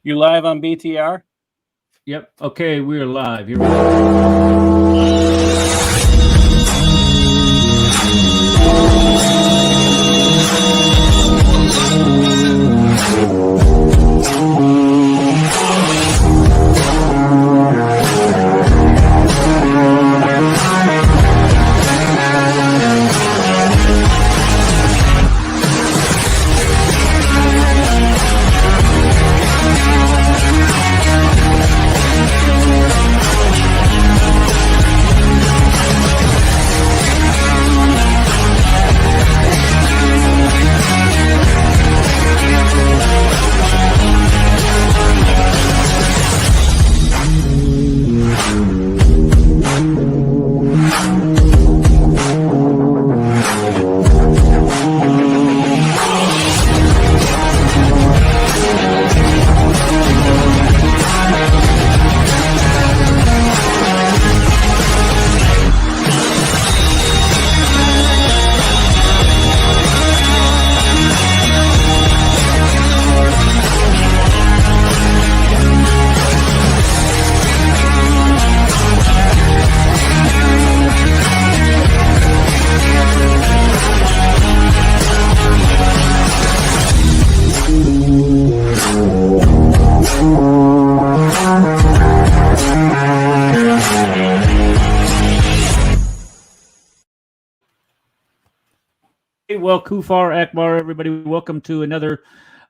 You live on BTR? Yep. Okay, we're live. Here we go. Well, Kufar Akbar, everybody, welcome to another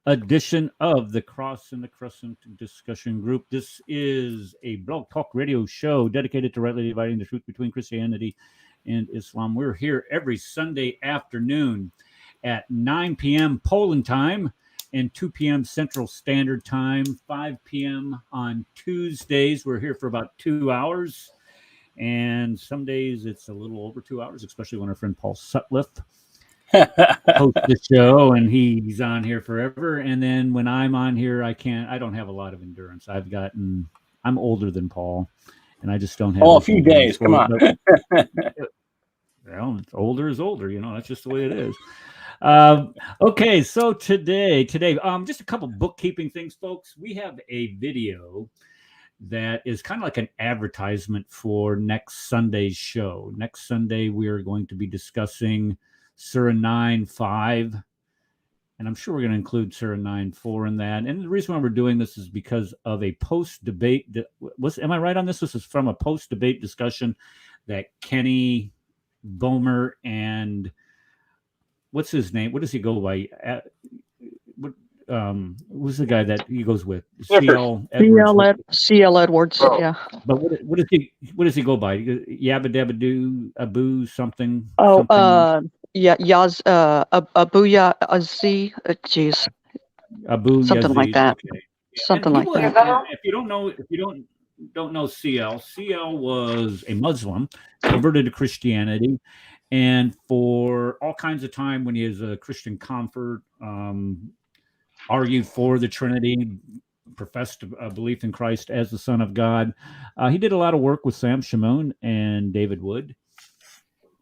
edition of the Cross and the Crescent discussion group. This is a blog talk radio show dedicated to rightly dividing the truth between Christianity and Islam. We're here every Sunday afternoon at 9 p.m. Poland time and 2 p.m. Central Standard Time, 5 p.m. on Tuesdays. We're here for about 2 hours, and some days it's a little over 2 hours, especially when our friend Paul Sutliff host the show, and he's on here forever. And then when I'm on here, I don't have a lot of endurance. I'm older than Paul, and I just don't have a few days. Come on. Well, older is older, that's just the way it is. Okay, so today, just a couple bookkeeping things, folks. We have a video that is kind of like an advertisement for next Sunday's show. Next Sunday, we are going to be discussing Surah 9:5, and I'm sure we're going to include Surah 9:4 in that. And the reason why we're doing this is because of a post-debate. Am I right on this? This is from a post-debate discussion that Kenny Bomer and what's his name? What does he go by? Who's the guy that he goes with? C.L. Edwards. Yeah. But what does he go by? Yabba Dabba Doo Abu something. Oh, something. Yeah, Abuya Aziz. Jeez. Abu something Yazid. like that. Okay. Something like that. If you don't know CL was a Muslim, converted to Christianity, and for all kinds of time when he was a Christian convert, argued for the Trinity, professed a belief in Christ as the Son of God. He did a lot of work with Sam Shimon and David Wood.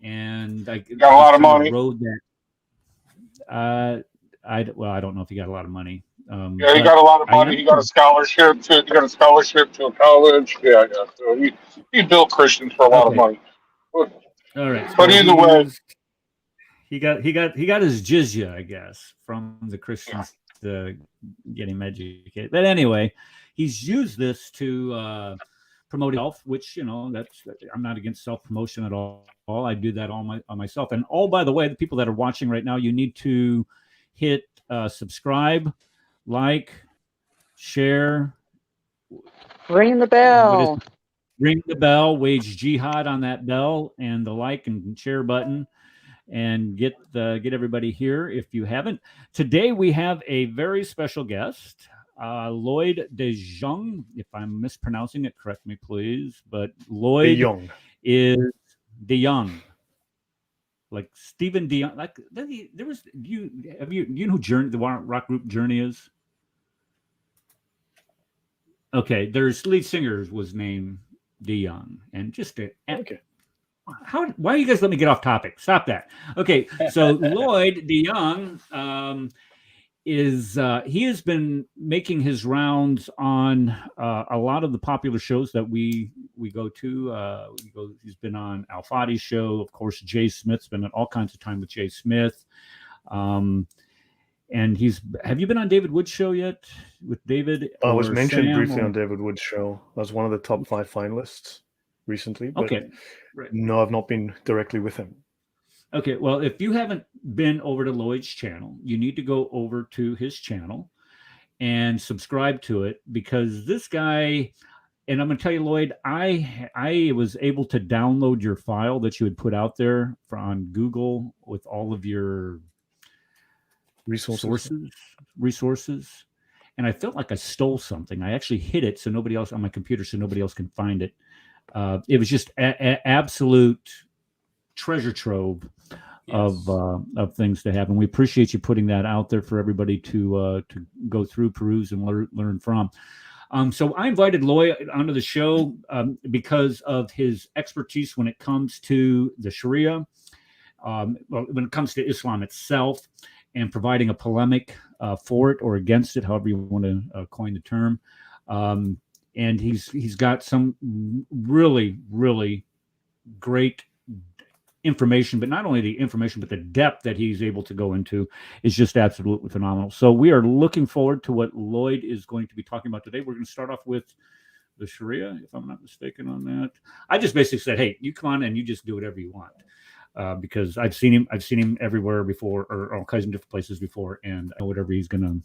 And I got a lot of money. Wrote that. I don't know if he got a lot of money. Yeah, he got a lot of money. He got a scholarship to a college. Yeah. So he built Christians for a lot of money. All right. But either way, he got his jizya, I guess, from the Christians to get him educated. But anyway, he's used this to promote health, which I'm not against self-promotion at all. I do that on myself. And by the way, the people that are watching right now, you need to hit subscribe, like, share, ring the bell. Ring the bell, wage jihad on that bell and the like and share button, and get everybody here if you haven't. Today we have a very special guest. Lloyd De Jong, if I'm mispronouncing it, correct me, please. But Lloyd is De Jong, like Stephen De Jong. Like there was. Do you know who Journey, the rock group Journey is? Okay, their lead singer was named De Jong, and just okay. Why you guys let me get off topic? Stop that. Okay, so Lloyd De Jong is he has been making his rounds on a lot of the popular shows that we go to. He's been on Al Fadi's show, of course. Jay Smith's been at all kinds of time with Jay Smith. And have you been on David Wood's show yet with David? I was mentioned briefly on David Wood's show. I was one of the top 5 finalists recently. But okay. Right. No, I've not been directly with him. Okay. Well, if you haven't been over to Lloyd's channel, you need to go over to his channel and subscribe to it, because this guy, and I'm going to tell you, Lloyd, I was able to download your file that you had put out there on Google with all of your resources, and I felt like I stole something. I actually hid it so nobody else on my computer, so nobody else can find it. It was just absolute treasure trove of things to have, and we appreciate you putting that out there for everybody to go through, peruse, and learn from. So I invited Lloyd onto the show because of his expertise when it comes to the Sharia, when it comes to Islam itself, and providing a polemic for it or against it, however you want to coin the term. And he's got some really, really great information, but not only the information, but the depth that he's able to go into is just absolutely phenomenal. So we are looking forward to what Lloyd is going to be talking about today. We're going to start off with the Sharia, if I'm not mistaken on that. I just basically said, hey, you come on and you just do whatever you want. Because I've seen him everywhere before, or all kinds of different places before, and whatever he's gonna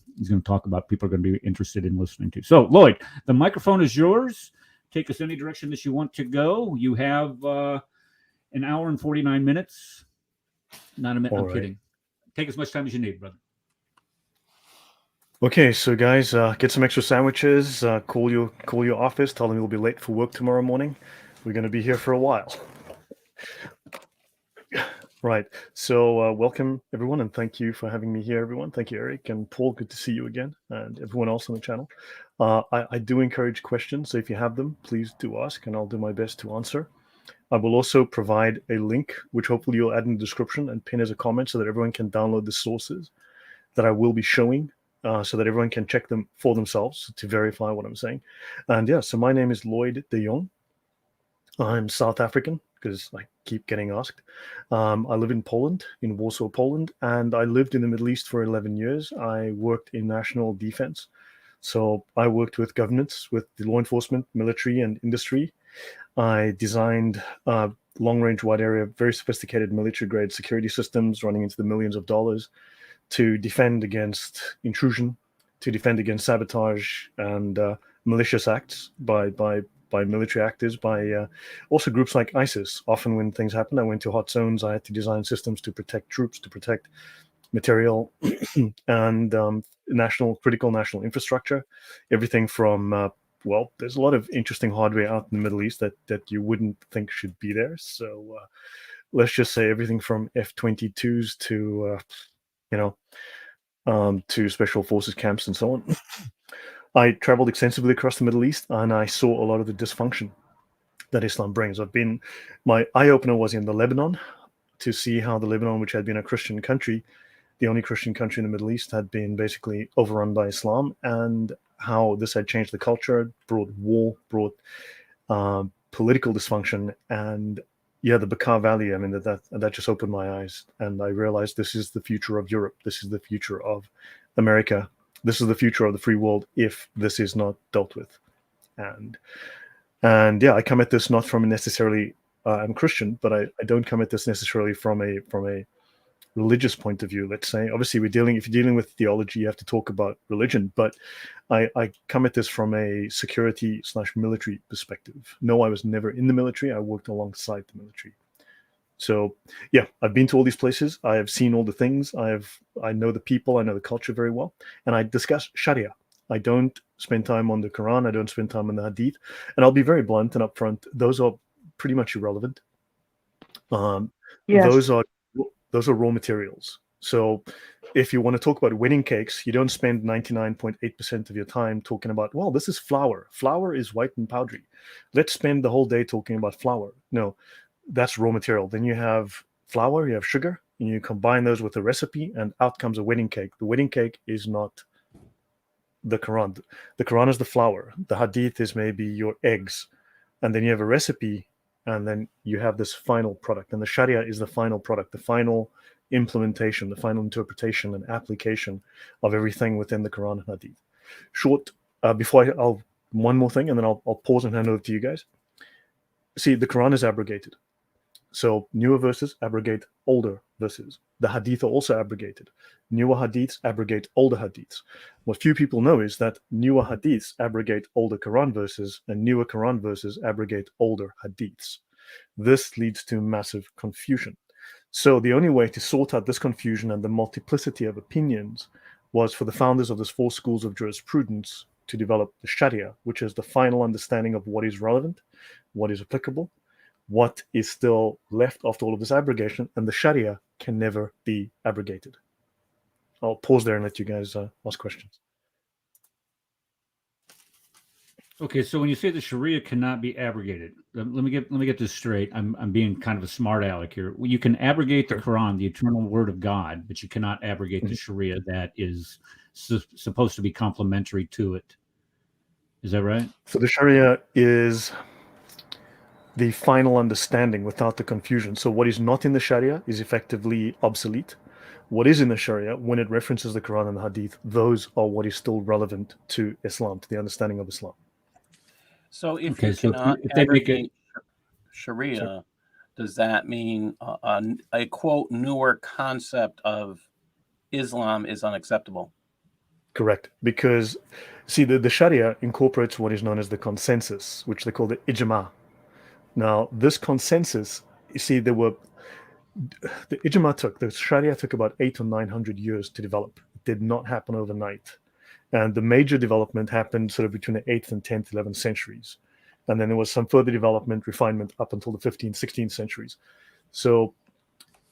talk about, people are going to be interested in listening to. So, Lloyd, the microphone is yours. Take us any direction that you want to go. You have an hour and 49 minutes. Not a minute. I'm kidding. Take as much time as you need, brother. Okay, so guys, get some extra sandwiches. Call your office. Tell them you'll be late for work tomorrow morning. We're going to be here for a while. Right. So welcome, everyone, and thank you for having me here, everyone. Thank you, Eric and Paul. Good to see you again, and everyone else on the channel. I do encourage questions, so if you have them, please do ask, and I'll do my best to answer. I will also provide a link, which hopefully you'll add in the description and pin as a comment so that everyone can download the sources that I will be showing, so that everyone can check them for themselves to verify what I'm saying. And yeah, so my name is Lloyd de Jong. I'm South African, because I keep getting asked. I live in Poland, in Warsaw, Poland, and I lived in the Middle East for 11 years. I worked in national defense. So I worked with governments, with the law enforcement, military, and industry. I designed long-range, wide-area, very sophisticated military-grade security systems running into the millions of dollars to defend against intrusion, to defend against sabotage and malicious acts by military actors, by also groups like ISIS. Often when things happen, I went to hot zones. I had to design systems to protect troops, to protect material and critical national infrastructure. Everything from, well, there's a lot of interesting hardware out in the Middle East that you wouldn't think should be there. So let's just say everything from F-22s to, to special forces camps and so on. I traveled extensively across the Middle East, and I saw a lot of the dysfunction that Islam brings. My eye-opener was in the Lebanon, to see how the Lebanon, which had been a Christian country, the only Christian country in the Middle East, had been basically overrun by Islam, and how this had changed the culture, brought war, brought political dysfunction, and yeah, the Bekaa Valley. I mean, that just opened my eyes, and I realized this is the future of Europe. This is the future of America. This is the future of the free world if this is not dealt with. And yeah, I come at this not from necessarily I'm Christian, but I don't come at this necessarily from a religious point of view. Let's say, obviously, if you're dealing with theology, you have to talk about religion. But I come at this from a security/military perspective. No, I was never in the military. I worked alongside the military. So yeah, I've been to all these places. I have seen all the things. I know the people. I know the culture very well, and I discuss Sharia. I don't spend time on the Quran. I don't spend time on the Hadith. And I'll be very blunt and upfront. Those are pretty much irrelevant. Yes. Those are raw materials. So if you want to talk about wedding cakes, you don't spend 99.8% of your time talking about, well, this is flour. Flour is white and powdery. Let's spend the whole day talking about flour. No, that's raw material. Then you have flour, you have sugar, and you combine those with a recipe, and out comes a wedding cake. The wedding cake is not the Quran. The Quran is the flour. The Hadith is maybe your eggs, and then you have a recipe, and then you have this final product. And the Sharia is the final product, the final implementation, the final interpretation and application of everything within the Quran and Hadith. Short, I'll one more thing, and then I'll pause and hand over to you guys. See, the Quran is abrogated. So newer verses abrogate older verses. The Hadith are also abrogated. Newer Hadiths abrogate older Hadiths. What few people know is that newer Hadiths abrogate older Quran verses, and newer Quran verses abrogate older Hadiths. This leads to massive confusion. So the only way to sort out this confusion and the multiplicity of opinions was for the founders of these 4 schools of jurisprudence to develop the Sharia, which is the final understanding of what is relevant, what is applicable, what is still left after all of this abrogation, and the Sharia can never be abrogated. I'll pause there and let you guys ask questions. Okay, so when you say the Sharia cannot be abrogated, let me get this straight. I'm being kind of a smart aleck here. You can abrogate the Quran, the eternal word of God, but you cannot abrogate the Sharia that is supposed to be complementary to it. Is that right? So the Sharia is the final understanding without the confusion. So what is not in the Sharia is effectively obsolete. What is in the Sharia, when it references the Quran and the Hadith, those are what is still relevant to Islam, to the understanding of Islam. So if Okay, you so cannot if they make it abrogate Sharia, does that mean a quote newer concept of Islam is unacceptable? Correct. Because, see, the Sharia incorporates what is known as the consensus, which they call the ijma. Now, this consensus, you see, the ijma the Sharia took about 800 or 900 years to develop. It did not happen overnight. And the major development happened sort of between the 8th and 10th, 11th centuries. And then there was some further development, refinement up until the 15th, 16th centuries. So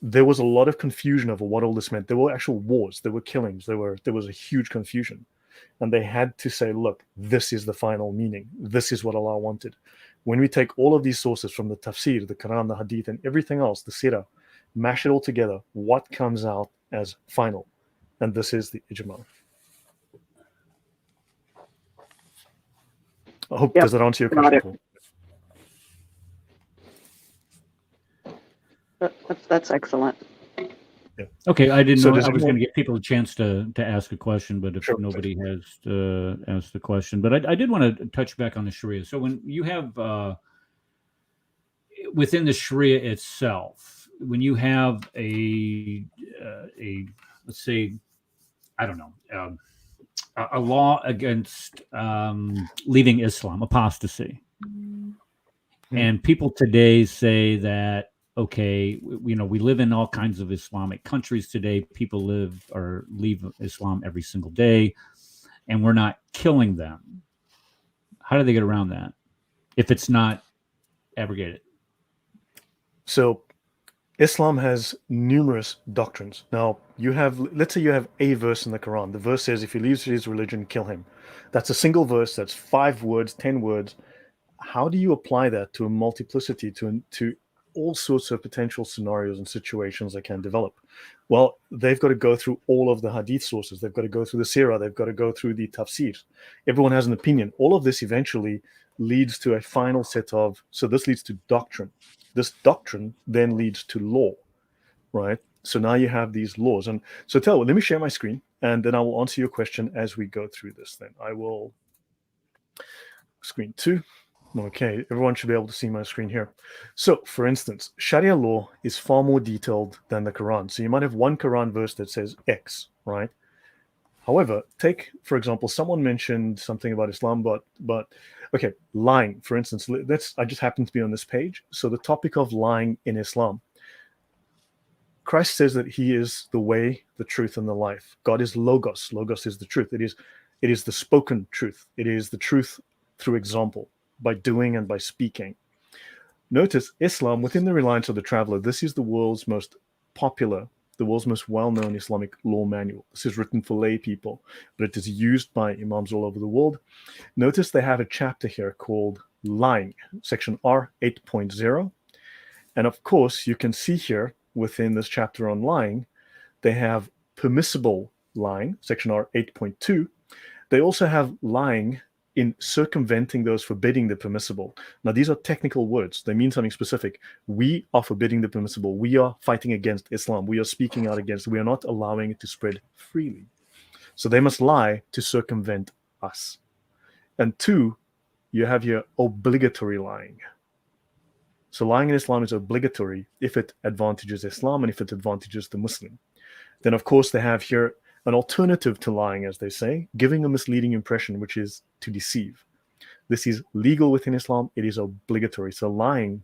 there was a lot of confusion over what all this meant. There were actual wars, there were killings, there was a huge confusion. And they had to say, look, this is the final meaning. This is what Allah wanted. When we take all of these sources from the tafsir, the Quran, the Hadith, and everything else, the Sirah, mash it all together, what comes out as final? And this is the ijma. I hope, does that answer your question, Paul? That's excellent. Yeah. Okay, I didn't So know. does I was anyone- going to give people a chance to ask a question, but if Sure. nobody has asked the question, but I did want to touch back on the Sharia. So when you have within the Sharia itself, when you have a let's say, I don't know, a law against leaving Islam, apostasy, and people today say that, okay, we live in all kinds of Islamic countries today. People live or leave Islam every single day, and we're not killing them. How do they get around that if it's not abrogated? So Islam has numerous doctrines. Now, let's say you have a verse in the Quran. The verse says, if he leaves his religion, kill him. That's a single verse. That's 5 words, 10 words. How do you apply that to a multiplicity, to all sorts of potential scenarios and situations that can develop? Well, they've got to go through all of the hadith sources. They've got to go through the Sirah. They've got to go through the tafsir. Everyone has an opinion. All of this eventually leads to a final set of, so this leads to doctrine. This doctrine then leads to law, right? So now you have these laws. And so let me share my screen, and then I will answer your question as we go through this. Then I will screen 2. Okay, everyone should be able to see my screen here. So, for instance, Sharia law is far more detailed than the Quran. So you might have one Quran verse that says X, right? However, take, for example, someone mentioned something about Islam, but okay, lying, for instance. I just happen to be on this page. So the topic of lying in Islam. Christ says that he is the way, the truth, and the life. God is Logos. Logos is the truth. It is the spoken truth. It is the truth through example, by doing and by speaking. Notice Islam, within the reliance of the traveler, this is the world's most popular, the world's most well-known Islamic law manual. This is written for lay people, but it is used by imams all over the world. Notice they have a chapter here called Lying, section R 8.0. And of course, you can see here within this chapter on lying, they have permissible lying, section R 8.2. They also have lying in circumventing those forbidding the permissible. Now, these are technical words. They mean something specific. We are forbidding the permissible. We are fighting against Islam. We are speaking out against. We are not allowing it to spread freely. So they must lie to circumvent us. And two, you have your obligatory lying. So lying in Islam is obligatory if it advantages Islam and if it advantages the Muslim. Then, of course, they have here an alternative to lying, as they say, giving a misleading impression, which is to deceive. This is legal within Islam. It is obligatory. So lying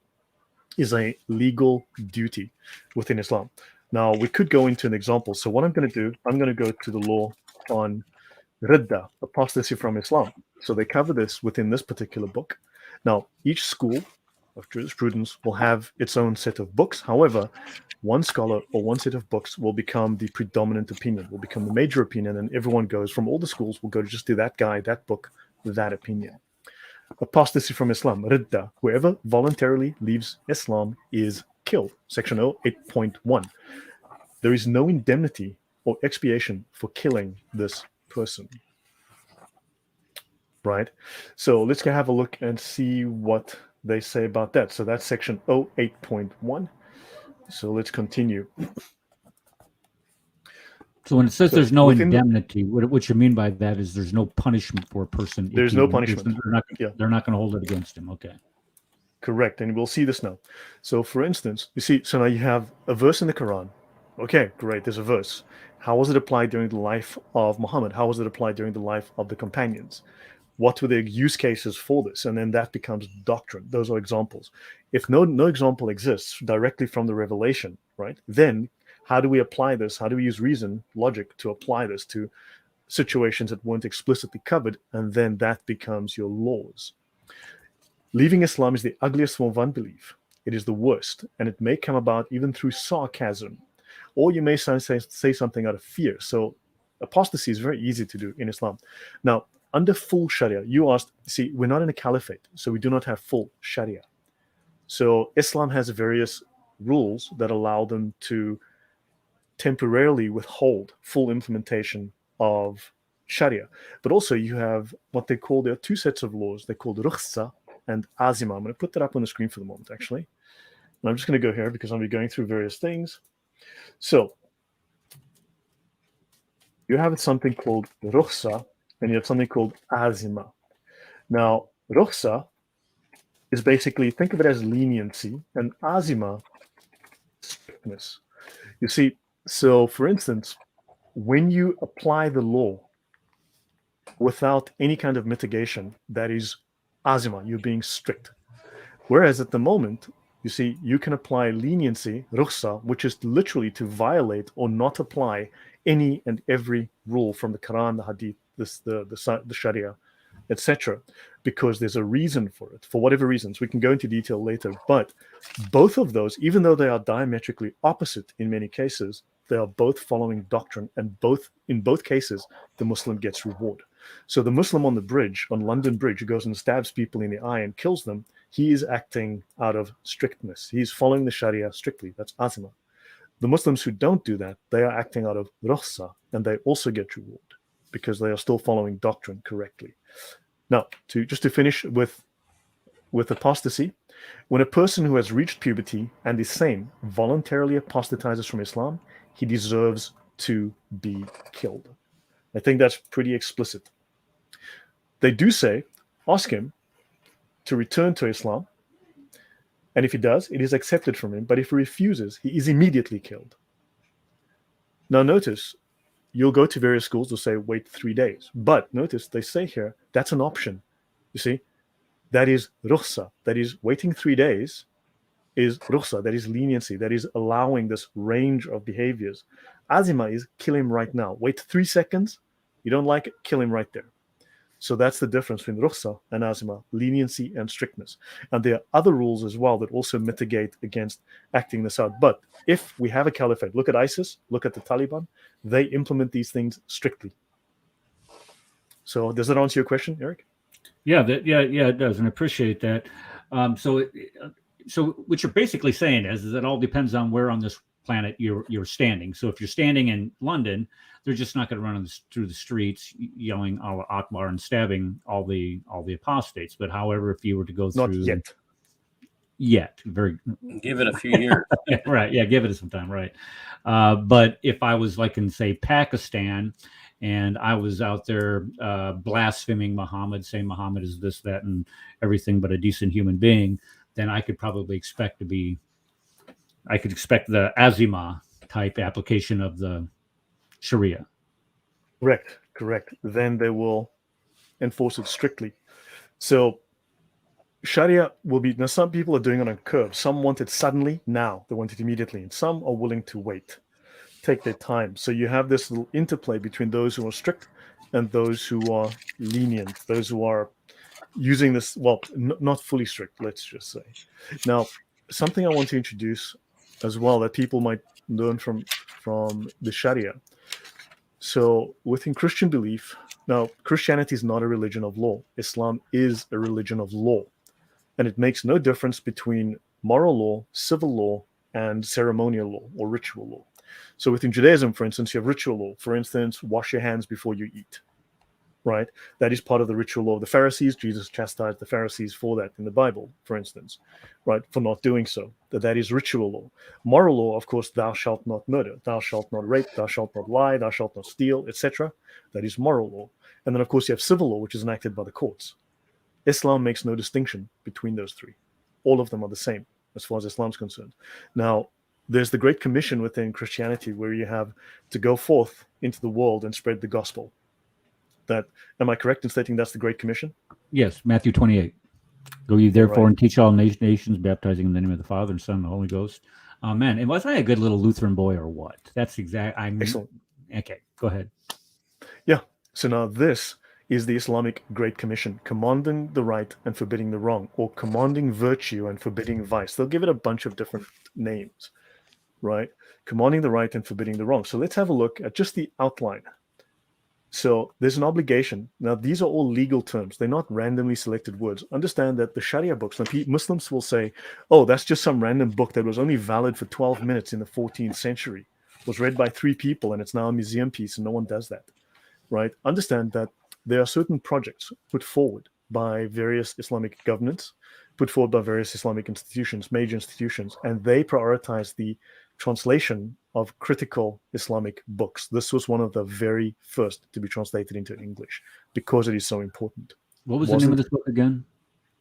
is a legal duty within Islam. Now, we could go into an example. So what I'm going to do, I'm going to go to the law on ridda, apostasy from Islam. So they cover this within this particular book. Now, each school of jurisprudence will have its own set of books. However, one scholar or one set of books will become the predominant opinion, will become the major opinion, and everyone goes from all the schools will go just to that guy, that book, that opinion. Apostasy from Islam, ridda, whoever voluntarily leaves Islam is killed. Section 8.1. There is no indemnity or expiation for killing this person. Right? So let's go have a look and see what they say about that. So that's section 8.1. So let's continue. So when it says there's no indemnity, what you mean by that is there's no punishment for a person. There's no punishment. They're not going to hold it against him. Okay. Correct. And we'll see this now. So for instance, you see, so now you have a verse in the Quran. Okay, great. There's a verse. How was it applied during the life of Muhammad? How was it applied during the life of the companions? What were the use cases for this? And then that becomes doctrine. Those are examples. If no example exists directly from the revelation, right, then how do we apply this? How do we use reason, logic to apply this to situations that weren't explicitly covered? And then that becomes your laws. Leaving Islam is the ugliest form of unbelief. It is the worst, and it may come about even through sarcasm, or you may say something out of fear. So apostasy is very easy to do in Islam. Now, under full Sharia, you asked, see, we're not in a caliphate, so we do not have full Sharia. So Islam has various rules that allow them to temporarily withhold full implementation of Sharia. But also you have what they call, there are two sets of laws. They're called rukhsa and azima. I'm going to put that up on the screen for the moment, actually. And I'm just going to go here because I'll be going through various things. So you have something called rukhsa, and you have something called azima. Now, rukhsa is basically, think of it as leniency, and azima, strictness. You see, so for instance, when you apply the law without any kind of mitigation, that is azima, you're being strict. Whereas at the moment, you see, you can apply leniency, rukhsa, which is literally to violate or not apply any and every rule from the Quran, the Hadith, the Sharia, etc., because there's a reason for it, for whatever reasons. We can go into detail later, but both of those, even though they are diametrically opposite in many cases, they are both following doctrine, and in both cases, the Muslim gets reward. So the Muslim on the bridge, on London Bridge, who goes and stabs people in the eye and kills them, he is acting out of strictness. He's following the Sharia strictly. That's azima. The Muslims who don't do that, they are acting out of rukhsa, and they also get reward because they are still following doctrine correctly. Now, just to finish with apostasy, when a person who has reached puberty and is sane voluntarily apostatizes from Islam, he deserves to be killed. I think that's pretty explicit. They do say, ask him to return to Islam, and if he does, it is accepted from him, but if he refuses, he is immediately killed. Now notice, you'll go to various schools, they'll say, wait 3 days. But notice, they say here, that's an option. You see, that is rukhsa, that is waiting 3 days is rukhsa, that is leniency, that is allowing this range of behaviors. Azima is kill him right now. Wait 3 seconds, you don't like it, kill him right there. So that's the difference between rukhsa and azima, leniency and strictness. And there are other rules as well that also mitigate against acting this out. But if we have a caliphate, look at ISIS, look at the Taliban, they implement these things strictly. So does that answer your question, Eric? Yeah, it does, and I appreciate that. So what you're basically saying is that it all depends on where on this planet you're standing. So if you're standing in London, they're just not going to run through the streets yelling Allah Akbar and stabbing all the apostates. But however, if you were to go Not through yet. very Give it a few years. right, yeah, give it some time, right. But if I was like in say Pakistan, and I was out there blaspheming Muhammad, saying Muhammad is this, that, and everything but a decent human being, then I could probably expect the Azima type application of the Sharia. Correct. Then they will enforce it strictly. So Sharia will be, now some people are doing it on curves. Some want it suddenly, now. They want it immediately. And some are willing to wait, take their time. So you have this little interplay between those who are strict and those who are lenient, those who are using this, well, not fully strict, let's just say. Now, something I want to introduce as well that people might learn from the Sharia. So within Christian belief, now Christianity is not a religion of law. Islam is a religion of law. And it makes no difference between moral law, civil law, and ceremonial law or ritual law. So within Judaism, for instance, you have ritual law. For instance, wash your hands before you eat, right? That is part of the ritual law of the Pharisees. Jesus chastised the Pharisees for that in the Bible, for instance, right? For not doing so. That is ritual law. Moral law, of course, thou shalt not murder, thou shalt not rape, thou shalt not lie, thou shalt not steal, etc. That is moral law. And then, of course, you have civil law, which is enacted by the courts. Islam makes no distinction between those three. All of them are the same as far as Islam's concerned. Now, there's the Great Commission within Christianity where you have to go forth into the world and spread the gospel. That, am I correct in stating that's the Great Commission? Yes, Matthew 28. Go ye therefore Right. and teach all nations, baptizing in the name of the Father and Son and the Holy Ghost. Amen. And was I a good little Lutheran boy or what? That's exact. Excellent. Okay, go ahead. Yeah. So now this is the Islamic Great Commission, commanding the right and forbidding the wrong, or commanding virtue and forbidding vice. They'll give it a bunch of different names, right? Commanding the right and forbidding the wrong. So let's have a look at just the outline. So there's an obligation. Now, these are all legal terms. They're not randomly selected words. Understand that the Sharia books, Muslims will say, oh, that's just some random book that was only valid for 12 minutes in the 14th century, was read by 3 people, and it's now a museum piece, and no one does that, right? Understand that there are certain projects put forward by various Islamic governments, put forward by various Islamic institutions, major institutions, and they prioritize the translation of critical Islamic books. This was one of the very first to be translated into English because it is so important. What was the name of this book again?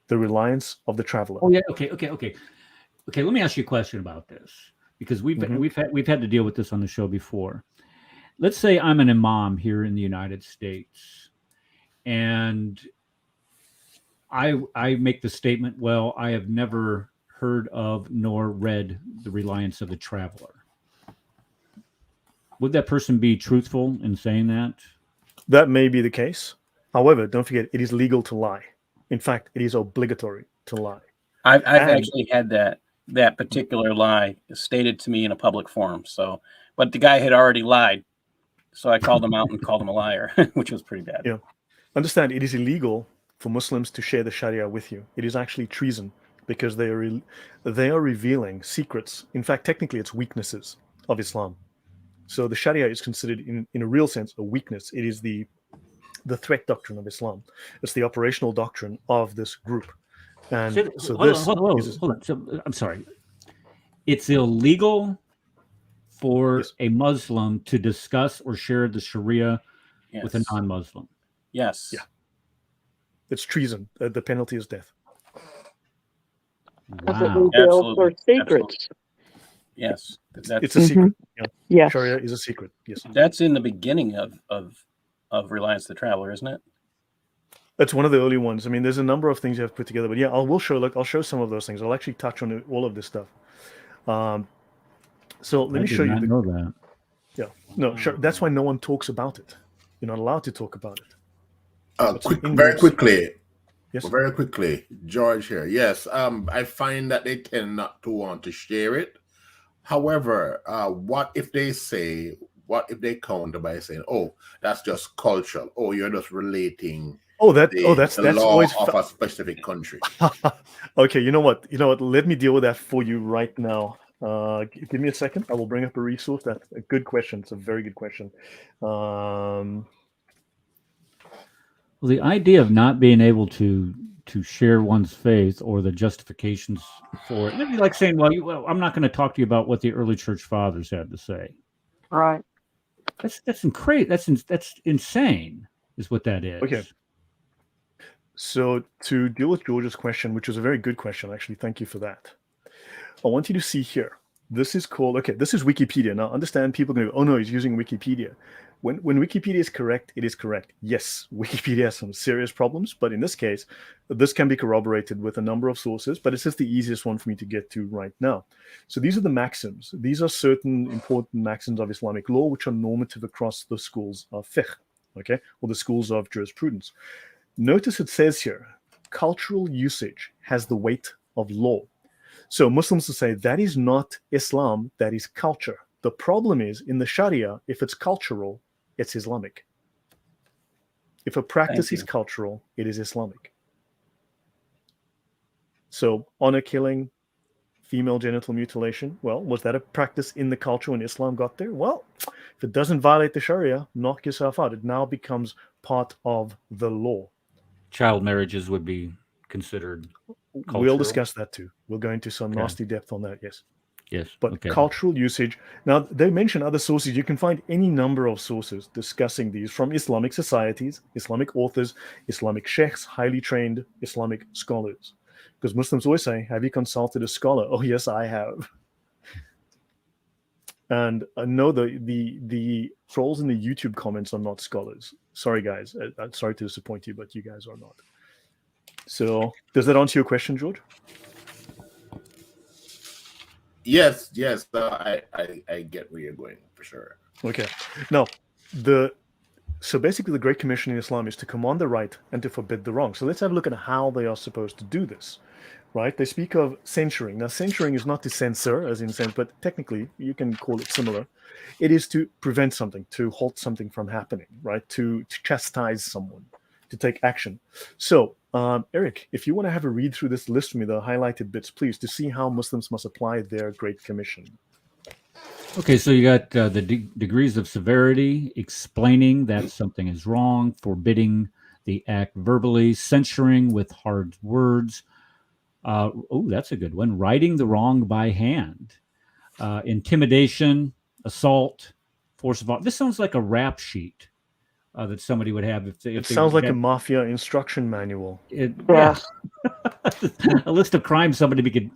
The Reliance of the Traveler. Oh yeah, okay. Let me ask you a question about this because we've had to deal with this on the show before. Let's say I'm an imam here in the United States, and I make the statement, well, I have never heard of nor read The Reliance of the Traveler. Would that person be truthful in saying that? That may be the case. However, don't forget, it is legal to lie. In fact, it is obligatory to lie. I've actually had that particular lie stated to me in a public forum. So, but the guy had already lied. So I called him out and called him a liar, which was pretty bad. Yeah. Understand, it is illegal for Muslims to share the Sharia with you. It is actually treason because they are revealing secrets. In fact, technically, it's weaknesses of Islam. So the Sharia is considered, in a real sense, a weakness. It is the threat doctrine of Islam. It's the operational doctrine of this group. And hold on. So, I'm sorry. It's illegal for a Muslim to discuss or share the Sharia with a non-Muslim. Yes. Yeah. It's treason. The penalty is death. Wow. For secrets. Absolutely. Yes. It's a secret. Yeah. Yes. Sharia is a secret. Yes. That's in the beginning of Reliance the Traveler, isn't it? That's one of the early ones. I mean, there's a number of things you have put together, but yeah, I'll show some of those things. I'll actually touch on all of this stuff. So let me show you. Know that. Yeah. No, sure. That's why no one talks about it. You're not allowed to talk about it. Very quickly. Yes. Very quickly, George here. Yes. I find that they tend not to want to share it. However, what if they counter by saying, "Oh, that's just cultural. Oh, you're just relating." That's law always of a specific country. Okay, you know what? Let me deal with that for you right now. Give me a second. I will bring up a resource. That's a good question. It's a very good question. Well, the idea of not being able to share one's faith or the justifications for it, it'd be like saying, well, I'm not going to talk to you about what the early church fathers had to say. Right. That's insane, is what that is. Okay. So to deal with George's question, which was a very good question, actually, thank you for that. I want you to see here. This is called, okay, this is Wikipedia. Now, understand people are going to go, oh no, he's using Wikipedia. When Wikipedia is correct, it is correct. Yes, Wikipedia has some serious problems, but in this case, this can be corroborated with a number of sources, but it's just the easiest one for me to get to right now. So these are the maxims. These are certain important maxims of Islamic law, which are normative across the schools of fiqh, okay, or the schools of jurisprudence. Notice it says here, cultural usage has the weight of law. So Muslims will say that is not Islam, that is culture. The problem is in the Sharia, if it's cultural, it's Islamic. If a practice is cultural, it is Islamic. So honor killing, female genital mutilation, well, was that a practice in the culture when Islam got there? Well, if it doesn't violate the Sharia, knock yourself out. It now becomes part of the law. Child marriages would be considered cultural. We'll discuss that too. We'll go into some nasty depth on that, yes. Yes. But cultural usage. Now, they mention other sources. You can find any number of sources discussing these from Islamic societies, Islamic authors, Islamic sheikhs, highly trained Islamic scholars. Because Muslims always say, have you consulted a scholar? Oh, yes, I have. And no, the trolls in the YouTube comments are not scholars. Sorry, guys. I'm sorry to disappoint you, but you guys are not. So does that answer your question, George? Yes. I get where you're going for sure. Okay. Now, so basically the Great Commission in Islam is to command the right and to forbid the wrong. So let's have a look at how they are supposed to do this, right? They speak of censuring. Now, censuring is not to censor, as in sense, but technically you can call it similar. It is to prevent something, to halt something from happening, right? To chastise someone, to take action. So, Eric, if you want to have a read through this list for me, the highlighted bits, please, to see how Muslims must apply their Great Commission. Okay, so you got the degrees of severity, explaining that something is wrong, forbidding the act verbally, censuring with hard words. Oh, that's a good one. Writing the wrong by hand, intimidation, assault, force of. This sounds like a rap sheet that somebody would have if it sounds like a mafia instruction manual. Yeah. A list of crimes somebody could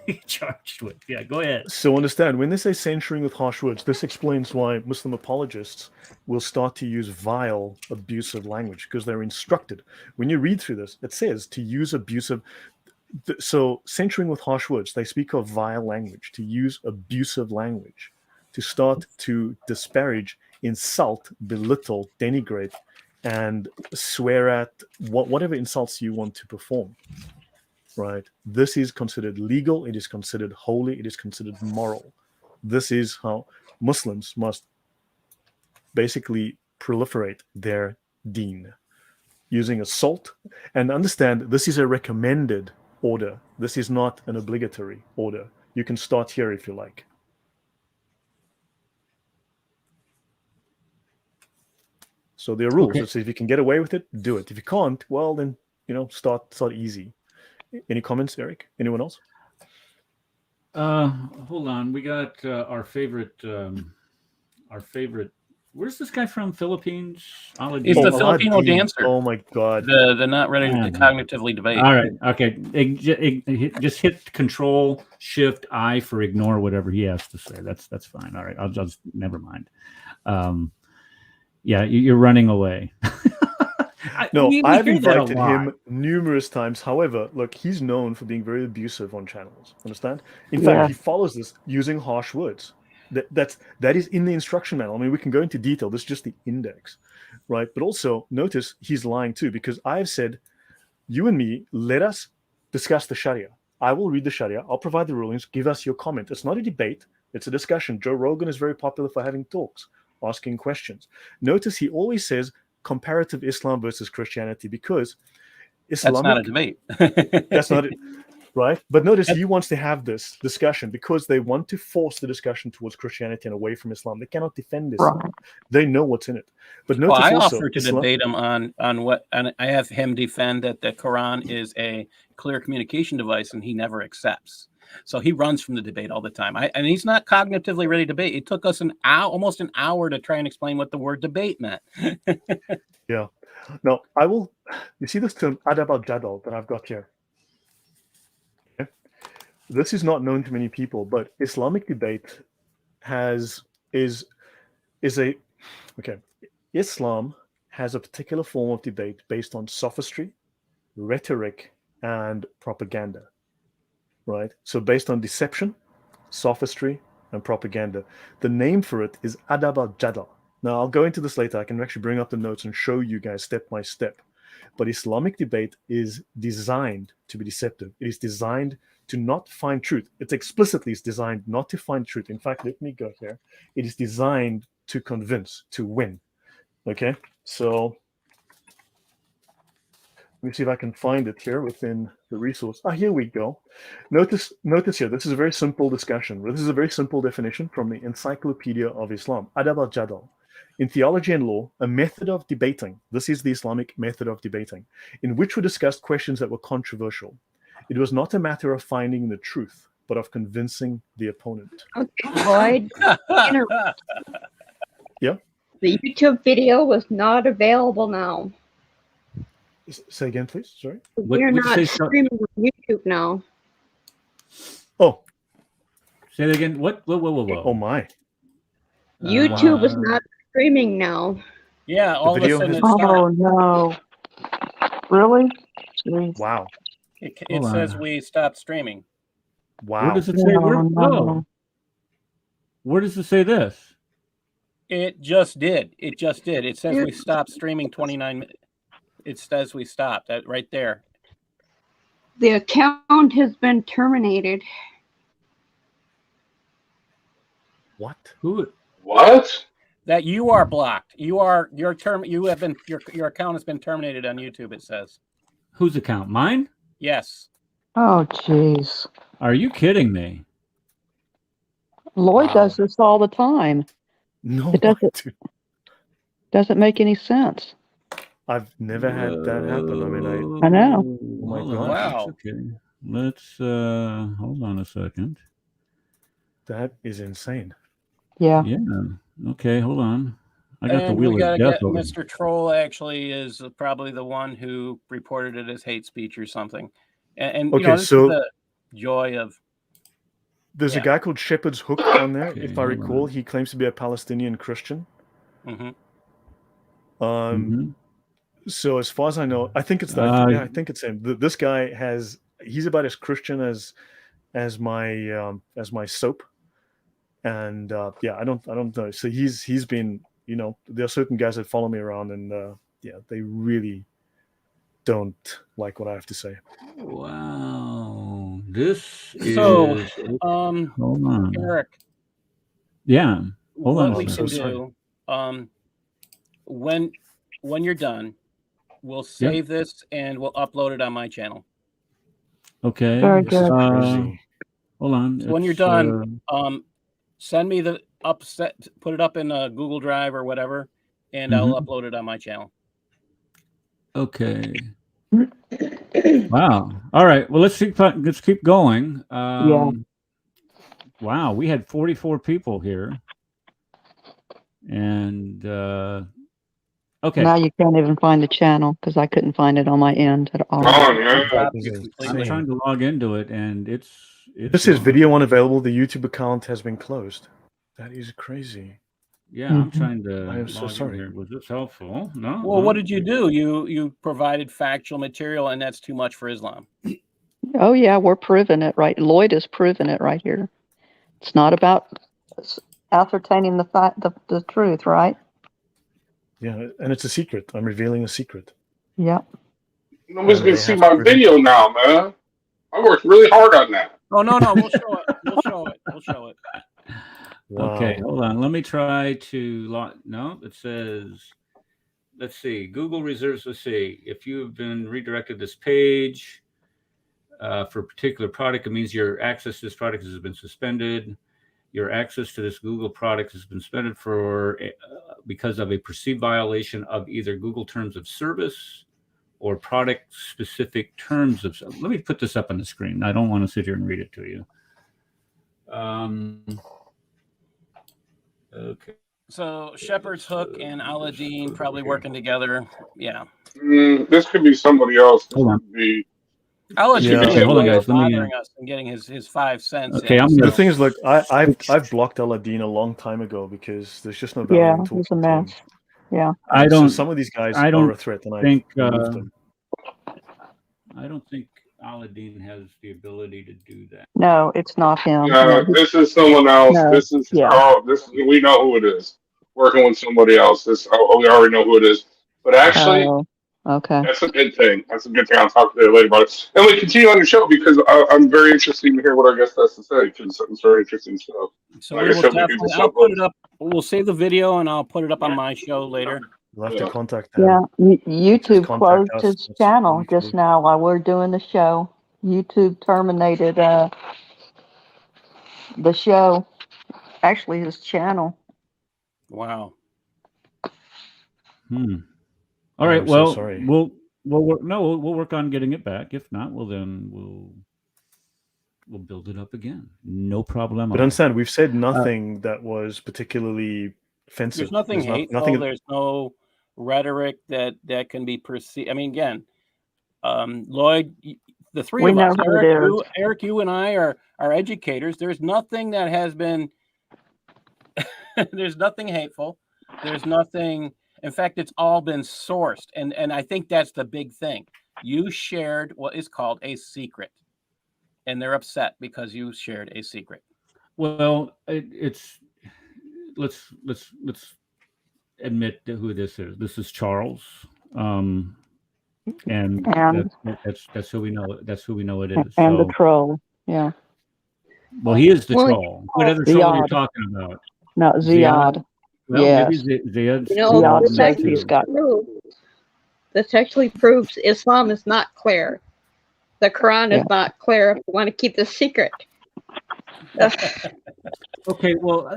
be charged with. Yeah, go ahead. So understand, when they say censuring with harsh words, this explains why Muslim apologists will start to use vile, abusive language, because they're instructed. When you read through this, it says to use abusive. So censuring with harsh words, they speak of vile language, to use abusive language, to start to disparage, insult, belittle, denigrate, and swear at whatever insults you want to perform, right? This is considered legal. It is considered holy. It is considered moral. This is how Muslims must basically proliferate their deen, using assault. And understand, this is a recommended order. This is not an obligatory order. You can start here if you like. So there are rules. Okay. So if you can get away with it, do it. If you can't, well, then, start easy. Any comments, Eric? Anyone else? Hold on. We got our favorite. Where's this guy from? Philippines? He's the Filipino dancer. Oh my God. The not ready to cognitively debate. All right. Okay. Just hit Control Shift I for ignore whatever he has to say. That's fine. All right. I'll just never mind. Yeah, you're running away. No, I've invited him numerous times. However, look, he's known for being very abusive on channels. Understand? In fact, he follows this using harsh words. That is in the instruction manual. I mean, we can go into detail. This is just the index, right? But also notice he's lying too, because I've said, you and me, let us discuss the Sharia. I will read the Sharia. I'll provide the rulings. Give us your comment. It's not a debate. It's a discussion. Joe Rogan is very popular for having talks, asking questions. Notice he always says comparative Islam versus Christianity, because Islamic, that's not a debate. That's not it. right? But notice he wants to have this discussion because they want to force the discussion towards Christianity and away from Islam. They cannot defend Islam. Right. They know what's in it. But Well, notice I also, offer to Islam, debate him on what, and I have him defend that the Quran is a clear communication device, and he never accepts. So he runs from the debate all the time. And he's not cognitively ready to debate. It took us almost an hour to try and explain what the word debate meant. yeah. No, I will. You see this term adab al-jadal that I've got here. Okay? This is not known to many people, but Islamic debate is a okay. Islam has a particular form of debate based on sophistry, rhetoric, and propaganda. Right? So based on deception, sophistry, and propaganda. The name for it is adab al-jadal. Now, I'll go into this later. I can actually bring up the notes and show you guys step by step. But Islamic debate is designed to be deceptive. It is designed to not find truth. It explicitly is designed not to find truth. In fact, let me go here. It is designed to convince, to win. Okay? So let me see if I can find it here within the resource. Here we go. Notice here, this is a very simple discussion. This is a very simple definition from the Encyclopedia of Islam. Adab al-Jadal. In theology and law, a method of debating. This is the Islamic method of debating, in which we discussed questions that were controversial. It was not a matter of finding the truth, but of convincing the opponent. Okay, Lloyd. Yeah? The YouTube video was not available now. Say again, please. Sorry. We're not streaming on YouTube now. Oh. Say that again. What? Whoa. Oh, my. YouTube is not streaming now. Yeah, all of a sudden it Oh, stopped. no. Really? Jeez. Wow. It says we stopped streaming. Wow. Where does it say? Where does it say this? It just did. It just did. It says we stopped streaming 29 minutes. It says we stopped. That right there. The account has been terminated. What? Who? What? That you are blocked. You have been your account has been terminated on YouTube, it says. Whose account? Mine? Yes. Oh, jeez. Are you kidding me? Lloyd does this all the time. No, it doesn't make any sense. I've never had that happen. I mean, I know. Oh my God. Wow. Okay. Let's hold on a second. That is insane. Yeah. Yeah. Okay, hold on. I got the And wheel we of gotta death get over. Mr. Troll actually is probably the one who reported it as hate speech or something. And Okay, this so is the joy of there's a guy called Shepherd's Hook on there. Okay, If I recall, he claims to be a Palestinian Christian. So as far as I know, I think it's that. Yeah, I think it's him. This guy he's about as Christian as my soap. And yeah, I don't know. So he's been, there are certain guys that follow me around, and yeah, they really don't like what I have to say. Wow, this is hold on, Eric. Yeah, hold on. What we can do, when you're done, we'll save this and we'll upload it on my channel. Okay. Very good. Hold on. So when you're done, send me put it up in a Google Drive or whatever, and I'll upload it on my channel. Okay. Wow. All right. Well, let's keep going. Yeah. Wow, we had 44 people here, and okay. Now you can't even find the channel because I couldn't find it on my end at all. I'm trying to log into it, and it's this is video unavailable. The YouTube account has been closed. That is crazy. Yeah, I'm trying to. I am so sorry. Here. Was this helpful? No. Well, what did you do? You provided factual material, and that's too much for Islam. Oh yeah, we're proving it right. Lloyd is proving it right here. It's not about ascertaining the truth, right? Yeah, and it's a secret. I'm revealing a secret. Yep. Nobody's gonna see my video now, man. I worked really hard on that. Oh no, we'll show it. We'll show it. Wow. Okay, hold on. Let me try to log. No, it says. Let's see. Google reserves. Let's see. If you have been redirected this page, for a particular product, it means your access to this product has been suspended. Your access to this Google product has been suspended for because of a perceived violation of either Google terms of service or product specific terms of. Let me put this up on the screen. I don't want to sit here and read it to you. Okay. So Shepherd's Hook and Aladdin probably working together. Yeah. This could be somebody else. This Hold on. could be. Aladdin Yeah. Okay, hold on, guys. Let me. bothering us and getting his 5 cents. Okay, in, I'm so- gonna- The thing is, look, I've blocked Aladdin a long time ago because there's just no value Yeah, in he's talking a to him. mess. Yeah. I So don't. some of these guys I are don't a threat, and think. I've removed them. I don't think Aladdin has the ability to do that. No, it's not him. No, This is someone else. No, This is yeah. we know who it is. Working with somebody else. We already know who it is. But actually, Oh, okay. that's a good thing. That's a good thing. I'll talk to you later about it. And we continue on the show because I'm very interested to hear what our guest has to say because it's very interesting stuff. So Like we I will said, we do definitely. this I'll up put it up. We'll save the video and I'll put it up on my show later. We'll have Yeah. to contact them. Yeah, YouTube contact closed us. his That's channel all we can just do. now while we're doing the show. YouTube terminated the show. Actually, his channel. Wow. All right. I'm so Well, sorry. we'll work on getting it back. If not, well then we'll build it up again. No problem. But understand, we've said nothing that was particularly offensive. There's nothing hateful. nothing. There's no rhetoric that can be perceived. I mean, again, Lloyd, the three We of know us, who it is. Eric, you and I are educators. There's nothing that has been. There's nothing hateful. There's nothing. In fact, it's all been sourced, and I think that's the big thing. You shared what is called a secret, and they're upset because you shared a secret. Well, it's let's admit who this is. This is Charles, and that's who we know. That's who we know it is. And so, the troll. Yeah. well, he is the Well, troll. What other troll are you Ziad. talking about? No, Ziad. Well, Yes. maybe Ziad's You know, Ziad this says too. he's got. actually proves Islam is not clear. The Quran Yeah. is not clear if you want to keep this secret. Okay, well,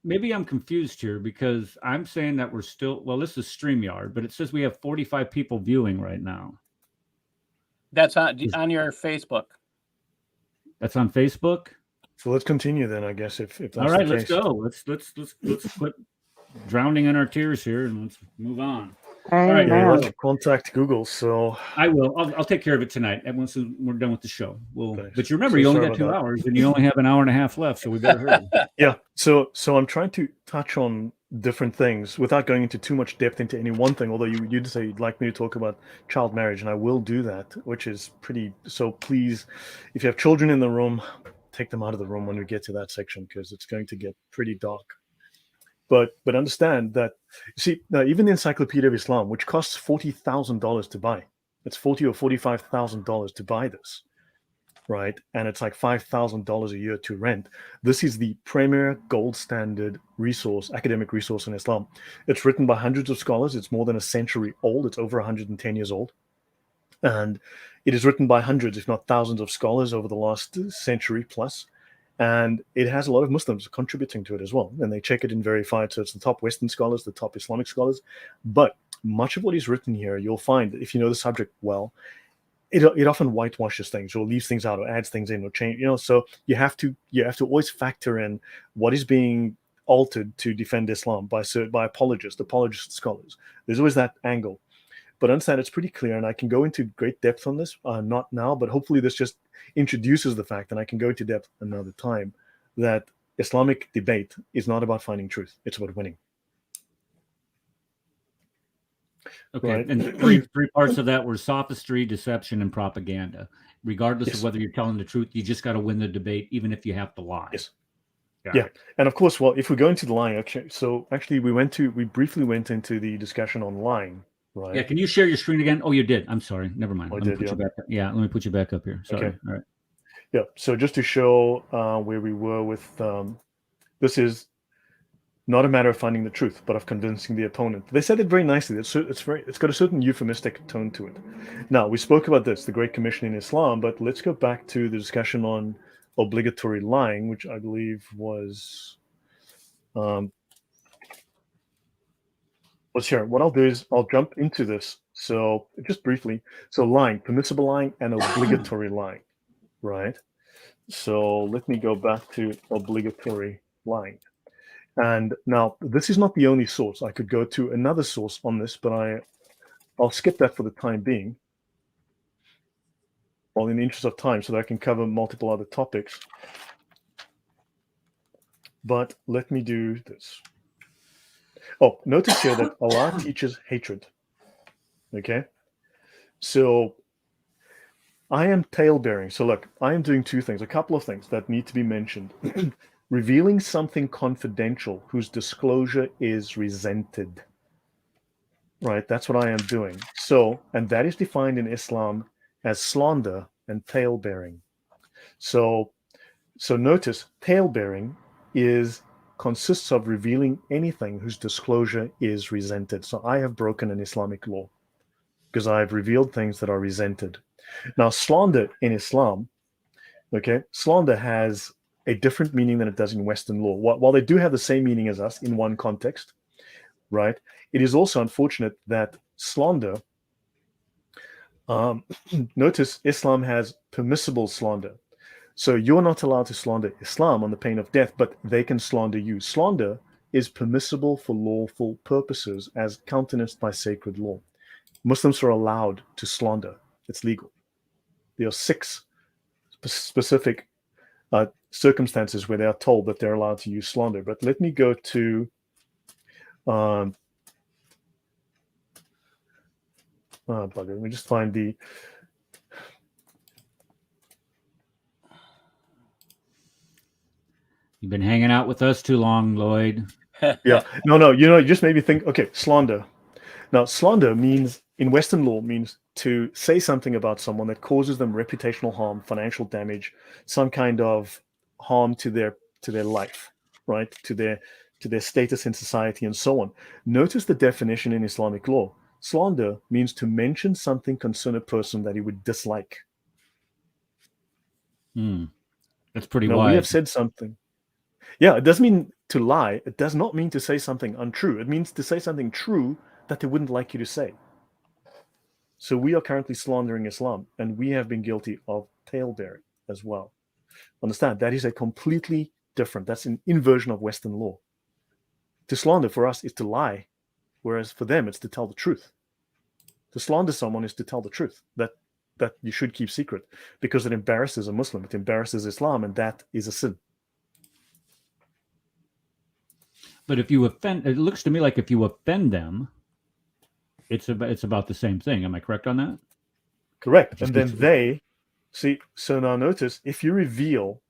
maybe I'm confused here because I'm saying that we're still. Well, this is StreamYard, but it says we have 45 people viewing right now. That's on your Facebook. That's on Facebook. So let's continue then, I guess. If that's All right, the let's case. go. Let's quit drowning in our tears here and let's move on. right, Yeah, Amen. you'll have to contact Google. So I will. I'll take care of it tonight. And once we're done with the show, Thanks. But you remember, So you only sorry got 2 about that. hours, and you only have an hour and a half left, so we better hurry. yeah, so I'm trying to touch on different things without going into too much depth into any one thing. Although you did say you'd like me to talk about child marriage, and I will do that, which is pretty. So please, if you have children in the room, take them out of the room when we get to that section because it's going to get pretty dark. But understand that, see, even the Encyclopedia of Islam, which costs $40,000 to buy, it's $40,000 or $45,000 to buy this, right? And it's like $5,000 a year to rent. This is the premier gold standard resource, academic resource in Islam. It's written by hundreds of scholars. It's more than a century old. It's over 110 years old. And it is written by hundreds, if not thousands, of scholars over the last century plus. And it has a lot of Muslims contributing to it as well. And they check it and verify it. So it's the top Western scholars, the top Islamic scholars. But much of what is written here, you'll find, if you know the subject well, it often whitewashes things or leaves things out or adds things in or change. So you have to always factor in what is being altered to defend Islam by apologist scholars. There's always that angle. But understand it's pretty clear, and I can go into great depth on this, not now, but hopefully this just introduces the fact, and I can go into depth another time, that Islamic debate is not about finding truth. It's about winning. Okay, Right. and three parts of that were sophistry, deception, and propaganda. Regardless Yes. of whether you're telling the truth, you just got to win the debate, even if you have to lie. Yes. Got Yeah. it. And of course, well, if we go into the lying, okay, so actually we briefly went into the discussion on lying, right? Yeah. Can you share your screen again? Oh, you did. I'm sorry. Never mind. I Let me did, put you back. Yeah. Let me put you back up here. Sorry. Okay. All right. Yeah. So just to show where we were with this is not a matter of finding the truth, but of convincing the opponent. They said it very nicely. It's got a certain euphemistic tone to it. Now, we spoke about this, the Great Commission in Islam, but let's go back to the discussion on obligatory lying, which I believe was here. What I'll do is I'll jump into this. So just briefly, so lying, permissible lying and obligatory lying, right? So let me go back to obligatory lying. And now this is not the only source. I could go to another source on this, but I'll skip that for the time being. Well, in the interest of time, so that I can cover multiple other topics. But let me do this. Oh, notice here that Allah teaches hatred. Okay. So I am tale-bearing. So look, I am doing two things, a couple of things that need to be mentioned. Revealing something confidential whose disclosure is resented. Right, that's what I am doing. So, and that is defined in Islam as slander and tale-bearing. So notice tale-bearing consists of revealing anything whose disclosure is resented. So I have broken an Islamic law because I've revealed things that are resented. Now, slander in Islam, okay, slander has a different meaning than it does in Western law. While they do have the same meaning as us in one context, right, it is also unfortunate that slander, notice Islam has permissible slander. So you're not allowed to slander Islam on the pain of death, but they can slander you. Slander is permissible for lawful purposes as countenanced by sacred law. Muslims are allowed to slander. It's legal. There are 6 specific circumstances where they are told that they're allowed to use slander. But let me go to let me just find the You've been hanging out with us too long, Lloyd. yeah. No, you just made me think, okay, slander. Now, slander means, in Western law, means to say something about someone that causes them reputational harm, financial damage, some kind of harm to their life, right? To their status in society and so on. Notice the definition in Islamic law. Slander means to mention something concerning a person that he would dislike. That's pretty now, wide. We have said something. Yeah, it doesn't mean to lie. It does not mean to say something untrue. It means to say something true that they wouldn't like you to say. So we are currently slandering Islam, and we have been guilty of tale-bearing as well. Understand, that is a completely different, that's an inversion of Western law. To slander for us is to lie, whereas for them it's to tell the truth. To slander someone is to tell the truth, that you should keep secret, because it embarrasses a Muslim, it embarrasses Islam, and that is a sin. But if you offend, it looks to me like if you offend them, it's about the same thing. Am I correct on that? Correct. And then they see. So now notice, if you reveal,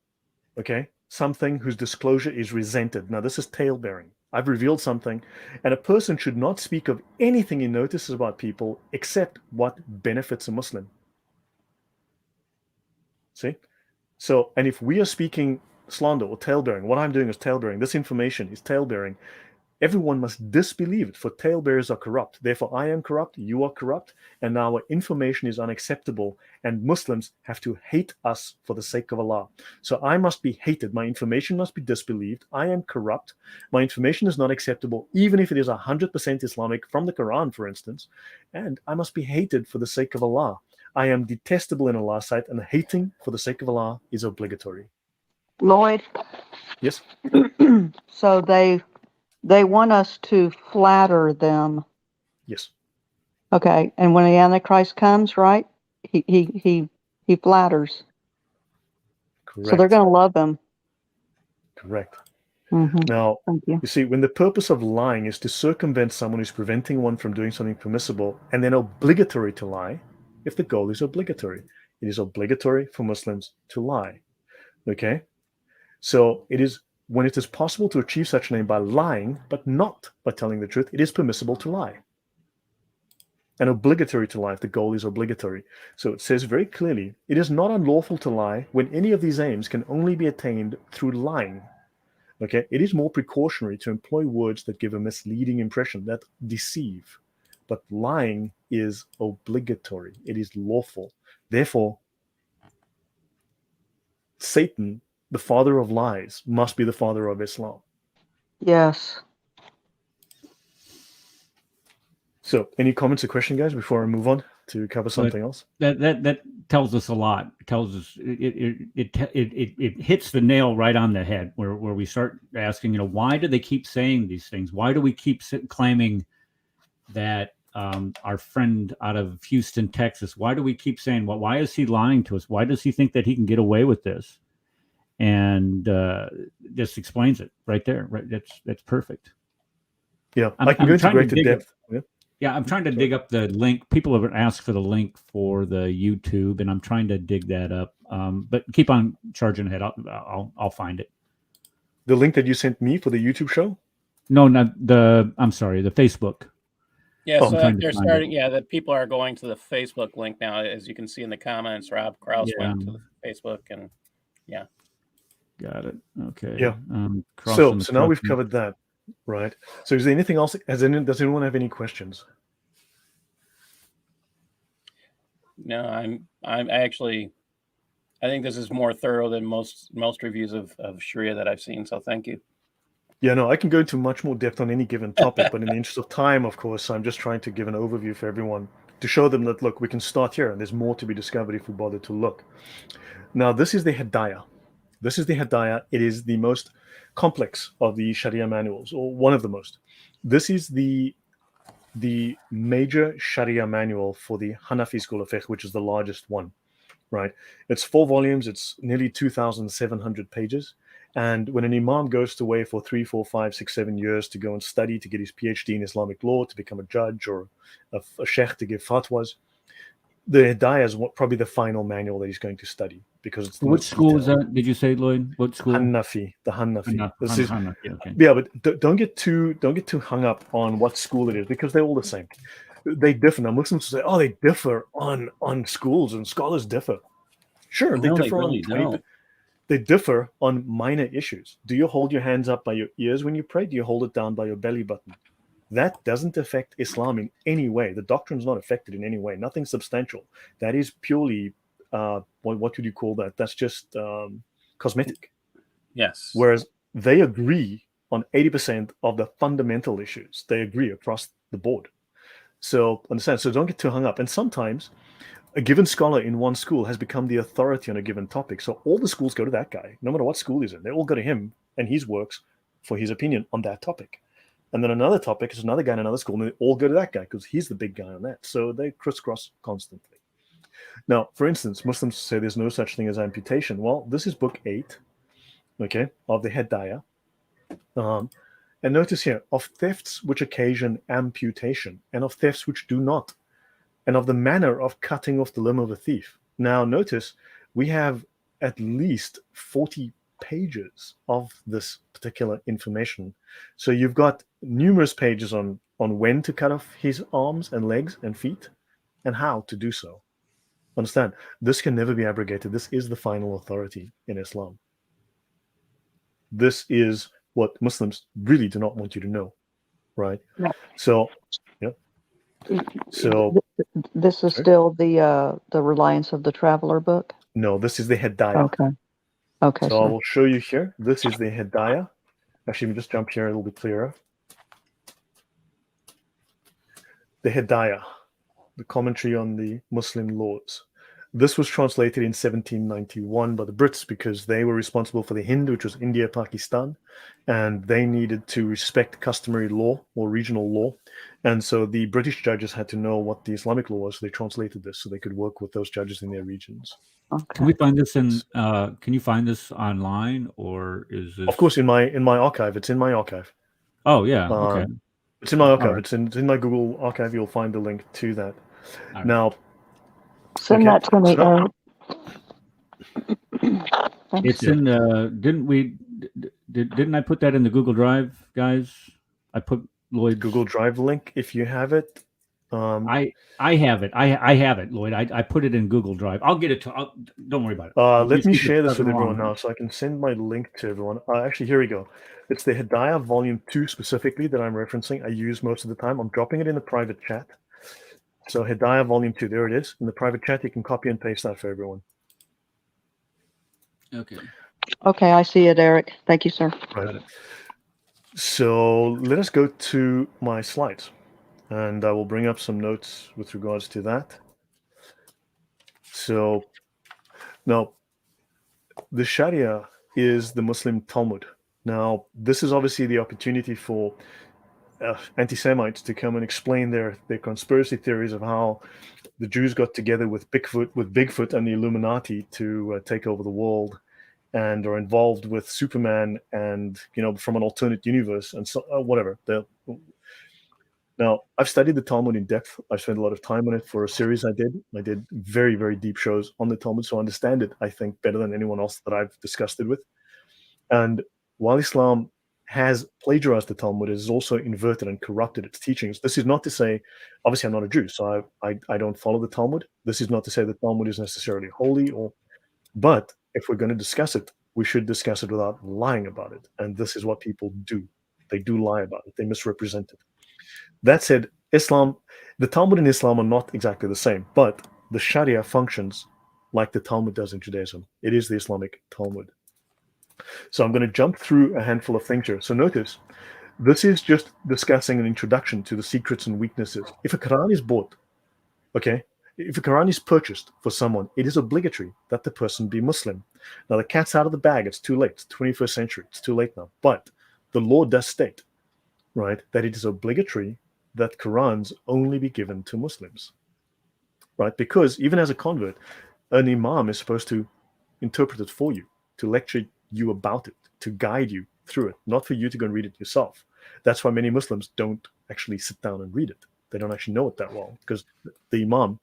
okay, something whose disclosure is resented. Now this is tale-bearing. I've revealed something, and a person should not speak of anything he notices about people except what benefits a Muslim. See? So, and if we are speaking slander or tale-bearing, what I'm doing is tale-bearing. This information is tale-bearing. Everyone must disbelieve it, for tale-bearers are corrupt. Therefore, I am corrupt, you are corrupt, and our information is unacceptable, and Muslims have to hate us for the sake of Allah. So I must be hated. My information must be disbelieved. I am corrupt. My information is not acceptable, even if it is 100% Islamic from the Quran, for instance, and I must be hated for the sake of Allah. I am detestable in Allah's sight, and hating for the sake of Allah is obligatory. Lloyd, Yes? so they want us to flatter them. Yes. Okay, and when the Antichrist comes, right? He flatters. Correct. So they're going to love him. Correct. Mm-hmm. Now, Thank you. you see, when the purpose of lying is to circumvent someone who's preventing one from doing something permissible, and then obligatory to lie, if the goal is obligatory, it is obligatory for Muslims to lie. Okay? So it is, when it is possible to achieve such an aim by lying, but not by telling the truth, it is permissible to lie. And obligatory to lie if the goal is obligatory. So it says very clearly, it is not unlawful to lie when any of these aims can only be attained through lying. Okay, it is more precautionary to employ words that give a misleading impression, that deceive. But lying is obligatory, it is lawful. Therefore, Satan, the father of lies, must be the father of Islam. Yes. So, any comments or questions, guys, before I move on to cover something else? That tells us a lot. It tells us it hits the nail right on the head where we start asking, why do they keep saying these things? Why do we keep claiming that our friend out of Houston, Texas, why do we keep saying, well, why is he lying to us? Why does he think that he can get away with this? And just explains it right there. Right, that's perfect. Yeah, I can go into greater depth. Yeah, I'm trying to dig up the link. People have asked for the link for the YouTube, and I'm trying to dig that up. But keep on charging ahead. I'll find it. The link that you sent me for the YouTube show? No, not the. I'm sorry, the Facebook. Yeah, so they're starting. Yeah, that people are going to the Facebook link now, as you can see in the comments. Rob Kraus went to the Facebook, and yeah. Got it. Okay. Yeah. So now we've covered that, right? So is there anything else? Does anyone have any questions? No, I think this is more thorough than most reviews of Sharia that I've seen. So thank you. Yeah, no, I can go into much more depth on any given topic, but in the interest of time, of course, I'm just trying to give an overview for everyone to show them that, look, we can start here and there's more to be discovered if we bother to look. Now, this is the Hidayah. This is the Hidayah. It is the most complex of the Sharia manuals, or one of the most. This is the major Sharia manual for the Hanafi school of fiqh, which is the largest one, right? It's 4 volumes. It's nearly 2,700 pages. And when an imam goes away for 3, 4, 5, 6, 7 years to go and study, to get his PhD in Islamic law, to become a judge or a sheikh to give fatwas, the Hidayah is probably the final manual that he's going to study, because it's the Which school is that? Did you say, Lloyd? What school? Hanafi, the Hanafi. Hanafi, okay. Yeah, but don't get too hung up on what school it is, because they're all the same. They differ. Now Muslims say, "Oh, they differ on schools, and scholars differ." Sure, they differ really on 20. They differ on minor issues. Do you hold your hands up by your ears when you pray? Do you hold it down by your belly button? That doesn't affect Islam in any way. The doctrine's not affected in any way. Nothing substantial. That is purely, what would you call that? That's just cosmetic. Yes. Whereas they agree on 80% of the fundamental issues. They agree across the board. So understand. So don't get too hung up. And sometimes a given scholar in one school has become the authority on a given topic. So all the schools go to that guy, no matter what school he's in. They all go to him and his works for his opinion on that topic. And then another topic is another guy in another school, and they all go to that guy because he's the big guy on that. So they crisscross constantly. Now, for instance, Muslims say there's no such thing as amputation. Well, this is book 8, okay, of the Hidayah. And notice here, of thefts which occasion amputation, and of thefts which do not, and of the manner of cutting off the limb of a thief. Now, notice we have at least 40 pages of this particular information. So you've got numerous pages on when to cut off his arms and legs and feet and how to do so. Understand, this can never be abrogated. This is the final authority in Islam. This is what Muslims really do not want you to know, right? Yeah. So, yeah. So this is still the Reliance of the Traveler book? No, this is the Hidayah. Okay. So I will show you here. This is the Hidayah. Actually, we just jump here a little bit clearer. The Hidayah, the commentary on the Muslim laws. This was translated in 1791 by the Brits because they were responsible for the Hind, which was India, Pakistan, and they needed to respect customary law or regional law. And so the British judges had to know what the Islamic law was. So they translated this so they could work with those judges in their regions. Okay. Can we find this in? Can you find this online, or is this? Of course, in my archive. It's in my archive. Oh yeah, okay. It's in my archive. Right. It's in my Google archive. You'll find the link to that. Right. Now, send that to me. It's in the. Didn't I put that in the Google Drive, guys? I put Lloyd's Google Drive link. If you have it, I have it. I have it, Lloyd. I put it in Google Drive. I'll get it to. Don't worry about it. Let Just me keep it share this with plugging everyone along. now, so I can send my link to everyone. Actually, here we go. It's the Hidayah Volume 2 specifically that I'm referencing. I use most of the time. I'm dropping it in the private chat. So Hidayah Volume 2, there it is. In the private chat, you can copy and paste that for everyone. Okay. Okay, I see it, Eric. Thank you, sir. Right. So let us go to my slides, and I will bring up some notes with regards to that. So now, the Sharia is the Muslim Talmud. Now, this is obviously the opportunity for anti-Semites to come and explain their conspiracy theories of how the Jews got together with Bigfoot and the Illuminati to take over the world, and are involved with Superman and from an alternate universe and so whatever. Now, I've studied the Talmud in depth. I've spent a lot of time on it for a series I did. I did very, very deep shows on the Talmud, so I understand it, I think, better than anyone else that I've discussed it with. And while Islam has plagiarized the Talmud, it has also inverted and corrupted its teachings. This is not to say, obviously, I'm not a Jew, so I don't follow the Talmud. This is not to say the Talmud is necessarily holy, but if we're going to discuss it, we should discuss it without lying about it. And this is what people do. They do lie about it. They misrepresent it. That said, the Talmud and Islam are not exactly the same, but the Sharia functions like the Talmud does in Judaism. It is the Islamic Talmud. So I'm going to jump through a handful of things here. So notice, this is just discussing an introduction to the secrets and weaknesses. If a Quran is bought, okay, if a Quran is purchased for someone, it is obligatory that the person be Muslim. Now, the cat's out of the bag. It's too late. It's 21st century. It's too late now. But the law does state, right, that it is obligatory that Qurans only be given to Muslims, right? Because even as a convert, an imam is supposed to interpret it for you, to lecture you about it, to guide you through it, not for you to go and read it yourself. That's why many Muslims don't actually sit down and read it. They don't actually know it that well, because the imam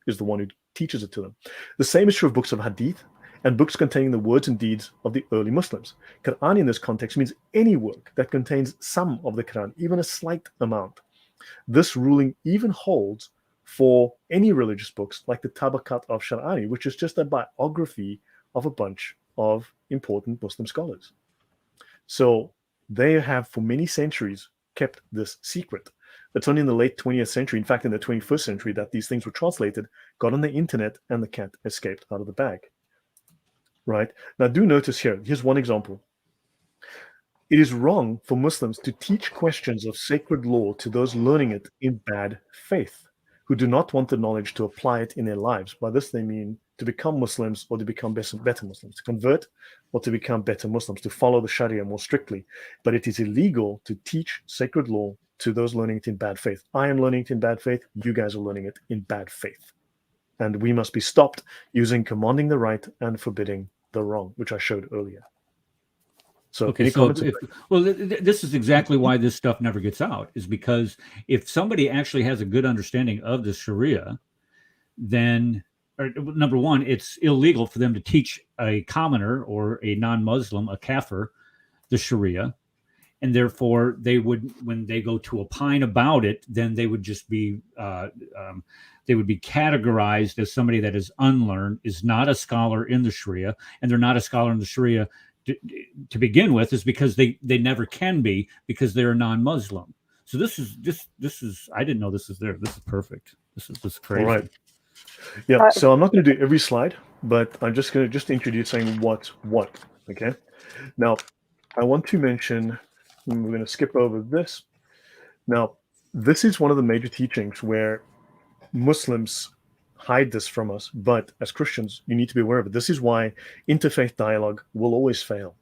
is the one who teaches it to them. The same is true of books of hadith and books containing the words and deeds of the early Muslims. Quran in this context means any work that contains some of the Quran, even a slight amount. This ruling even holds for any religious books like the Tabaqat of Shar'ani, which is just a biography of a bunch of important Muslim scholars. So they have for many centuries kept this secret. It's only in the late 20th century, in fact, in the 21st century, that these things were translated, got on the internet, and the cat escaped out of the bag. Right? Now, do notice here, here's one example. It is wrong for Muslims to teach questions of sacred law to those learning it in bad faith, who do not want the knowledge to apply it in their lives. By this, they mean to become Muslims or to become better Muslims, to convert or to become better Muslims, to follow the Sharia more strictly. But it is illegal to teach sacred law to those learning it in bad faith. I am learning it in bad faith. You guys are learning it in bad faith. And we must be stopped using commanding the right and forbidding the wrong, which I showed earlier. So, okay, so this is exactly why this stuff never gets out, is because if somebody actually has a good understanding of the Sharia, then number one, it's illegal for them to teach a commoner or a non-Muslim, a kafir, the Sharia, and therefore they would, when they go to opine about it, then they would just be they would be categorized as somebody that is unlearned, is not a scholar in the Sharia, and they're not a scholar in the Sharia to begin with, is because they never can be, because they're a non-Muslim. So this is I didn't know this is there. This is perfect. This is crazy. All right. Yeah. So I'm not going to do every slide, but I'm just going to introduce saying what. Okay. Now, I want to mention. We're going to skip over this. Now, this is one of the major teachings where Muslims hide this from us, but as Christians, you need to be aware of it. This is why interfaith dialogue will always fail,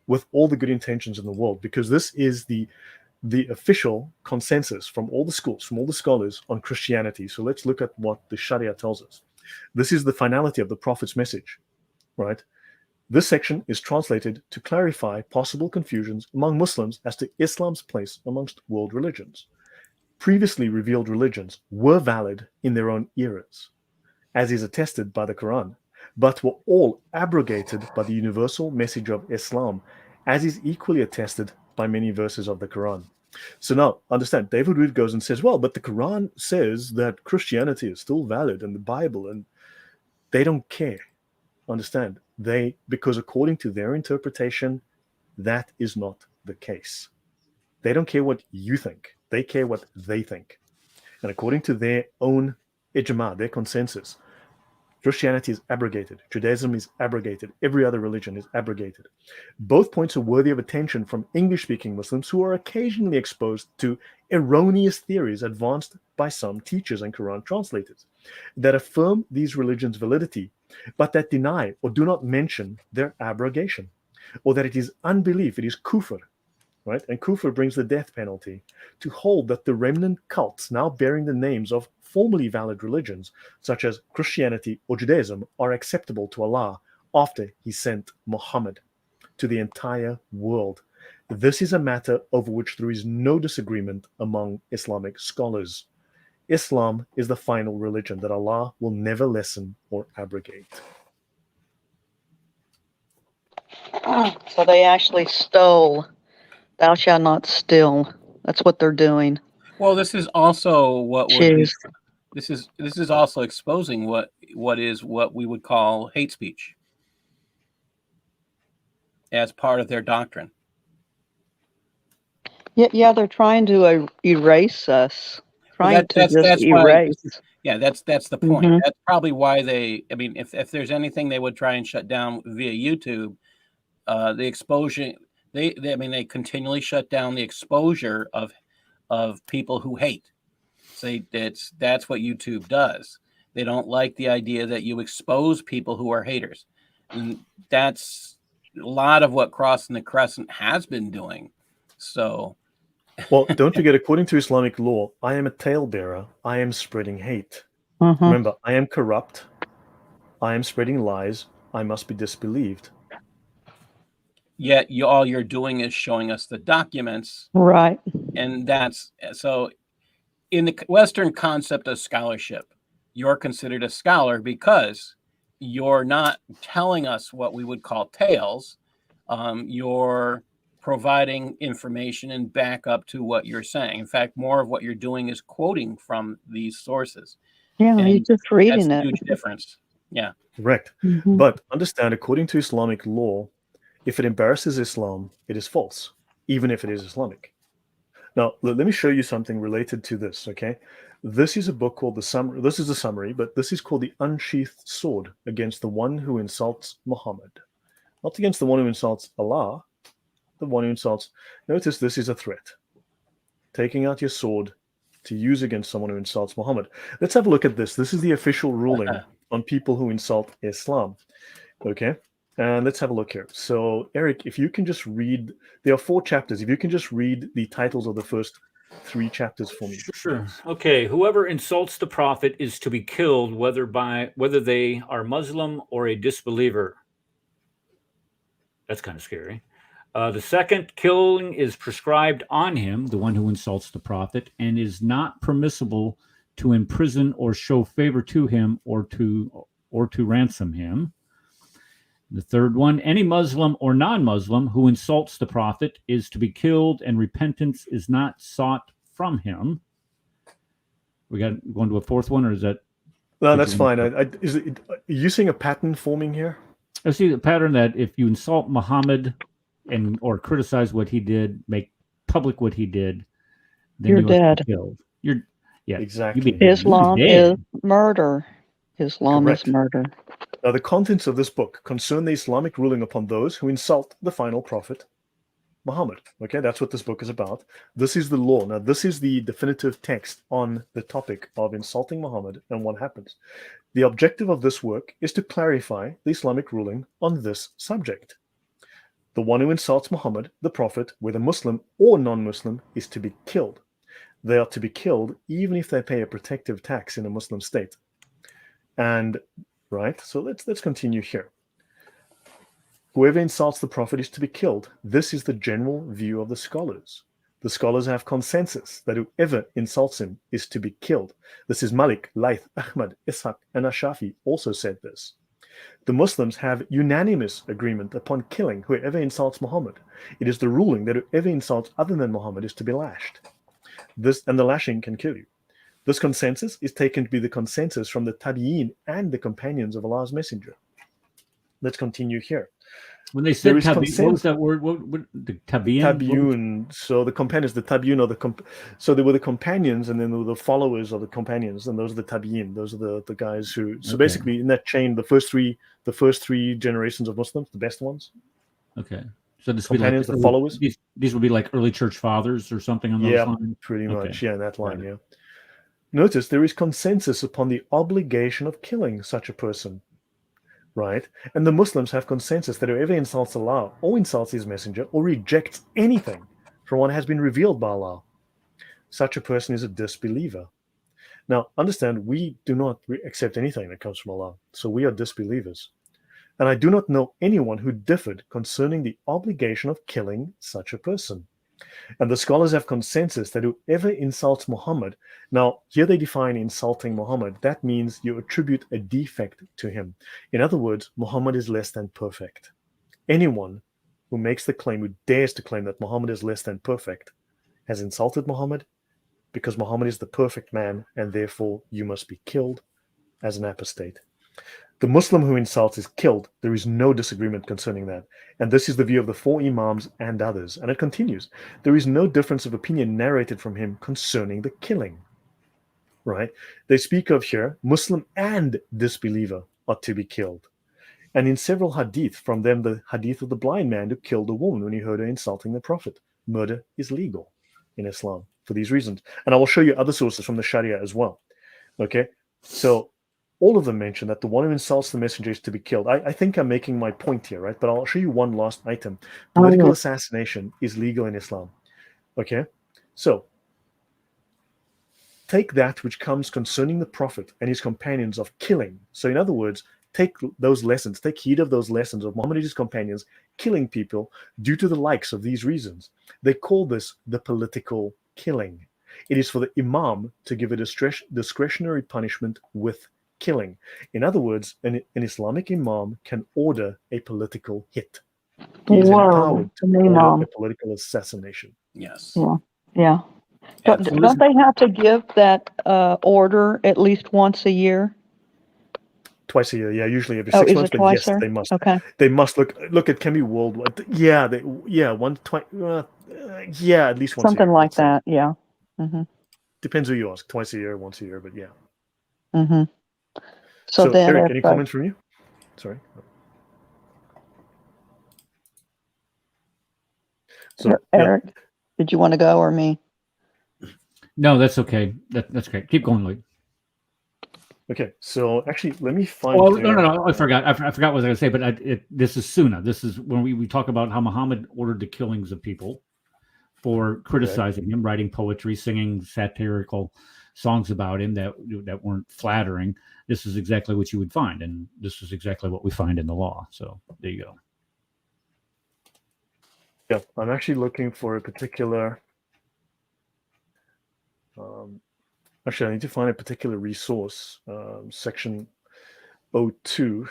with all the good intentions in the world, because this is the official consensus from all the schools, from all the scholars on Christianity. So let's look at what the Sharia tells us. This is the finality of the Prophet's message, right? This section is translated to clarify possible confusions among Muslims as to Islam's place amongst world religions. Previously revealed religions were valid in their own eras, as is attested by the Quran, but were all abrogated by the universal message of Islam, as is equally attested by many verses of the Quran. So now, understand, David Reed goes and says, well, but the Quran says that Christianity is still valid and the Bible, and they don't care. Understand? Because according to their interpretation, that is not the case. They don't care what you think. They care what they think. And according to their own ijma, their consensus, Christianity is abrogated. Judaism is abrogated. Every other religion is abrogated. Both points are worthy of attention from English-speaking Muslims who are occasionally exposed to erroneous theories advanced by some teachers and Quran translators that affirm these religions' validity, but that deny or do not mention their abrogation, or that it is unbelief, it is kufr, right? And kufr brings the death penalty, to hold that the remnant cults now bearing the names of formerly valid religions, such as Christianity or Judaism, are acceptable to Allah after he sent Muhammad to the entire world. This is a matter over which there is no disagreement among Islamic scholars. Islam is the final religion that Allah will never lessen or abrogate. So they actually stole. Thou shalt not steal. That's what they're doing. Well, this is also what would be, Jeez. this is also exposing what we would call hate speech as part of their doctrine. Yeah, they're trying to erase us. Well, Just that's why. erase. Yeah, that's the point. Mhm. That's probably why they. I mean, if there's anything they would try and shut down via YouTube, the exposure. They they continually shut down the exposure of people who hate. Say that's what YouTube does. They don't like the idea that you expose people who are haters, and that's a lot of what Crossing the Crescent has been doing. So, Well, don't forget, according to Islamic law, I am a talebearer. I am spreading hate. Mhm. Remember, I am corrupt. I am spreading lies. I must be disbelieved. yet all you're doing is showing us the documents, Right. and that's so. In the Western concept of scholarship, you're considered a scholar because you're not telling us what we would call tales. You're providing information and backup to what you're saying. In fact, more of what you're doing is quoting from these sources. Yeah, And he's just that's reading a it. huge difference. Yeah. Correct. Mhm. But understand, according to Islamic law, if it embarrasses Islam, it is false, even if it is Islamic. Now, let me show you something related to this, okay? This is a book called The Summary. This is a summary, but this is called The Unsheathed Sword Against the One Who Insults Muhammad. Not against the one who insults Allah, the one who insults. Notice this is a threat. Taking out your sword to use against someone who insults Muhammad. Let's have a look at this. This is the official ruling on people who insult Islam. Okay? And let's have a look here. So, Eric, if you can just read, there are 4 chapters. If you can just read the titles of the first 3 chapters for me. Sure. Okay. Whoever insults the prophet is to be killed, whether they are Muslim or a disbeliever. That's kind of scary. The second, killing is prescribed on him, the one who insults the prophet, and is not permissible to imprison or show favor to him or to ransom him. The third one, any Muslim or non-Muslim who insults the prophet is to be killed, and repentance is not sought from him. We got going to a fourth one, or is that? No, that's fine. Are you seeing a pattern forming here? I see the pattern that if you insult Muhammad or criticize what he did, make public what he did, then You're you are dead. killed. Exactly. Islam is murder. Islam Correct. is murder. Now, the contents of this book concern the Islamic ruling upon those who insult the final prophet, Muhammad. Okay, that's what this book is about. This is the law. Now, this is the definitive text on the topic of insulting Muhammad and what happens. The objective of this work is to clarify the Islamic ruling on this subject. The one who insults Muhammad, the prophet, whether Muslim or non-Muslim, is to be killed. They are to be killed even if they pay a protective tax in a Muslim state. And right, so let's continue here. Whoever insults the prophet is to be killed. This is the general view of the scholars. The scholars have consensus that whoever insults him is to be killed. This is Malik, Layth, Ahmad, Ishaq, and Ashafi also said this. The Muslims have unanimous agreement upon killing whoever insults Muhammad. It is the ruling that whoever insults other than Muhammad is to be lashed. And the lashing can kill you. This consensus is taken to be the consensus from the Tabi'in and the companions of Allah's Messenger. Let's continue here. When they said There is what was consensus. that word? What the tabi'in? Tabi'un. So the companions, the Tabi'un are so they were the companions, and then there were the followers of the companions, and those are the Tabi'in. Those are the guys who. So Okay. basically, in that chain, the first three generations of Muslims, the best ones. Okay. So this would be Companions, like the followers. These would be like early church fathers or something on those Yeah, lines. pretty much. Okay. Yeah, in that line. Got it. Yeah. Notice there is consensus upon the obligation of killing such a person. Right? And the Muslims have consensus that whoever insults Allah or insults his messenger or rejects anything from what has been revealed by Allah, such a person is a disbeliever. Now, understand, we do not accept anything that comes from Allah. So we are disbelievers. And I do not know anyone who differed concerning the obligation of killing such a person. And the scholars have consensus that whoever insults Muhammad, now here they define insulting Muhammad, that means you attribute a defect to him. In other words, Muhammad is less than perfect. Anyone who makes the claim, who dares to claim that Muhammad is less than perfect, has insulted Muhammad, because Muhammad is the perfect man, and therefore you must be killed as an apostate. The Muslim who insults is killed. There is no disagreement concerning that. And this is the view of the four Imams and others. And it continues. There is no difference of opinion narrated from him concerning the killing. Right? They speak of here, Muslim and disbeliever are to be killed. And in several hadith, from them the hadith of the blind man who killed a woman when he heard her insulting the Prophet. Murder is legal in Islam for these reasons. And I will show you other sources from the Sharia as well. Okay? So all of them mention that the one who insults the messenger is to be killed. I think I'm making my point here, right? But I'll show you one last item. Political assassination is legal in Islam. Okay? So, take that which comes concerning the Prophet and his companions of killing. So, in other words, take those lessons, take heed of those lessons of Muhammad and his companions killing people due to the likes of these reasons. They call this the political killing. It is for the Imam to give a discretionary punishment with killing. In other words, an Islamic Imam can order a political hit. He is empowered to order a political assassination. Yes. Yeah. Don't they have to give that order at least once a year? Twice a year, yeah, usually every 6 months. But yes, they must. Okay. They must look. It can be worldwide. Yeah, at least once. Something a year, like that. Yeah. Mm-hmm. Depends who you ask. Twice a year, once a year, but yeah. Mm-hmm. So then, Eric, any comments from you? Sorry. So, Eric, did you want to go or me? No, that's okay. That's great. Keep going, Lloyd. Okay, so actually, let me find. Oh, no! I forgot. I forgot what I was going to say. But this is Sunnah. This is when we talk about how Muhammad ordered the killings of people for criticizing him, writing poetry, singing satirical songs about him that weren't flattering. This is exactly what you would find, and this is exactly what we find in the law. So there you go. Yeah, I'm actually looking for a particular. Actually, I need to find a particular resource, section 02.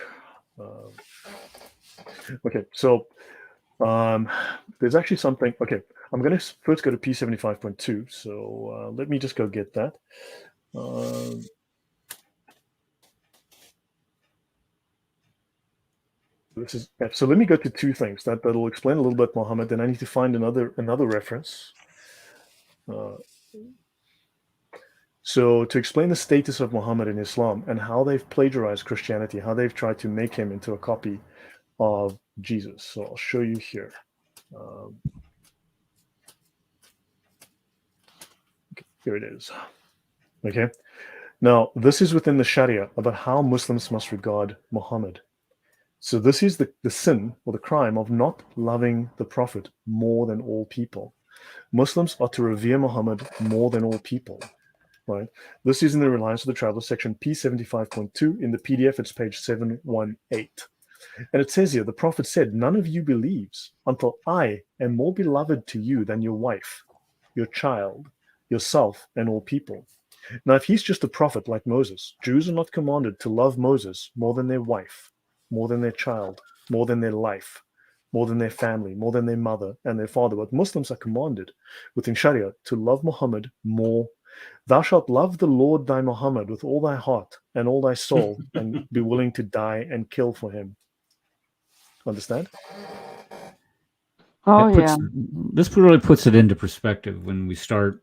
Okay, so there's actually something. Okay, I'm going to first go to P75.2. So let me just go get that. So let me go to two things that'll explain a little bit Muhammad. Then I need to find another reference. So to explain the status of Muhammad in Islam and how they've plagiarized Christianity, how they've tried to make him into a copy of Jesus. So I'll show you here. Here it is. Okay. Now, this is within the Sharia about how Muslims must regard Muhammad. So this is the sin or the crime of not loving the Prophet more than all people. Muslims are to revere Muhammad more than all people. Right. This is in the Reliance of the Traveler, section P75.2. In the PDF, it's page 718. And it says here, the Prophet said, "None of you believes until I am more beloved to you than your wife, your child, yourself, and all people." Now, if he's just a prophet like Moses, Jews are not commanded to love Moses more than their wife, more than their child, more than their life, more than their family, more than their mother and their father. But Muslims are commanded within Sharia to love Muhammad more. Thou shalt love the Lord thy Muhammad with all thy heart and all thy soul, and be willing to die and kill for him. Understand? Oh, It yeah. this really puts it into perspective when we start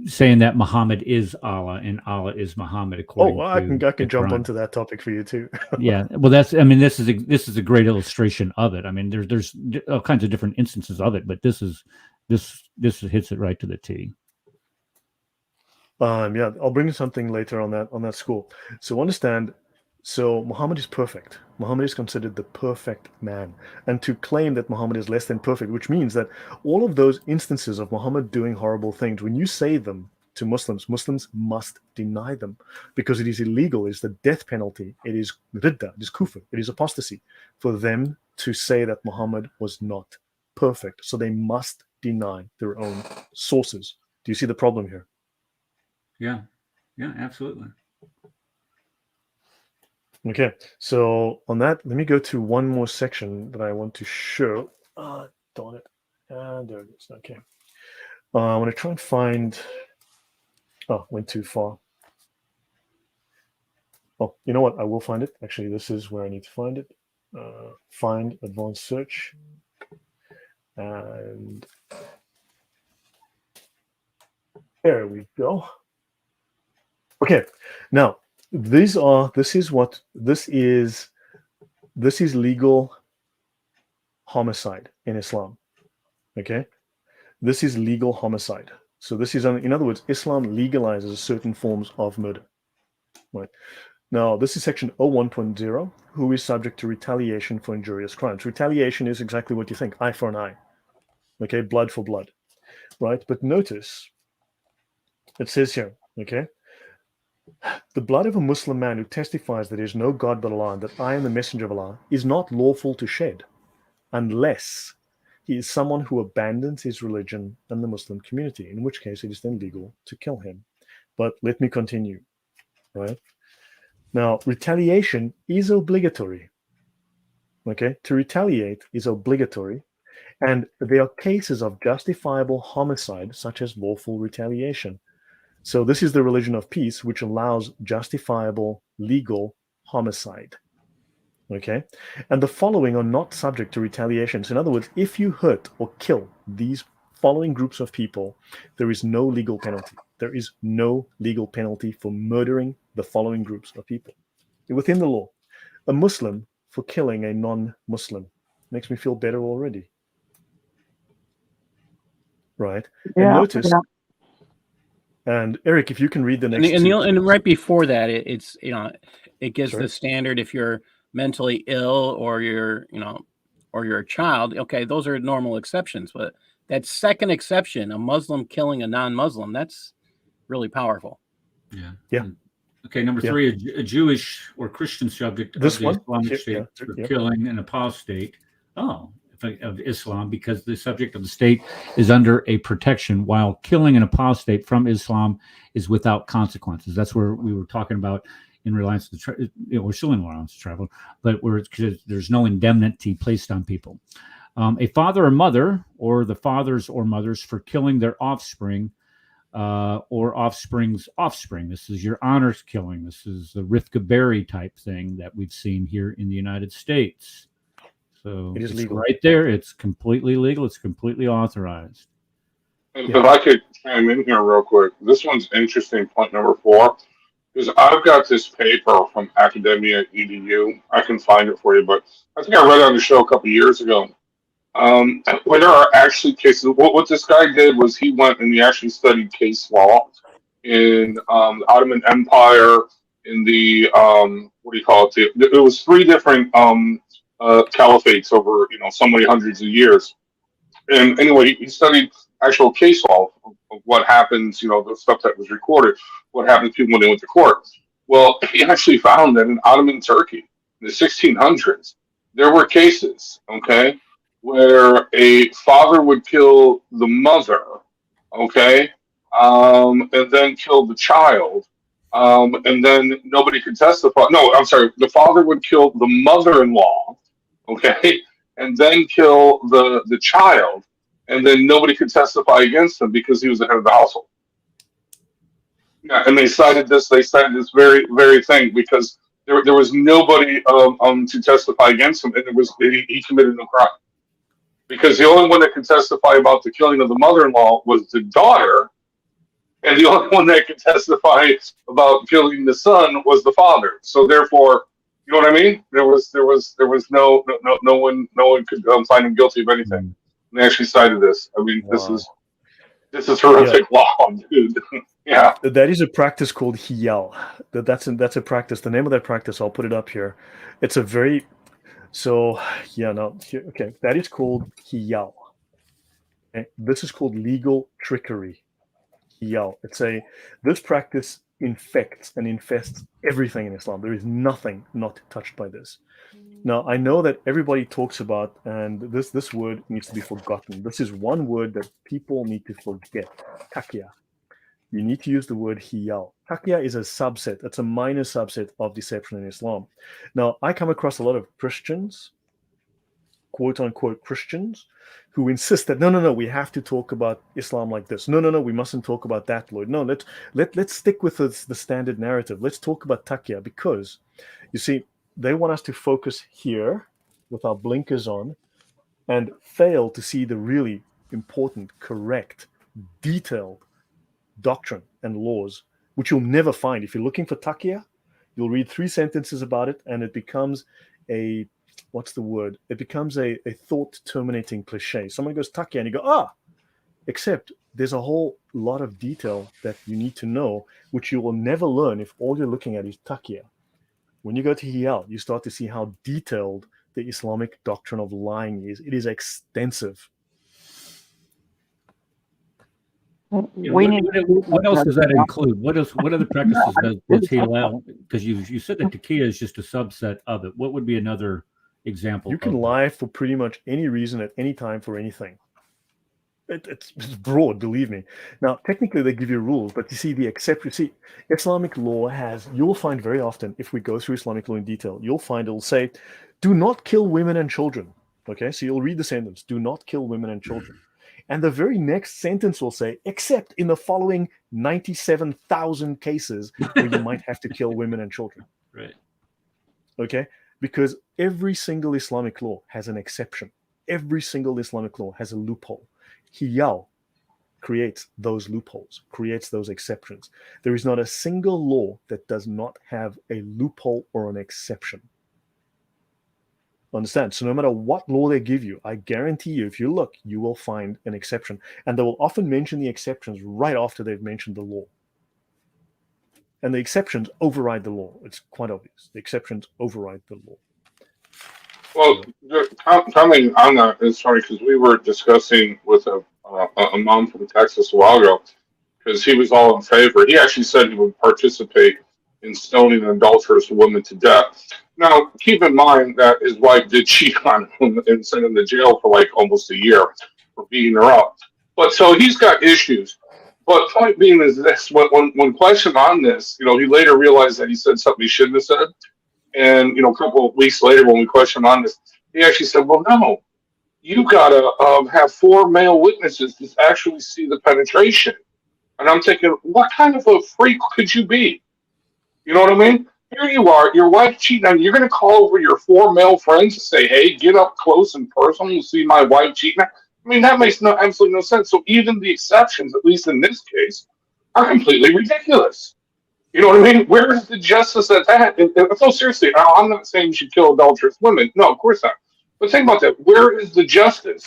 saying that Muhammad is Allah and Allah is Muhammad according Oh, I to can the jump Quran. onto that topic for you too. Yeah, well, this is a great illustration of it. I mean, there's all kinds of different instances of it, but this hits it right to the T. Yeah, I'll bring you something later on that school. So understand, so Muhammad is perfect. Muhammad is considered the perfect man. And to claim that Muhammad is less than perfect, which means that all of those instances of Muhammad doing horrible things, when you say them to Muslims, Muslims must deny them because it is illegal. It is the death penalty. It is ridda, it is kufr, it is apostasy for them to say that Muhammad was not perfect. So they must deny their own sources. Do you see the problem here? Yeah, absolutely. Okay, so on that, let me go to one more section that I want to show. Darn it. And there it is. Okay. I want to try and find. Oh, went too far. Oh, you know what? I will find it. Actually, this is where I need to find it. Find advanced search. And there we go. Okay, now this is legal homicide in Islam. Okay, this is legal homicide. So this is, in other words, Islam legalizes certain forms of murder. Right. Now, this is section 01.0, who is subject to retaliation for injurious crimes. Retaliation is exactly what you think, eye for an eye. Okay, blood for blood. Right. But notice, it says here, okay, the blood of a Muslim man who testifies that there is no God but Allah and that I am the messenger of Allah is not lawful to shed unless he is someone who abandons his religion and the Muslim community, in which case it is then legal to kill him. But let me continue, right? Now, retaliation is obligatory. Okay, to retaliate is obligatory, and there are cases of justifiable homicide, such as lawful retaliation. So this is the religion of peace, which allows justifiable legal homicide. Okay, and the following are not subject to retaliation. So in other words, if you hurt or kill these following groups of people, there is no legal penalty. There is no legal penalty for murdering the following groups of people within the law. A Muslim for killing a non-Muslim makes me feel better already. Right? Yeah, And notice, yeah. and Eric, if you can read the next And, two. and right before that, it's it gives Sorry? the standard if you're mentally ill or you're or you're a child. Okay, those are normal exceptions, but that second exception, a Muslim killing a non-Muslim, that's really powerful. Yeah. Yeah. Okay, number Yeah. 3, a Jewish or Christian subject This of the one? Islamic Yeah, State yeah, for yeah. killing an apostate of Islam because the subject of the state is under a protection, while killing an apostate from Islam is without consequences. That's where we were talking about in reliance to we're still in reliance to travel, but there's no indemnity placed on people. A father or mother, or the fathers or mothers, for killing their offspring or offspring's offspring. This is your honors killing. This is the Rifka Berry type thing that we've seen here in the United States. So It is it's legal. right there. It's completely legal. It's completely authorized. If I could chime in here real quick, this one's interesting, point number 4, because I've got this paper from Academia EDU. I can find it for you, but I think I read it on the show a couple of years ago. Where there are actually cases. What this guy did was he went and he actually studied case law in the Ottoman Empire, in the what do you call it? It was 3 different caliphates over so many hundreds of years. And anyway, he studied actual case law of what happens, the stuff that was recorded, what happened to people when they went to court. Well, he actually found that in Ottoman Turkey in the 1600s, there were cases, okay, where a father would kill the mother, okay, and then kill the child, and then nobody could testify. No, I'm sorry. The father would kill the mother-in-law, okay, and then kill the child, and then nobody could testify against him because he was the head of the household. Yeah, and they cited this. They cited this very thing because there was nobody to testify against him, and he committed no crime because the only one that could testify about the killing of the mother-in-law was the daughter, and the only one that could testify about killing the son was the father. So therefore, you know what I mean? There was no one could find him guilty of anything. And they actually cited this. I mean, Wow. this is horrific law, dude. Yeah. That is a practice called hiyal. That's a practice. The name of that practice, I'll put it up here. It's a very okay. That is called hiyal. Okay? This is called legal trickery. Hiyal. This practice infects and infests everything in Islam. There is nothing not touched by this. Now, I know that everybody talks about, and this word needs to be forgotten. This is one word that people need to forget. Taqiyya. You need to use the word hiyal. Taqiyya is a subset. It's a minor subset of deception in Islam. Now, I come across a lot of Christians, quote unquote Christians, who insist that no, we have to talk about Islam like this. No, we mustn't talk about that, Lord. No, let's stick with the standard narrative. Let's talk about taqiyya, because you see, they want us to focus here with our blinkers on and fail to see the really important, correct, detailed doctrine and laws, which you'll never find. If you're looking for taqiyya, you'll read 3 sentences about it, and it becomes a It becomes a thought terminating cliche. Someone goes taqiyya, and you go, except there's a whole lot of detail that you need to know, which you will never learn if all you're looking at is taqiyya. When you go to hiyal, you start to see how detailed the Islamic doctrine of lying is. It is extensive. What else does that include? What other practices does he allow? Because you said that taqiyya is just a subset of it. What would be another example? You can lie for pretty much any reason at any time for anything. It's broad, believe me. Now, technically, they give you rules, but you see the exception. See, Islamic law you'll find very often, if we go through Islamic law in detail, you'll find it'll say, do not kill women and children. Okay, so you'll read the sentence, do not kill women and children. And the very next sentence will say, except in the following 97,000 cases where you might have to kill women and children. Right. Okay, because every single Islamic law has an exception. Every single Islamic law has a loophole. Hiyal creates those loopholes, creates those exceptions. There is not a single law that does not have a loophole or an exception. Understand? So no matter what law they give you, I guarantee you, if you look, you will find an exception. And they will often mention the exceptions right after they've mentioned the law. And the exceptions override the law. It's quite obvious. The exceptions override the law. Well, coming on that is sorry because we were discussing with a mom from Texas a while ago because he was all in favor. He actually said he would participate in stoning an adulterous woman to death. Now, keep in mind that his wife did cheat on him and sent him to jail for like almost a year for beating her up. But so he's got issues. But point being is this: when questioned on this, he later realized that he said something he shouldn't have said. And a couple of weeks later, when we questioned him on this, he actually said, "Well, no, you gotta have 4 male witnesses to actually see the penetration." And I'm thinking, what kind of a freak could you be? You know what I mean? Here you are, your wife cheating on you. You're gonna call over your 4 male friends to say, "Hey, get up close and personal and see my wife cheating." I mean, that makes absolutely no sense. So even the exceptions, at least in this case, are completely ridiculous. You know what I mean? Where is the justice at that? And so seriously, I'm not saying you should kill adulterous women. No, of course not. But think about that. Where is the justice?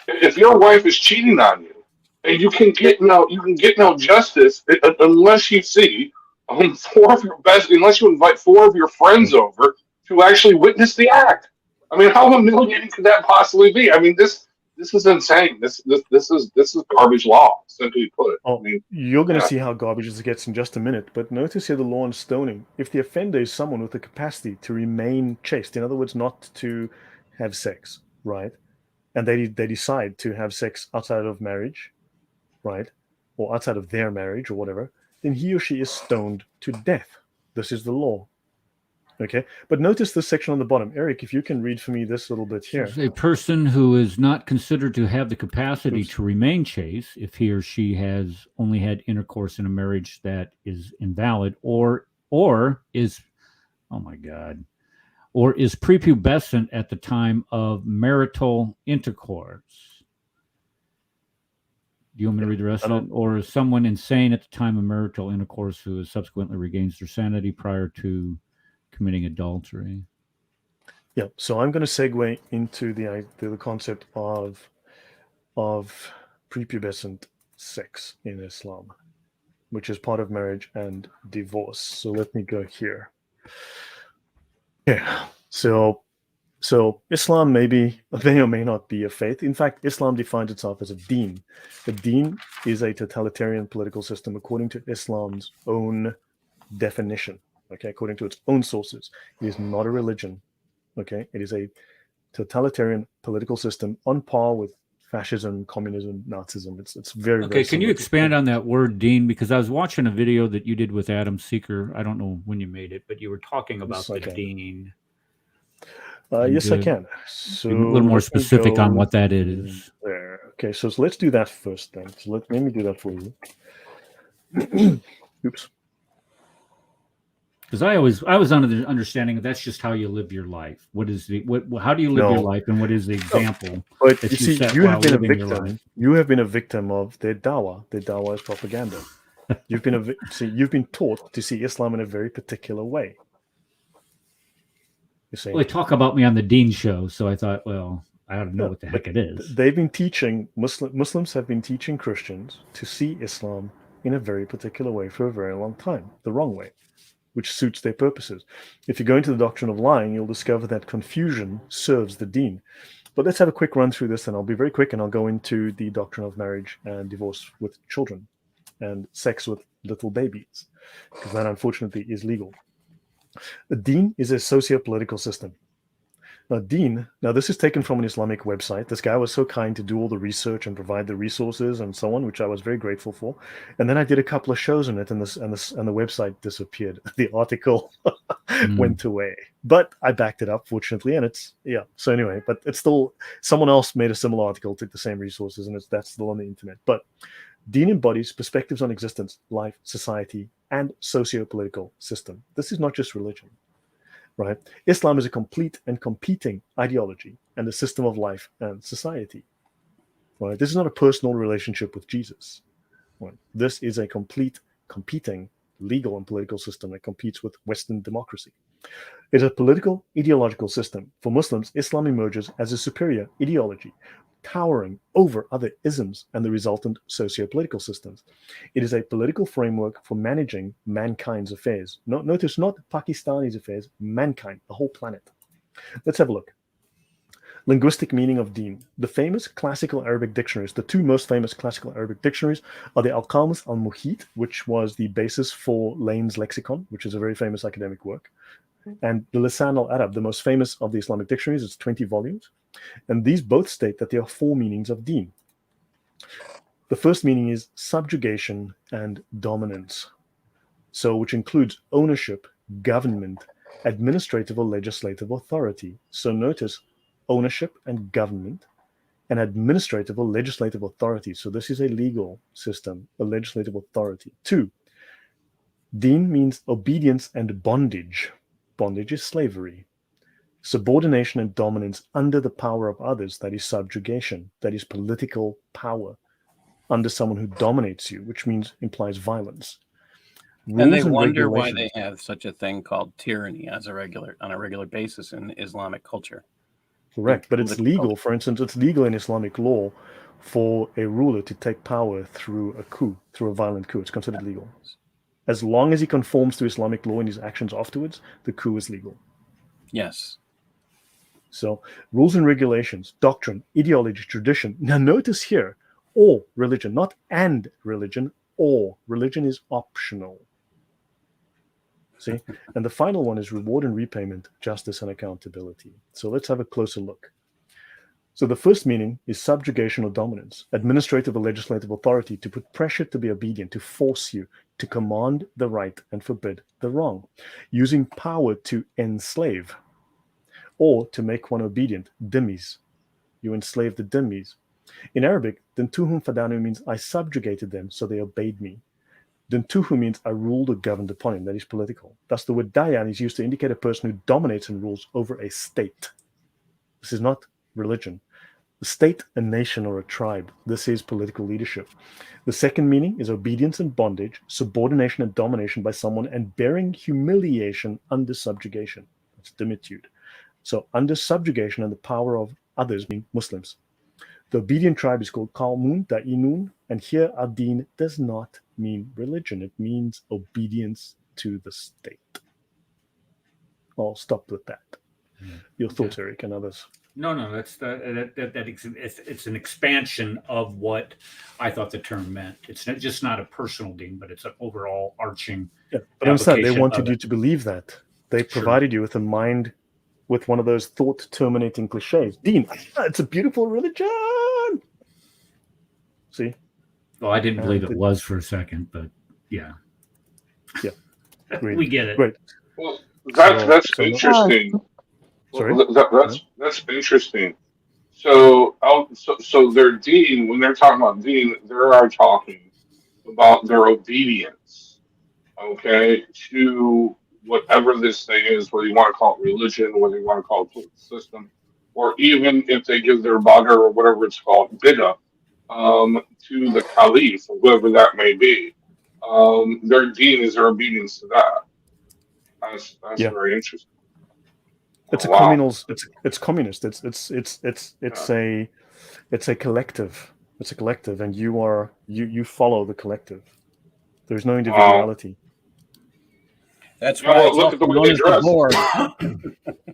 If your wife is cheating on you, and you can get no justice unless you see 4 of your best, unless you invite 4 of your friends over to actually witness the act. I mean, how humiliating could that possibly be? I mean, this is insane. This is garbage law, simply put. Oh, you're going to see how garbage this gets in just a minute, but notice here the law on stoning. If the offender is someone with the capacity to remain chaste, in other words, not to have sex, right? And they decide to have sex outside of marriage, right? Or outside of their marriage or whatever, then he or she is stoned to death. This is the law. Okay, but notice this section on the bottom. Eric, if you can read for me this little bit here. A person who is not considered to have the capacity Oops. to remain chaste if he or she has only had intercourse in a marriage that is invalid or is, oh my God, or is prepubescent at the time of marital intercourse. Do you want me to read the rest of it? Or is someone insane at the time of marital intercourse who has subsequently regains their sanity prior to committing adultery? Yeah, so I'm going to segue into the concept of prepubescent sex in Islam, which is part of marriage and divorce. So let me go here. Yeah, so Islam may or may not be a faith. In fact, Islam defines itself as a deen. A deen is a totalitarian political system according to Islam's own definition. Okay, according to its own sources, it is not a religion. Okay, it is a totalitarian political system on par with fascism, communism, Nazism. It's very, okay. very Can you expand on that word, Dean? Because I was watching a video that you did with Adam Seeker. I don't know when you made it, but you were talking about the Dean. Yes, I can. So a little more specific on what that is. There. Okay, so let's do that first then. So let me do that for you. Oops. Because I was under the understanding that that's just how you live your life. What is how do you live your life, and what is the example? But you see, you have been a victim. You have been a victim of their dawah. Their dawah is propaganda. You've been taught to see Islam in a very particular way. You see, well, they talk about me on the Dean show, so I thought, well, I don't know what the heck it is. They've been teaching Muslims have been teaching Christians to see Islam in a very particular way for a very long time, the wrong way, which suits their purposes. If you go into the doctrine of lying, you'll discover that confusion serves the deen. But let's have a quick run through this, and I'll be very quick, and I'll go into the doctrine of marriage and divorce with children and sex with little babies, because that unfortunately is legal. A deen is a socio-political system. Now this is taken from an Islamic website. This guy was so kind to do all the research and provide the resources and so on, which I was very grateful for. And then I did a couple of shows on it, and the website disappeared. The article went away, but I backed it up, fortunately, and so anyway, but it's still, someone else made a similar article, took the same resources, and that's still on the internet. But deen embodies perspectives on existence, life, society, and socio-political system. This is not just religion. Right? Islam is a complete and competing ideology and a system of life and society. Right? This is not a personal relationship with Jesus. Right? This is a complete, competing legal and political system that competes with Western democracy. It is a political, ideological system. For Muslims, Islam emerges as a superior ideology, towering over other isms and the resultant socio-political systems. It is a political framework for managing mankind's affairs. Notice, not Pakistani's affairs, mankind, the whole planet. Let's have a look. Linguistic meaning of deen. The famous classical Arabic dictionaries, the two most famous classical Arabic dictionaries are the Al-Qamus al-Muhit, which was the basis for Lane's lexicon, which is a very famous academic work, and the Lisan al-Arab, the most famous of the Islamic dictionaries. It's 20 volumes. And these both state that there are four meanings of deen. The first meaning is subjugation and dominance, so which includes ownership, government, administrative or legislative authority. So notice ownership and government and administrative or legislative authority. So this is a legal system, a legislative authority. 2, deen means obedience and bondage. Bondage is slavery. Subordination and dominance under the power of others, that is subjugation, that is political power under someone who dominates you, which implies violence. And they wonder why they have such a thing called tyranny on a regular basis in Islamic culture. Correct, but it's legal. For instance, it's legal in Islamic law for a ruler to take power through a coup, through a violent coup. It's considered legal. As long as he conforms to Islamic law in his actions afterwards, the coup is legal. Yes. So rules and regulations, doctrine, ideology, tradition. Now notice here, or religion, not and religion, or religion is optional. See? And the final one is reward and repayment, justice and accountability. So let's have a closer look. So the first meaning is subjugation or dominance, administrative or legislative authority to put pressure to be obedient, to force you, to command the right and forbid the wrong, using power to enslave or to make one obedient, dhimmis. You enslave the dhimmis. In Arabic, Dentuhum Fadanu means I subjugated them, so they obeyed me. Dentuhu means I ruled or governed upon him, that is political. Thus, the word Dayan is used to indicate a person who dominates and rules over a state. This is not religion. A state, a nation, or a tribe. This is political leadership. The second meaning is obedience and bondage, subordination and domination by someone, and bearing humiliation under subjugation. That's dimitude. So under subjugation and the power of others, mean Muslims. The obedient tribe is called Qawmun Da'inun, and here ad-din does not mean religion. It means obedience to the state. I'll stop with that. Your thoughts, Eric, and others. No, it's an expansion of what I thought the term meant. It's just not a personal deen, but it's an overall arching. Yeah, but understand, they application wanted of you it. to believe that. They provided you with a mind with one of those thought-terminating cliches. Deen, it's a beautiful religion. See? Well, I didn't believe it was for a second, but yeah. Yeah. We get it. Great. Well, that's So- interesting. Sorry? That's interesting. So their deen, when they're talking about deen, they are talking about their obedience, okay, to whatever this thing is, whether you want to call it religion, whether you want to call it political system, or even if they give their bagger or whatever it's called, bid'ah, to the caliph or whoever that may be. Their deen is their obedience to that. That's Yeah. very interesting. It's a Wow. communal. It's communist. It's a collective. It's a collective, and you follow the collective. There's no individuality. That's Yeah, why well, it's look at the way known they as the dress. board.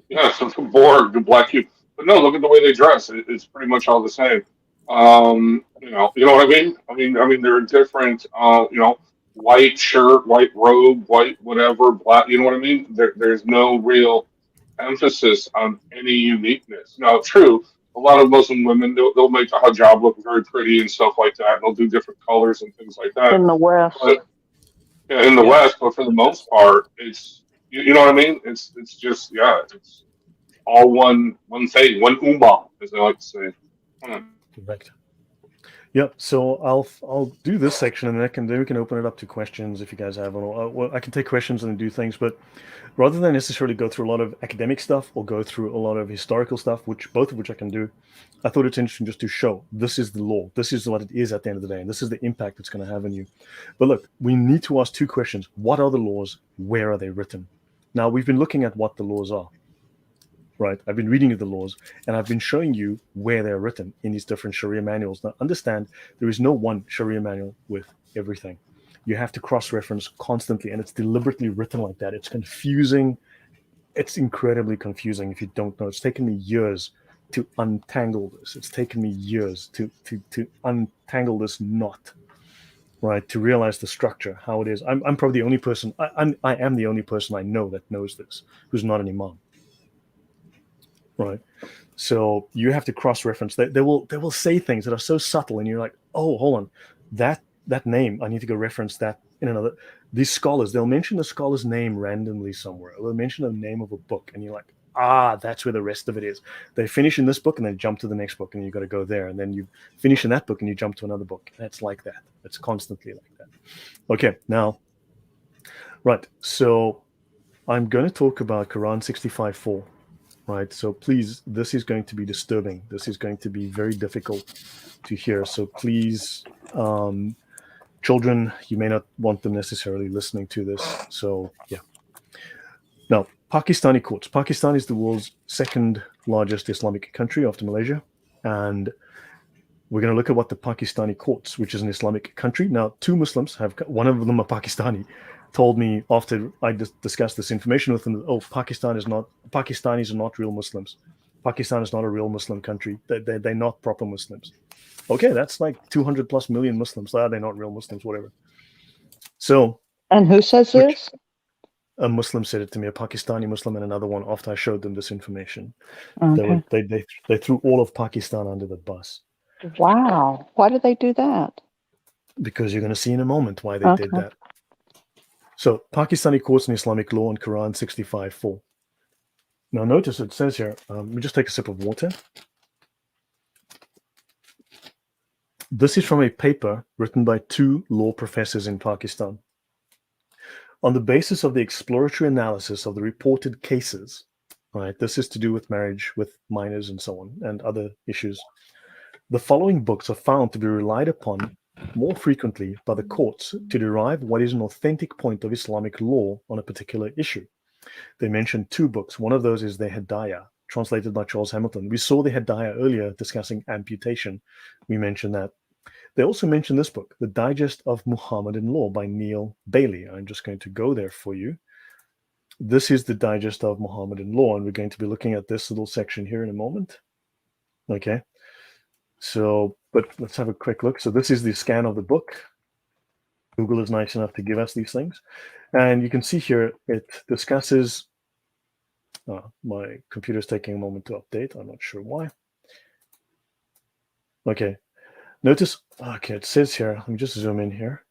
Yeah, so the board, the black people. But no, look at the way they dress. It's pretty much all the same. You know what I mean? I mean, they're different. White shirt, white robe, white whatever, black. You know what I mean? There's no real emphasis on any uniqueness. Now, true, a lot of Muslim women they'll make the hijab look very pretty and stuff like that, and they'll do different colors and things like that. In the West. But yeah, in the West, but for the most part, it's you know what I mean. It's just it's all one thing, one ummah, as they like to say. Correct. Yep. So I'll do this section, and then we can open it up to questions if you guys have. Well, I can take questions and do things, but rather than necessarily go through a lot of academic stuff or go through a lot of historical stuff, both of which I can do, I thought it's interesting just to show this is the law. This is what it is at the end of the day, and this is the impact it's going to have on you. But look, we need to ask two questions: what are the laws? Where are they written? Now we've been looking at what the laws are. Right, I've been reading the laws, and I've been showing you where they're written in these different Sharia manuals. Now, understand, there is no one Sharia manual with everything. You have to cross-reference constantly, and it's deliberately written like that. It's confusing. It's incredibly confusing if you don't know. It's taken me years to untangle this. It's taken me years to untangle this knot, right, to realize the structure, how it is. I'm probably the only person, I am the only person I know that knows this, who's not an imam. Right, so you have to cross-reference. They will say things that are so subtle, and you're like, oh, hold on, that name, I need to go reference that in another. These scholars, they'll mention the scholar's name randomly somewhere. They'll mention the name of a book, and you're like, that's where the rest of it is. They finish in this book, and they jump to the next book, and you got to go there, and then you finish in that book, and you jump to another book. That's like that. It's constantly like that. Okay, now, right. So I'm going to talk about Quran 65:4. Right, so please, this is going to be disturbing. This is going to be very difficult to hear. So please, children, you may not want them necessarily listening to this. So yeah. Now, Pakistani courts. Pakistan is the world's second largest Islamic country after Malaysia, and we're going to look at what the Pakistani courts, which is an Islamic country. Now, two Muslims one of them a Pakistani, told me after I discussed this information with them, Pakistanis are not real Muslims. Pakistan is not a real Muslim country. They're not proper Muslims. Okay, that's like 200 plus million Muslims. They're not real Muslims, whatever. So. And who says this? A Muslim said it to me, a Pakistani Muslim, and another one after I showed them this information. Okay. They threw all of Pakistan under the bus. Wow. Why did they do that? Because you're going to see in a moment why they did that. So Pakistani courts and Islamic law on Quran 65:4. Now notice it says here, let me just take a sip of water. This is from a paper written by 2 law professors in Pakistan. On the basis of the exploratory analysis of the reported cases, right, this is to do with marriage with minors and so on, and other issues, the following books are found to be relied upon more frequently by the courts to derive what is an authentic point of Islamic law on a particular issue. They mentioned 2 books. One of those is the Hidayah, translated by Charles Hamilton. We saw the Hidayah earlier discussing amputation. We mentioned that. They also mentioned this book, The Digest of Muhammadan Law by Neil Bailey. I'm just going to go there for you. This is the Digest of Muhammadan Law, and we're going to be looking at this little section here in a moment. Okay. So, but let's have a quick look. So this is the scan of the book. Google is nice enough to give us these things. And you can see here, it discusses, my computer's taking a moment to update. I'm not sure why. Okay. Notice, okay, it says here, let me just zoom in here.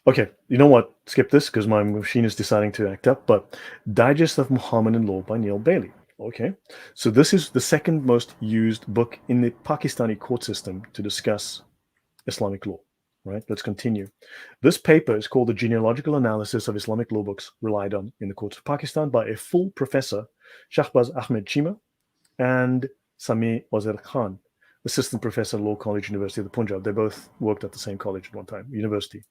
Okay, you know what? Skip this because my machine is deciding to act up. But Digest of Muhammadan Law by Neil Bailey. Okay, so this is the second most used book in the Pakistani court system to discuss Islamic law. Right, let's continue. This paper is called The Genealogical Analysis of Islamic Law Books Relied on in the Courts of Pakistan by a full professor, Shahbaz Ahmed Chima, and Sami Wazir Khan, assistant professor at Law College, University of the Punjab. They both worked at the same college at one time, university.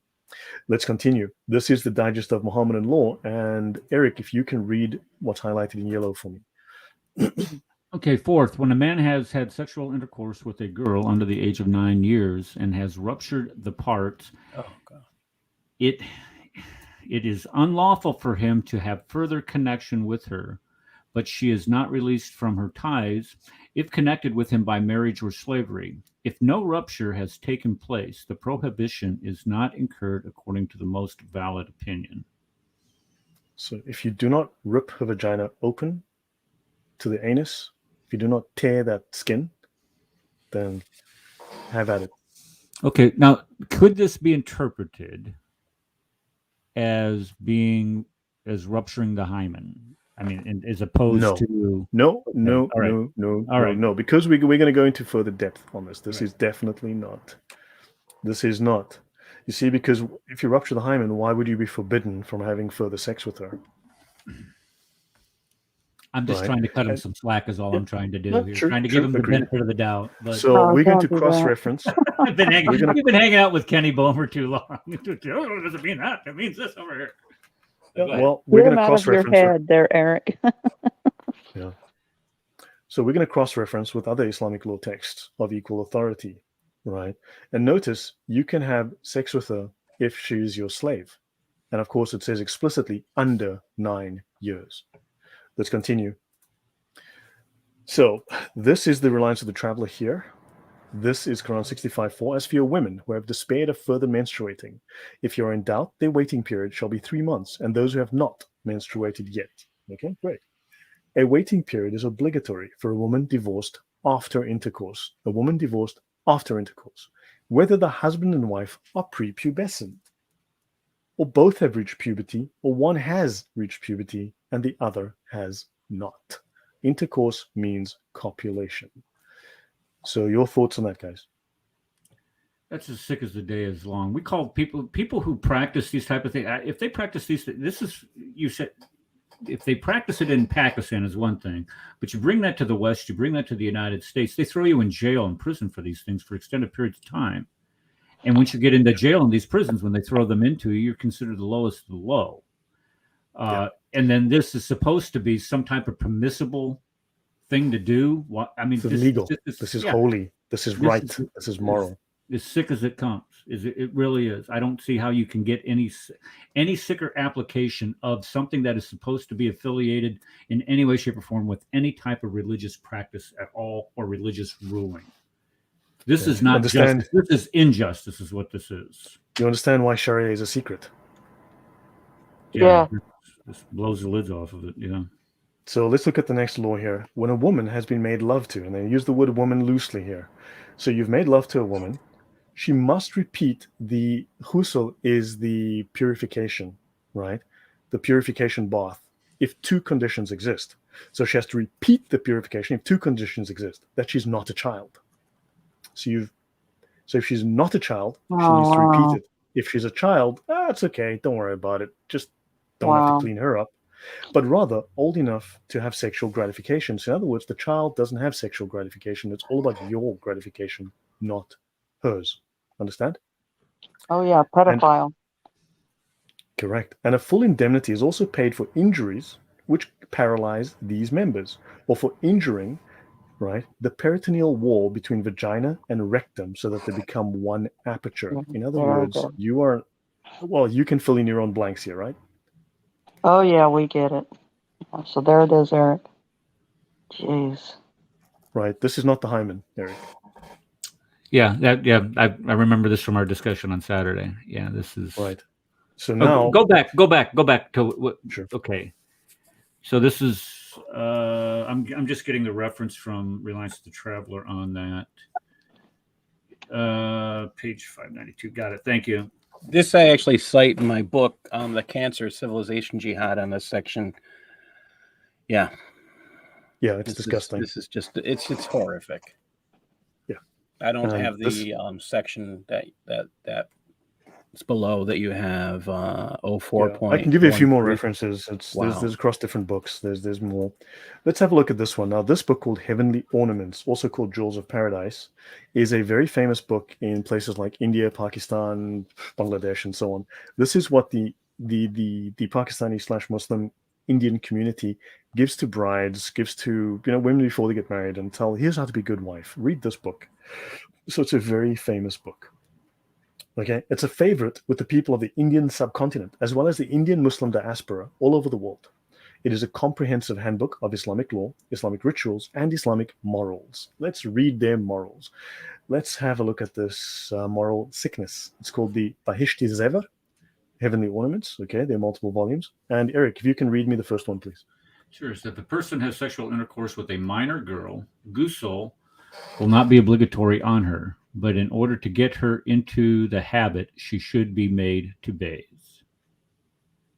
Let's continue. This is the Digest of Muhammadan Law. And Eric, if you can read what's highlighted in yellow for me. Okay, 4th, when a man has had sexual intercourse with a girl under the age of 9 years and has ruptured the parts, it is unlawful for him to have further connection with her, but she is not released from her ties if connected with him by marriage or slavery. If no rupture has taken place, the prohibition is not incurred according to the most valid opinion. So if you do not rip her vagina open to the anus, if you do not tear that skin, then have at it. Okay, now could this be interpreted as rupturing the hymen? I mean, as opposed to no, because we're going to go into further depth on this. This is definitely not. This is not. You see, because if you rupture the hymen, why would you be forbidden from having further sex with her? I'm just trying to cut him some slack is all I'm trying to do here. True, trying to give him the benefit of the doubt. But so we're going to cross-reference. We've been hanging out with Kenny Bomer too long. Oh, does it mean that? It means this over here. Well, we're going to cross-reference. Out of your head there, Eric. Yeah. So we're going to cross-reference with other Islamic law texts of equal authority, right? And notice you can have sex with her if she is your slave. And of course, it says explicitly under 9 years. Let's continue. So this is the reliance of the traveler here. This is Quran 65:4. As for your women who have despaired of further menstruating, if you're in doubt, their waiting period shall be 3 months, and those who have not menstruated yet. Okay, great. A waiting period is obligatory for a woman divorced after intercourse. A woman divorced after intercourse, whether the husband and wife are prepubescent, or both have reached puberty, or one has reached puberty and the other has not. Intercourse means copulation. So your thoughts on that, guys? That's as sick as the day is long. We call people who practice these type of things. If they practice these, this is, you said, if they practice it in Pakistan is one thing, but you bring that to the West, you bring that to the United States, they throw you in jail and prison for these things for extended periods of time. And once you get into jail in these prisons, when they throw them into you, you're considered the lowest of the low. And then this is supposed to be some type of permissible thing to do. I mean, this is legal. This is holy. This is right. This is moral. As sick as it comes, it really is. I don't see how you can get any sicker application of something that is supposed to be affiliated in any way, shape, or form with any type of religious practice at all or religious ruling. This is not justice. This is injustice, is what this is. You understand why Sharia is a secret? Yeah. This blows the lids off of it. Yeah. So let's look at the next law here. When a woman has been made love to, and they use the word woman loosely here, So you've made love to a woman. She must repeat the ghusl is the purification, right? The purification bath, if two conditions exist. So she has to repeat the purification if two conditions exist, that she's not a child. So if she's not a child, she needs to repeat it. If she's a child, it's okay, don't worry about it. Just don't have to clean her up. But rather old enough to have sexual gratification. So in other words, the child doesn't have sexual gratification. It's all about your gratification, not hers. Understand? Oh yeah, pedophile. Correct. And a full indemnity is also paid for injuries which paralyze these members, or for injuring, right, the peritoneal wall between vagina and rectum so that they become one aperture. In other words, you can fill in your own blanks here, right? Oh yeah, we get it. So there it is, Eric. Jeez. Right. This is not the hymen, Eric. Yeah, I remember this from our discussion on Saturday. Yeah, this is right. So now go back to what? Sure. Okay. So this is I'm just getting the reference from Reliance the Traveler on that. Page 592. Got it. Thank you. This I actually cite in my book, The Cancer Civilization Jihad, on this section. Yeah. Yeah, it's disgusting. This is just it's horrific. Yeah. I don't have the section that it's below that you have 04. Yeah, I can give you a few more references. There's across different books. There's more. Let's have a look at this one. Now, this book called Heavenly Ornaments, also called Jewels of Paradise, is a very famous book in places like India, Pakistan, Bangladesh, and so on. This is what the Pakistani/Muslim Indian community gives to brides, gives to women before they get married, and here's how to be a good wife. Read this book. So it's a very famous book. Okay, it's a favorite with the people of the Indian subcontinent, as well as the Indian Muslim diaspora all over the world. It is a comprehensive handbook of Islamic law, Islamic rituals, and Islamic morals. Let's read their morals. Let's have a look at this moral sickness. It's called the Bahishti Zever, Heavenly Ornaments. Okay, there are multiple volumes. And Eric, if you can read me the first one, please. Sure. So if the person has sexual intercourse with a minor girl, ghusl will not be obligatory on her. But in order to get her into the habit, she should be made to bathe.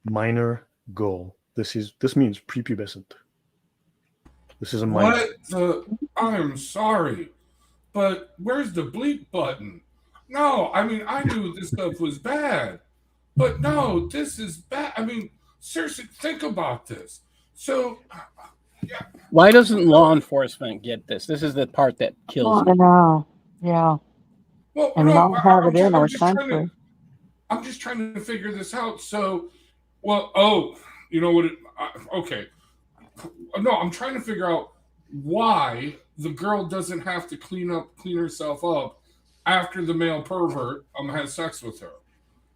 Minor girl. This means prepubescent. This is a minor. I'm sorry, but where's the bleep button? No, I mean, I knew this stuff was bad, but no, this is bad. I mean, seriously, think about this. So, yeah. Why doesn't law enforcement get this? This is the part that kills me. I know. Yeah. Well, and no, not have it in our country. I'm just trying to figure this out. So, you know what? Okay. No, I'm trying to figure out why the girl doesn't have to clean herself up after the male pervert has sex with her.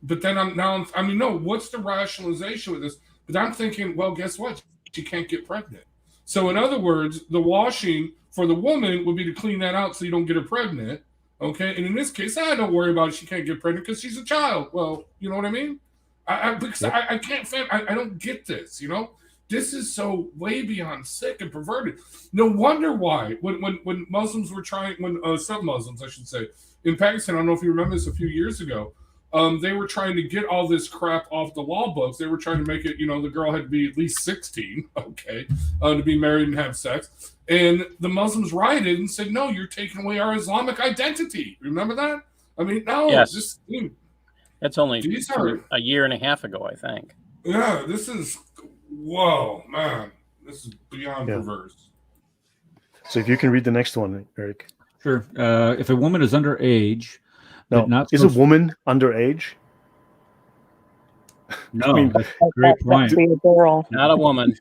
But then what's the rationalization with this? But I'm thinking, well, guess what? She can't get pregnant. So in other words, the washing for the woman would be to clean that out so you don't get her pregnant. Okay, and in this case, don't worry about it. She can't get pregnant because she's a child. Well, you know what I mean? I can't. I don't get this. This is so way beyond sick and perverted. No wonder why when Muslims were trying, some Muslims, I should say, in Pakistan, I don't know if you remember this a few years ago, they were trying to get all this crap off the law books. They were trying to make it, the girl had to be at least 16, okay, to be married and have sex. And the Muslims rioted and said, no, you're taking away our Islamic identity. Remember that? I mean, no. Yes. That's only a year and a half ago, I think. Yeah, this is, whoa, man. This is beyond perverse. So if you can read the next one, Eric. Sure. If a woman is underage, is a woman underage? No, that's a great point. Be a girl. Not a woman.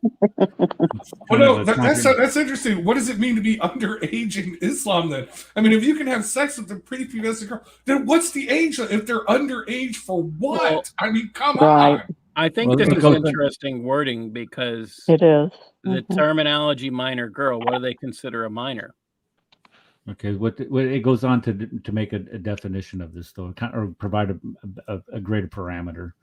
That's interesting. What does it mean to be underage in Islam then? I mean, if you can have sex with a pretty pubescent girl, then what's the age? If they're underage for what? Well, I mean, come on. I think this is interesting wording because it is. The terminology minor girl, what do they consider a minor? Okay, what it goes on to make a definition of this, though, or provide a greater parameter.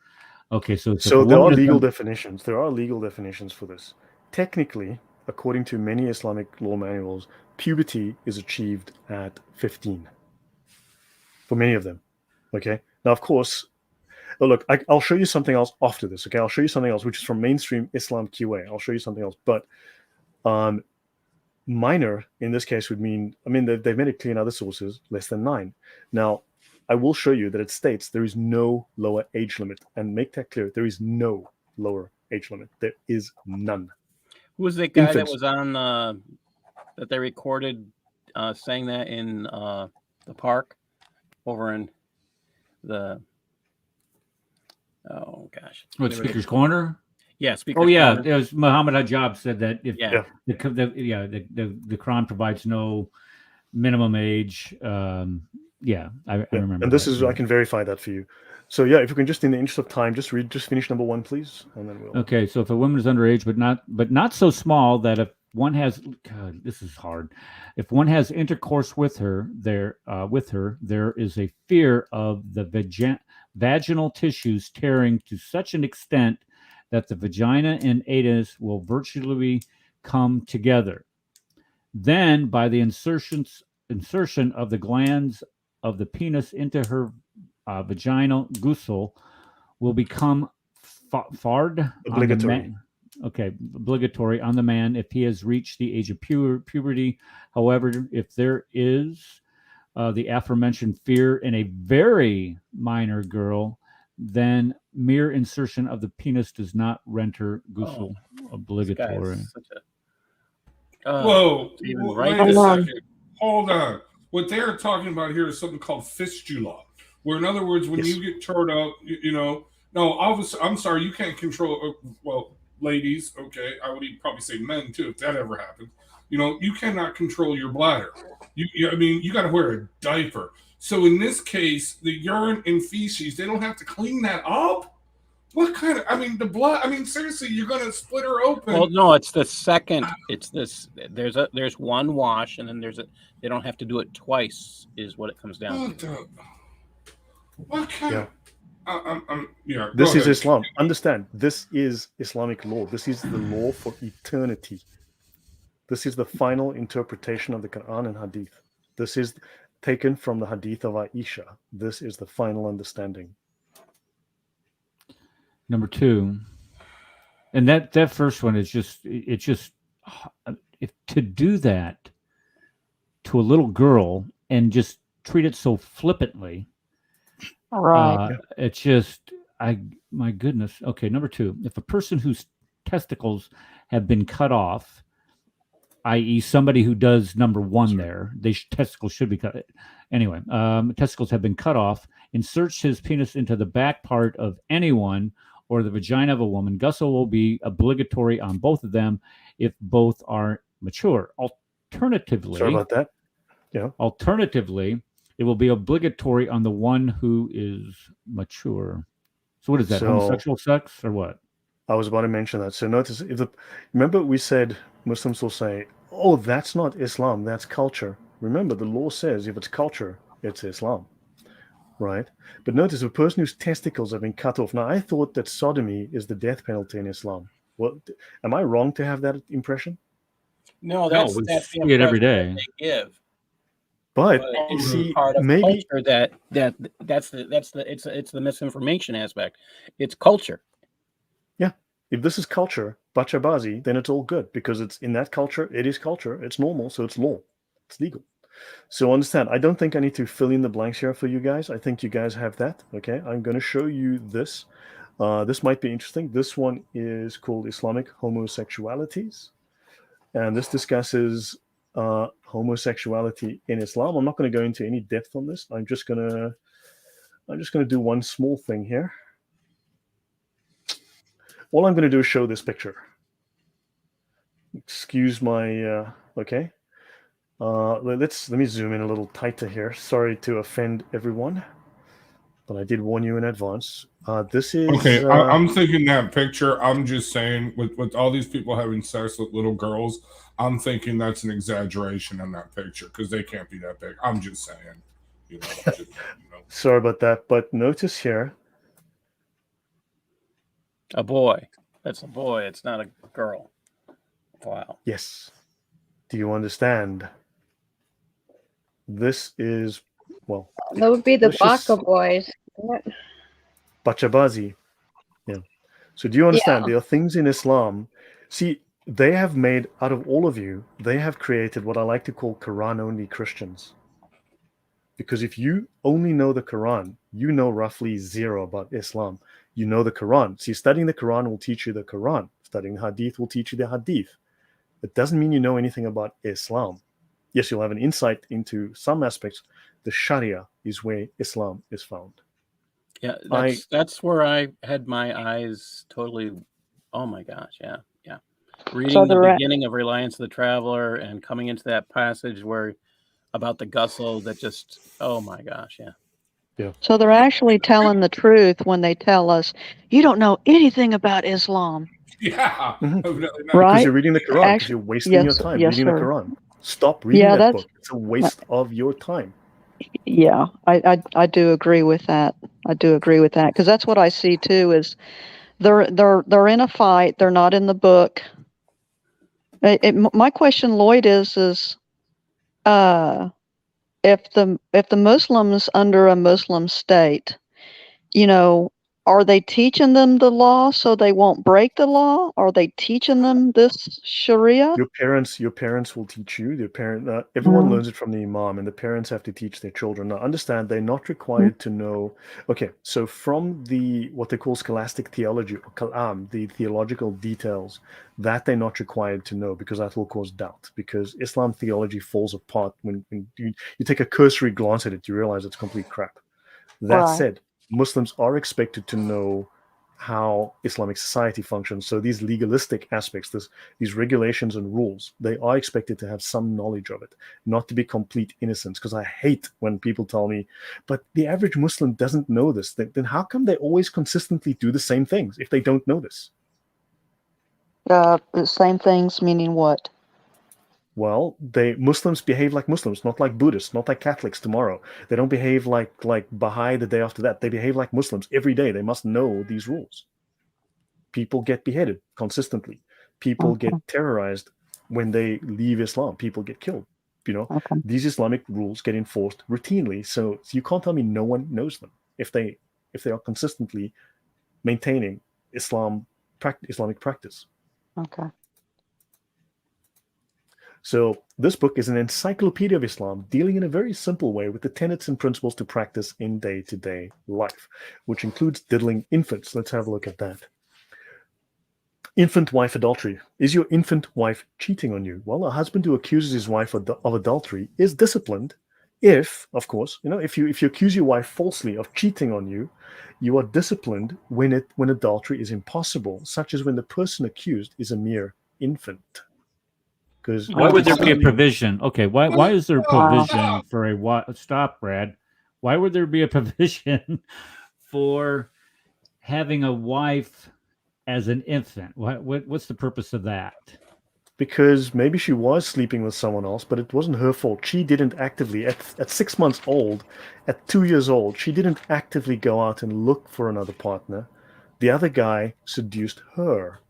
Okay, so there are legal definitions. There are legal definitions for this. Technically, according to many Islamic law manuals, puberty is achieved at 15 for many of them. Okay. Now, of course, look, I'll show you something else after this. Okay. I'll show you something else, which is from mainstream Islam QA. I'll show you something else. But minor in this case would mean, I mean, they've made it clear in other sources, less than 9. Now, I will show you that it states there is no lower age limit. And make that clear. There is no lower age limit. There is none. Who was that guy that Infants. was on that they recorded saying that in the park over in the What, Speaker's Corner? Yeah, Speaker's Oh yeah, Corner. it was Muhammad Hajab said that if Yeah. the Quran provides no minimum age. I remember. And this that, is, yeah. I can verify that for you. So yeah, if you can just, in the interest of time, just finish number 1, please, and then we'll. Okay, so if a woman is underage, but not so small that if one has, God, this is hard. If one has intercourse with her, there is a fear of the vaginal tissues tearing to such an extent that the vagina and anus will virtually come together. Then, by the insertion of the glands of the penis into her vaginal ghusl, will become fard Obligatory. Obligatory on the man if he has reached the age of puberty. However, if there is the aforementioned fear in a very minor girl, then mere insertion of the penis does not render ghusl obligatory. Whoa! even Wait right a this second. Hold on. What they're talking about here is something called fistula, where in other words, when Yes. you get turned out, no, obviously, I'm sorry, you can't control. Well, ladies, okay, I would even probably say men too, if that ever happens. You cannot control your bladder. You got to wear a diaper. So in this case, the urine and feces, they don't have to clean that up. What kind of? The blood. Seriously, you're gonna split her open. Well, no, it's the second. It's this. There's one wash, and then they don't have to do it twice. Is what it comes down to. What kind of? This is Islam. Understand, this is Islamic law. This is the law for eternity. This is the final interpretation of the Quran and Hadith. This is taken from the Hadith of Aisha. This is the final understanding. Number 2, and that first one is just if to do that to a little girl and just treat it so flippantly, Right. it's just my goodness. Okay, number 2, if a person whose testicles have been cut off, i.e., somebody who does number 1 there, testicles should be cut. Anyway, testicles have been cut off, inserts his penis into the back part of anyone or the vagina of a woman, ghusl will be obligatory on both of them if both are mature. Alternatively, Sorry about that. Yeah. Alternatively, it will be obligatory on the one who is mature. So what is that? Homosexual sex or what? I was about to mention that. So notice, remember we said Muslims will say, "Oh, that's not Islam, that's culture." Remember, the law says if it's culture, it's Islam, right? But notice a person whose testicles have been cut off. Now, I thought that sodomy is the death penalty in Islam. Well, am I wrong to have that impression? No, that's we the see it every day. they give. But It's see, part of maybe culture that's the misinformation aspect. It's culture. if this is culture, bachabazi, then it's all good because it's in that culture. It is culture. It's normal, so it's law. It's legal. So understand, I don't think I need to fill in the blanks here for you guys. I think you guys have that. Okay, I'm going to show you this. This might be interesting. This one is called Islamic Homosexualities. And this discusses homosexuality in Islam. I'm not going to go into any depth on this. I'm just going to do one small thing here. All I'm going to do is show this picture. Excuse my, okay. Let me zoom in a little tighter here. Sorry to offend everyone, but I did warn you in advance. This is okay. I'm thinking that picture. I'm just saying, with all these people having sex with little girls, I'm thinking that's an exaggeration in that picture because they can't be that big. I'm just saying, Sorry about that, but notice here. A boy. That's a boy. It's not a girl. Wow. Yes. Do you understand? This is, well, That would be the let's just- Baka boys. What? Bachabazi. Yeah. So do you understand? Yeah. There are things in Islam. See, they have made, out of all of you, they have created what I like to call Quran-only Christians. Because if you only know the Quran, you know roughly zero about Islam. You know the Quran. See, studying the Quran will teach you the Quran. Studying Hadith will teach you the Hadith. It doesn't mean you know anything about Islam. Yes, you'll have an insight into some aspects. The Sharia is where Islam is found. Yeah, that's where I had my eyes totally. Oh my gosh, yeah. Reading the beginning of Reliance of the Traveler and coming into that passage where about the Gussel, that just, oh my gosh, yeah. So they're actually telling the truth when they tell us, you don't know anything about Islam. Yeah. Because Right? you're reading the Quran, because you're wasting your time reading the Quran. Stop reading that book. It's a waste of your time. Yeah, I do agree with that. I do agree with that, because that's what I see too. Is they're in a fight. They're not in the book. My question, Lloyd, is if the Muslims under a Muslim state, are they teaching them the law so they won't break the law? Are they teaching them this Sharia? Your parents will teach you. Everyone learns it from the Imam, and the parents have to teach their children. Now, understand, they're not required to know. Okay, so from what they call scholastic theology, or kalam, the theological details, that they're not required to know, because that will cause doubt. Because Islam theology falls apart when you take a cursory glance at it, you realize it's complete crap. That said, Muslims are expected to know how Islamic society functions. So these legalistic aspects, these regulations and rules, they are expected to have some knowledge of it, not to be complete innocents. Because I hate when people tell me, but the average Muslim doesn't know this. Then how come they always consistently do the same things if they don't know this? The same things meaning what? Well, Muslims behave like Muslims, not like Buddhists, not like Catholics tomorrow. They don't behave like Baha'i the day after that. They behave like Muslims every day. They must know these rules. People get beheaded consistently. People get terrorized when they leave Islam. People get killed. These Islamic rules get enforced routinely. So you can't tell me no one knows them if they are consistently maintaining Islamic practice. Okay. So this book is an encyclopedia of Islam, dealing in a very simple way with the tenets and principles to practice in day-to-day life, which includes diddling infants. Let's have a look at that. Infant wife adultery. Is your infant wife cheating on you? Well, a husband who accuses his wife of adultery is disciplined if, of course, if you accuse your wife falsely of cheating on you, you are disciplined when adultery is impossible, such as when the person accused is a mere infant. Why would there be a provision? Okay, why is there a provision for a stop, Brad? Why would there be a provision for having a wife as an infant? What's the purpose of that? Because maybe she was sleeping with someone else, but it wasn't her fault. She didn't actively, at 6 months old, at 2 years old, she didn't actively go out and look for another partner. The other guy seduced her.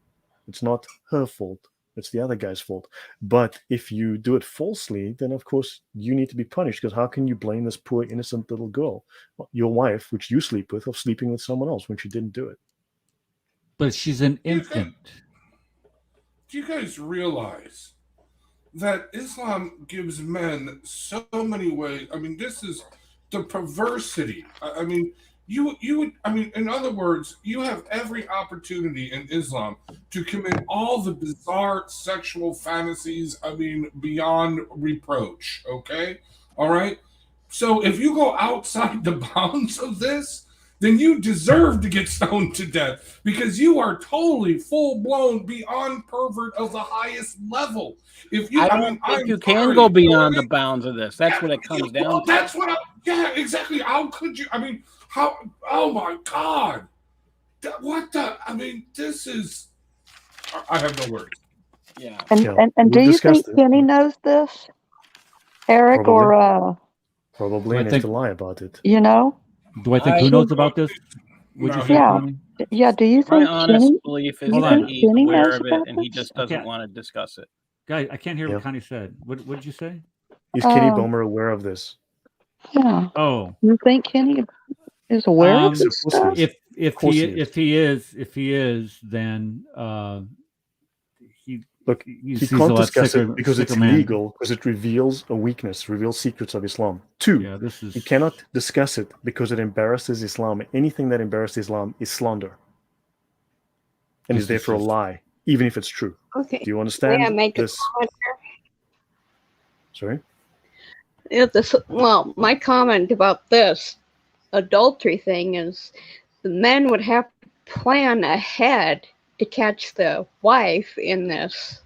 It's not her fault. It's the other guy's fault. But if you do it falsely, then of course you need to be punished, because how can you blame this poor innocent little girl, your wife, which you sleep with, of sleeping with someone else when she didn't do it? But she's an infant. Do you guys realize that Islam gives men so many ways? I mean, this is the perversity. I mean, in other words, you have every opportunity in Islam to commit all the bizarre sexual fantasies, beyond reproach, okay? All right? So if you go outside the bounds of this, then you deserve to get stoned to death, because you are totally full-blown beyond pervert of the highest level. If you, I don't think you can go beyond the bounds of this. That's what it comes down to. That's what exactly. How could you? How? Oh my God! This is. I have no words. Yeah. And do you think Kenny knows this, Eric? Probably. And has to lie about it. Do I think who knows about this? Would you No, say, Yeah. Connie? Yeah. Do you My think honest Kenny? belief Do is you Hold that on. think he's Kenny aware knows of it about and he this? just doesn't Okay. want to discuss it. Guys, I can't hear Yeah. what Connie said. What did you say? Is Kenny Uh, Bomer aware of this? yeah. Oh, You think Kenny is aware of um, this Of course he stuff? is. if Of course he if he is, then he Look, he he's a can't lot discuss sicker, it because it's sicker man. illegal, because it reveals a weakness, reveals secrets of Islam. Two, Yeah, this he is cannot discuss it because it embarrasses Islam. Anything that embarrasses Islam is slander and This is is therefore a just- lie, even if it's true. Okay. Do you May I understand make a this? comment? Sorry? Well, my comment about this adultery thing is the men would have to plan ahead to catch the wife in this,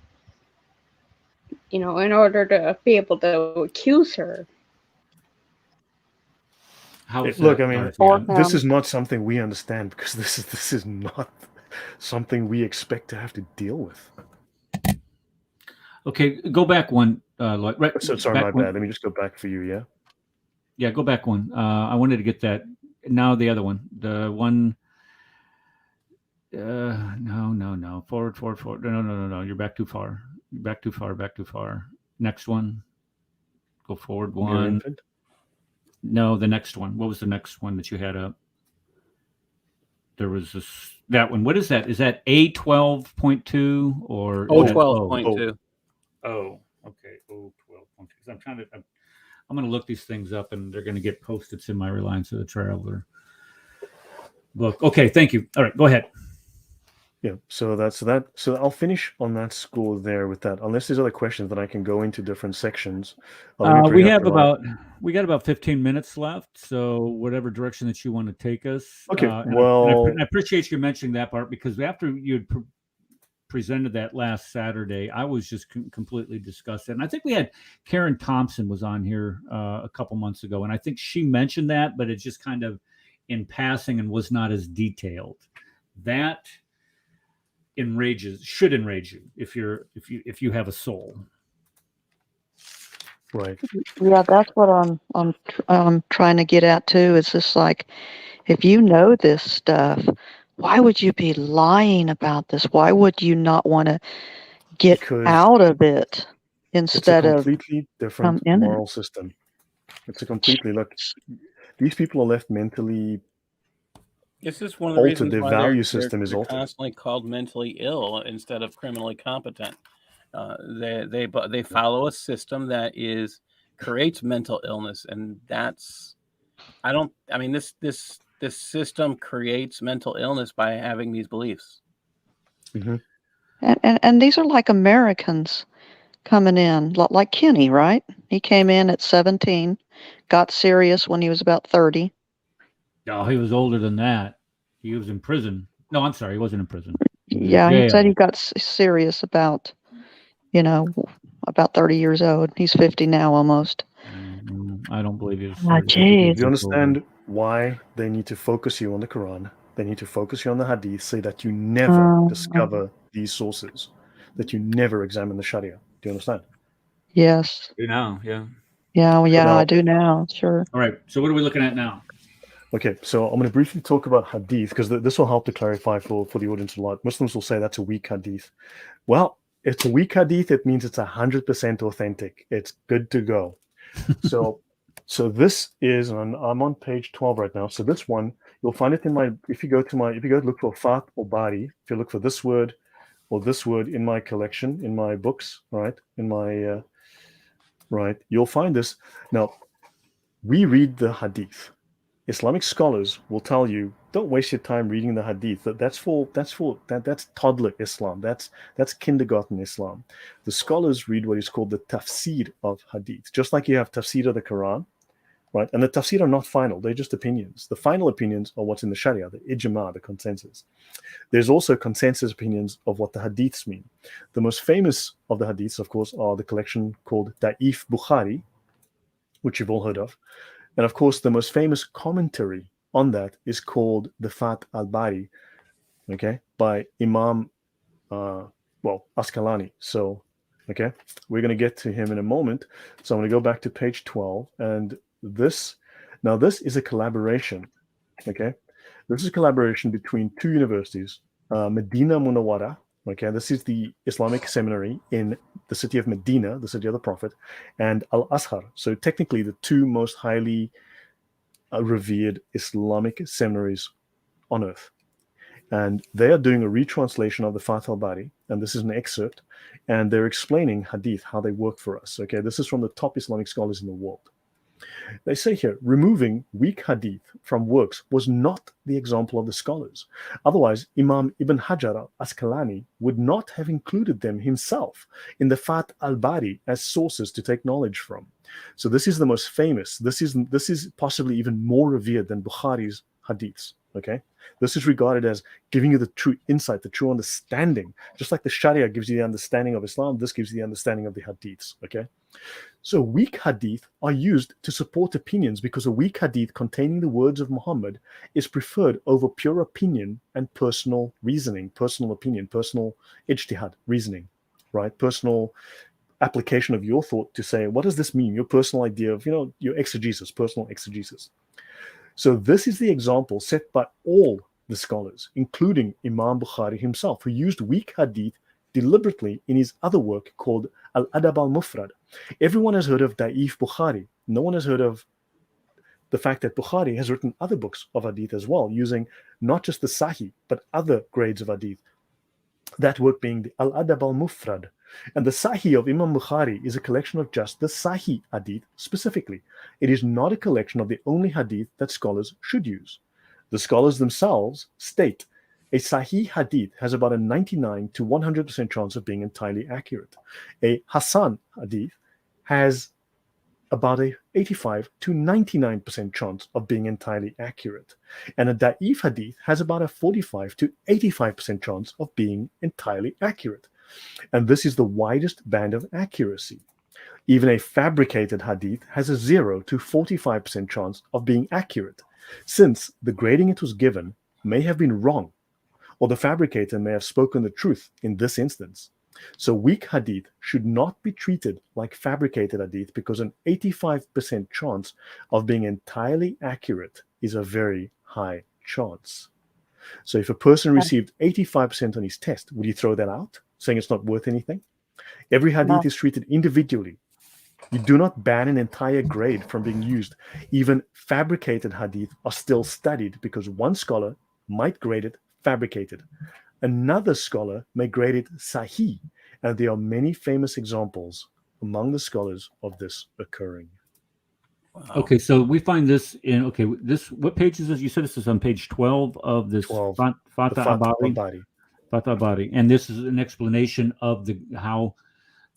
in order to be able to accuse her. how is Look, that, I mean, Dorothy? Or this is not something we understand because this is not something we expect to have to deal with. Okay, go back one. Right, So sorry, back my one. bad. Let me just go back for you. Yeah. Yeah, go back one. I wanted to get that. Now the other one, the one. No. Forward. No. You're back too far. Back too far. Next one. Go forward Mere one. infant. No, the next one. What was the next one that you had up? There was that one. What is that? Is that A12.2 or Oh, is that 12.2. Oh, okay. Oh, 12.2. Because I'm going to look these things up and they're going to get posted in my Reliance of the Traveler book. Okay, thank you. All right, go ahead. Yeah. So that's that. So I'll finish on that score there with that. Unless there's other questions, then I can go into different sections. Let me bring up We got about 15 minutes left. So whatever direction that you want to take us. Okay, And well- I appreciate you mentioning that part because after you had presented that last Saturday, I was just completely disgusted. And I think we had Karen Thompson was on here a couple months ago, and I think she mentioned that, but it's just kind of in passing and was not as detailed. That should enrage you if you have a soul. Right. Yeah, that's what I'm trying to get at too. It's just like, if you know this stuff, why would you be lying about this? Why would you not want to get Because out of it it's a instead of completely different in it? moral system. It's a completely look. These people are left mentally This is one of the altered. reasons Their why value they're system is altered. constantly called mentally ill instead of criminally competent. They follow a system that creates mental illness, and that's this system creates mental illness by having these beliefs. Mm-hmm. And these are like Americans coming in, like Kenny, right? He came in at 17, got serious when he was about 30. No, he was older than that. He was in prison. No, I'm sorry, he wasn't in prison. He was in Yeah, he said jail. he got serious about 30 years old. He's 50 now almost. I don't believe he was. Ah, 30. jeez. Do you understand why they need to focus you on the Quran? They need to focus you on the Hadith so that you never discover these sources, that you never examine the Sharia. Do you understand? Yes. Do now, yeah. Yeah, Now- I do now. Sure. All right. So what are we looking at now? Okay, so I'm going to briefly talk about Hadith because this will help to clarify for the audience a lot. Muslims will say that's a weak Hadith. Well, it's a weak Hadith. It means it's 100% authentic. It's good to go. So this is I'm on page 12 right now. So this one, you'll find it if you go to look for Fat or Bari, if you look for this word or this word in my collection, in my books, right? You'll find this. Now, we read the Hadith. Islamic scholars will tell you, don't waste your time reading the Hadith. That's toddler Islam. That's kindergarten Islam. The scholars read what is called the tafsir of Hadith, just like you have tafsir of the Quran, right? And the tafsir are not final; they're just opinions. The final opinions are what's in the Sharia, the ijma, the consensus. There's also consensus opinions of what the Hadiths mean. The most famous of the Hadiths, of course, are the collection called Da'if Bukhari, which you've all heard of. And of course, the most famous commentary on that is called the Fat al-Bari, okay, by Imam, Asqalani. So, okay, we're going to get to him in a moment. So I'm going to go back to page 12. And this is a collaboration, okay? This is a collaboration between two universities, Medina Munawwara. Okay, this is the Islamic seminary in the city of Medina, the city of the Prophet, and Al Azhar. So technically, the two most highly revered Islamic seminaries on earth. And they are doing a retranslation of the Fath al-Bari, and this is an excerpt, and they're explaining hadith, how they work for us. Okay, this is from the top Islamic scholars in the world. They say here, removing weak hadith from works was not the example of the scholars. Otherwise, Imam Ibn Hajar al-Asqalani would not have included them himself in the Fath al-Bari as sources to take knowledge from. So this is the most famous. This is possibly even more revered than Bukhari's hadiths. Okay, this is regarded as giving you the true insight, the true understanding. Just like the Sharia gives you the understanding of Islam, this gives you the understanding of the hadiths. Okay, so weak hadith are used to support opinions because a weak hadith containing the words of Muhammad is preferred over pure opinion and personal reasoning, personal opinion, personal ijtihad, reasoning, right? Personal application of your thought to say, what does this mean? Your personal idea of, your exegesis, personal exegesis. So this is the example set by all the scholars, including Imam Bukhari himself, who used weak hadith deliberately in his other work called Al-Adab al-Mufrad. Everyone has heard of Da'if Bukhari. No one has heard of the fact that Bukhari has written other books of hadith as well, using not just the Sahih, but other grades of hadith. That work being the Al-Adab al-Mufrad. And the Sahih of Imam Bukhari is a collection of just the Sahih hadith specifically. It is not a collection of the only hadith that scholars should use. The scholars themselves state a Sahih hadith has about a 99 to 100% chance of being entirely accurate. A Hasan hadith has about a 85 to 99% chance of being entirely accurate. And a Da'if hadith has about a 45 to 85% chance of being entirely accurate. And this is the widest band of accuracy. Even a fabricated hadith has a 0 to 45% chance of being accurate, since the grading it was given may have been wrong, or the fabricator may have spoken the truth in this instance. So weak hadith should not be treated like fabricated hadith because an 85% chance of being entirely accurate is a very high chance. So if a person received 85% on his test, would you throw that out, saying it's not worth anything? Every hadith is treated individually. You do not ban an entire grade from being used. Even fabricated hadith are still studied because one scholar might grade it fabricated. Another scholar may grade it sahih, and there are many famous examples among the scholars of this occurring. Wow. Okay, so we find this in what page is this? You said this is on page 12 of this 12, Fath al-Bari. Fath al-Bari, and this is an explanation of how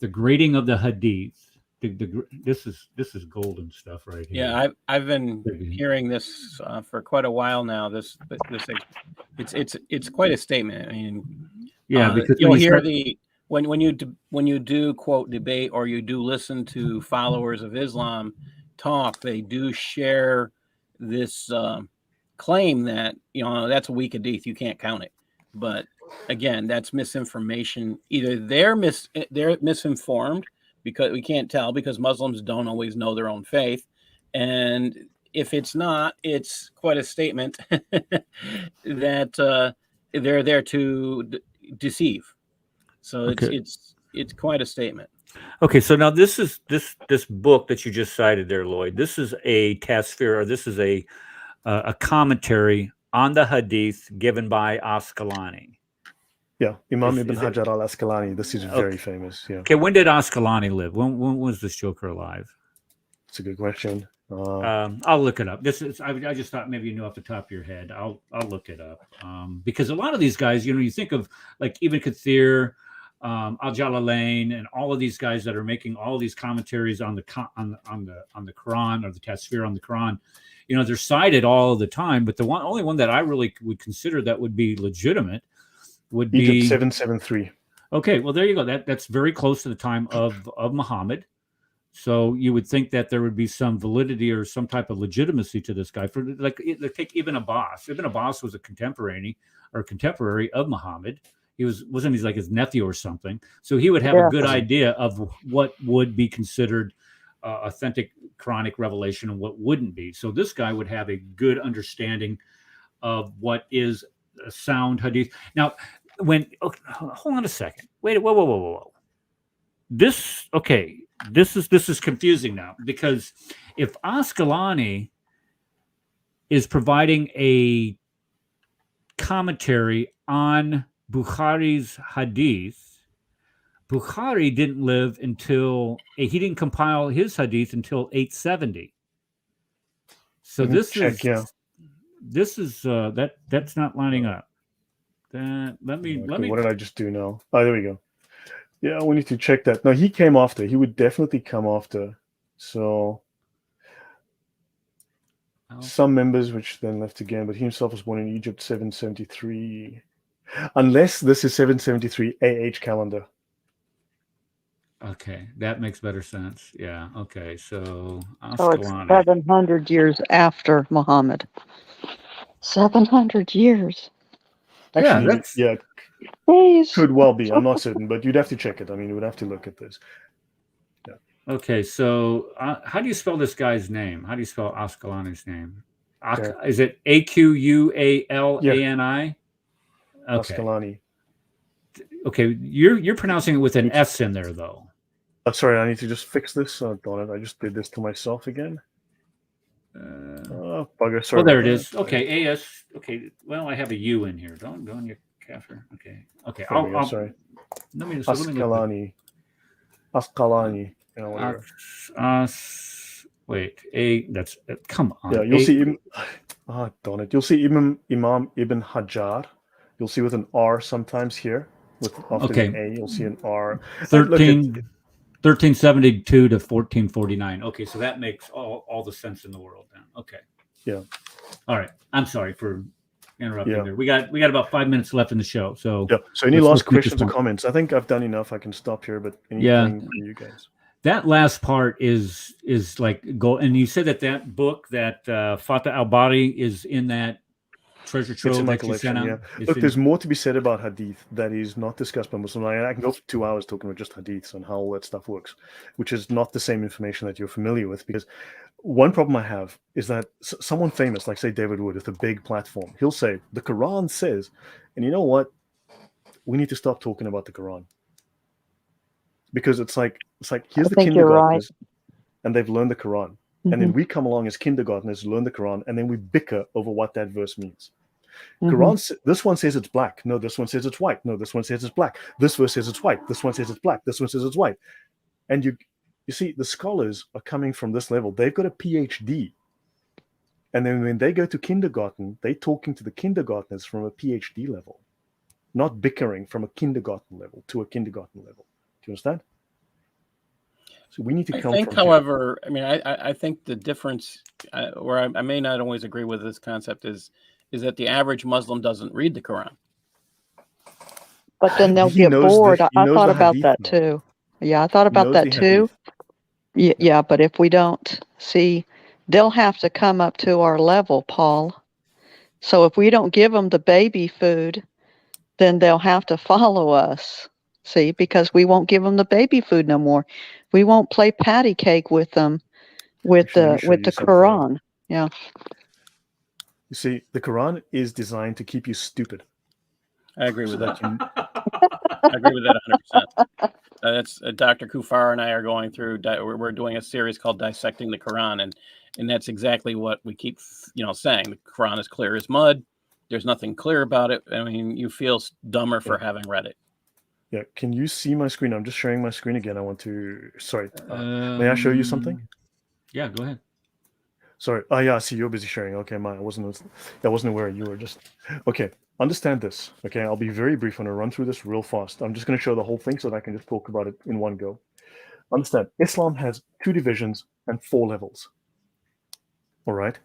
the grading of the hadith. This is golden stuff right here. Yeah, I've been hearing this for quite a while now. It's quite a statement. I mean, because you'll hear when you do quote debate or you do listen to followers of Islam talk, they do share this claim that that's a weak hadith, you can't count it. But again, that's misinformation. Either they're misinformed, because we can't tell, because Muslims don't always know their own faith. And if it's not, it's quite a statement that they're there to deceive. So it's quite a statement. Okay, so now this book that you just cited there, Lloyd. This is a tasfir, or this is a commentary on the hadith given by Asqalani. Yeah, Imam Ibn Hajar al-Asqalani. This is very famous. Yeah. Okay, when did Asqalani live? When was this joker alive? It's a good question. I'll look it up. I just thought maybe you knew off the top of your head. I'll look it up because a lot of these guys, you think of like Ibn Kathir, Al-Jalalain, and all of these guys that are making all these commentaries on the Quran, or the tasfir on the Quran. They're cited all the time, but the only one that I really would consider that would be legitimate would be Egypt 773. Okay, well there you go. That's very close to the time of Muhammad. So you would think that there would be some validity or some type of legitimacy to this guy. For take Ibn Abbas. Ibn Abbas was a contemporary of Muhammad. Wasn't he like his nephew or something? So he would have a good idea of what would be considered authentic Quranic revelation and what wouldn't be. So this guy would have a good understanding of what is a sound hadith. Now, hold on a second. Wait, whoa. This is confusing now, because if Ascalani is providing a commentary on Bukhari's hadith, Bukhari didn't live until he didn't compile his hadith until 870. So that's not lining up. Let me. What did I just do now? Oh, there we go. Yeah, we need to check that. No, he came after. He would definitely come after. So some members, which then left again, but he himself was born in Egypt 773. Unless this is 773 AH calendar. Okay, that makes better sense. Yeah. Okay, so So it's 700 years after Muhammad. 700 years. Actually, yeah, Please. could well be. I'm not certain, but you'd have to check it. I mean, you would have to look at this. Yeah. Okay, so how do you spell this guy's name? How do you spell Ascalani's name? Is it Aqualani? Okay. Ascalani. Okay, you're pronouncing it with an S in there, though. Sorry, I need to just fix this. Oh, darn it, I just did this to myself again. Bugger. Sorry. Oh, there it is. Okay, AS. Okay, well, I have a U in here. Don't go in your kafir. Okay. Sorry. Let me Ascalani. Ascalani. Wait. That's come on. Yeah, you'll see. Darn it. You'll see Imam Ibn Hajar. You'll see with an R sometimes here. With often an A, you'll see an R. 1372 to 1449. Okay, so that makes all the sense in the world then. Okay. Yeah. All right. I'm sorry for interrupting there. We got about 5 minutes left in the show. So So any last questions or comments? I think I've done enough. I can stop here, but anything from you guys? That last part is like go. And you said that book that Fatah Al-Bari is in that treasure trove. It's in my collection. Yeah. Look, there's more to be said about hadith that is not discussed by Muslims. I can go for 2 hours talking about just hadiths and how all that stuff works, which is not the same information that you're familiar with. Because one problem I have is that someone famous, like say David Wood, with a big platform, he'll say the Quran says, and you know what? We need to stop talking about the Quran, because it's like here's the kindergartners, and they've learned the Quran. And then we come along as kindergartners, learn the Quran, and then we bicker over what that verse means. Quran, this one says it's black. No, this one says it's white. No, this one says it's black. This verse says it's white. This one says it's black. This one says it's white. And you see, the scholars are coming from this level. They've got a PhD. And then when they go to kindergarten, they're talking to the kindergartners from a PhD level, not bickering from a kindergarten level to a kindergarten level. Do you understand? So we need to come. I think, however, I mean, I think the difference, where I may not always agree with this concept, is that the average Muslim doesn't read the Quran. But then they'll get bored. I thought about that too. Yeah, I thought about that too. Yeah, but if we don't see, they'll have to come up to our level, Paul. So if we don't give them the baby food, then they'll have to follow us. See, because we won't give them the baby food no more. We won't play patty cake with them with the Quran. Yeah. You see, the Quran is designed to keep you stupid. I agree with that. I agree with that 100%. That's Dr. Kufar and I are going through. We're doing a series called Dissecting the Quran, and that's exactly what we keep, saying. The Quran is clear as mud. There's nothing clear about it. I mean, you feel dumber for having read it. Yeah, can you see my screen? I'm just sharing my screen again. I want to. Sorry, may I show you something? Yeah, go ahead. Sorry. Oh yeah, I see you're busy sharing. Okay, I wasn't aware you were just. Okay, understand this. Okay, I'll be very brief. I'm gonna run through this real fast. I'm just gonna show the whole thing so that I can just talk about it in one go. Understand? Islam has 2 divisions and 4 levels. All right.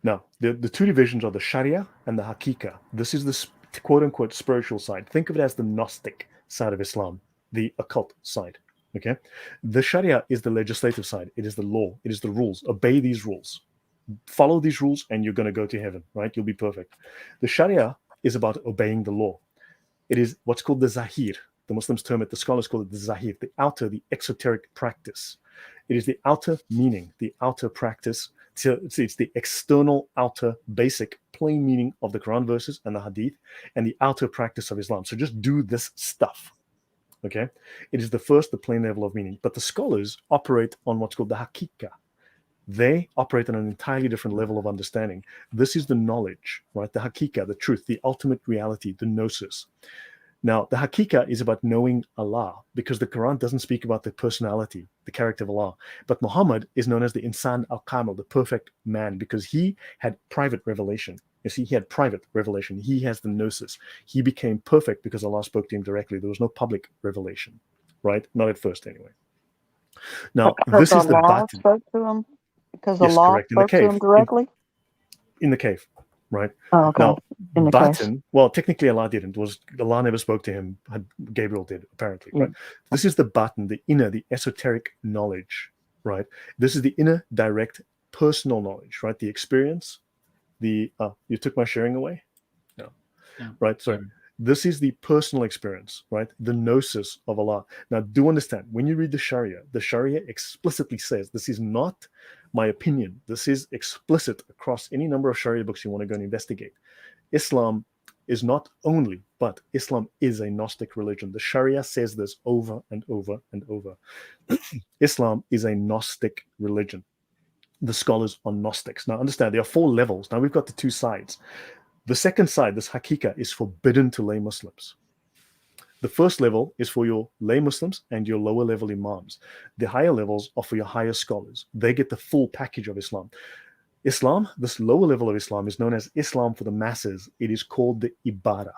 Now, the 2 divisions are the Sharia and the Hakika. This is the quote-unquote spiritual side. Think of it as the Gnostic side of Islam, the occult side. Okay. The Sharia is the legislative side. It is the law. It is the rules. Obey these rules. Follow these rules and you're going to go to heaven, right? You'll be perfect. The Sharia is about obeying the law. It is what's called the Zahir. The Muslims term it, the scholars call it the Zahir, the outer, the exoteric practice. It is the outer meaning, the outer practice So it's the external, outer, basic, plain meaning of the Quran verses and the Hadith, and the outer practice of Islam. So just do this stuff. Okay, it is the plain level of meaning. But the scholars operate on what's called the Hakika. They operate on an entirely different level of understanding. This is the knowledge, right? The Hakika, the truth, the ultimate reality, the gnosis. Now, the Hakika is about knowing Allah, because the Quran doesn't speak about the personality, the character of Allah. But Muhammad is known as the Insan al-Kamil, the perfect man, because he had private revelation. You see, he had private revelation. He has the gnosis. He became perfect because Allah spoke to him directly. There was no public revelation, right? Not at first, anyway. Now, Because this is the Allah batin. spoke to him. Because Yes, Allah correct. In the spoke to him cave. directly. In the cave, right? Oh, okay. Now, In the cave. batin, well, technically Allah didn't. Allah never spoke to him. Gabriel did, apparently, right? This is the batin, the inner, the esoteric knowledge, right? This is the inner, direct, personal knowledge, right? The experience, you took my sharing away? No. Right? So this is the personal experience, right? The gnosis of Allah. Now, do understand, when you read the Sharia explicitly says, this is not my opinion. This is explicit across any number of Sharia books you want to go and investigate. Islam is not only, but Islam is a Gnostic religion. The Sharia says this over and over and over. Islam is a Gnostic religion. The scholars are Gnostics. Now, understand, there are 4 levels. Now, we've got the 2 sides. The second side, this Hakika, is forbidden to lay Muslims. The first level is for your lay Muslims and your lower level imams. The higher levels are for your higher scholars. They get the full package of Islam. Islam, this lower level of Islam, is known as Islam for the masses. It is called the Ibadah.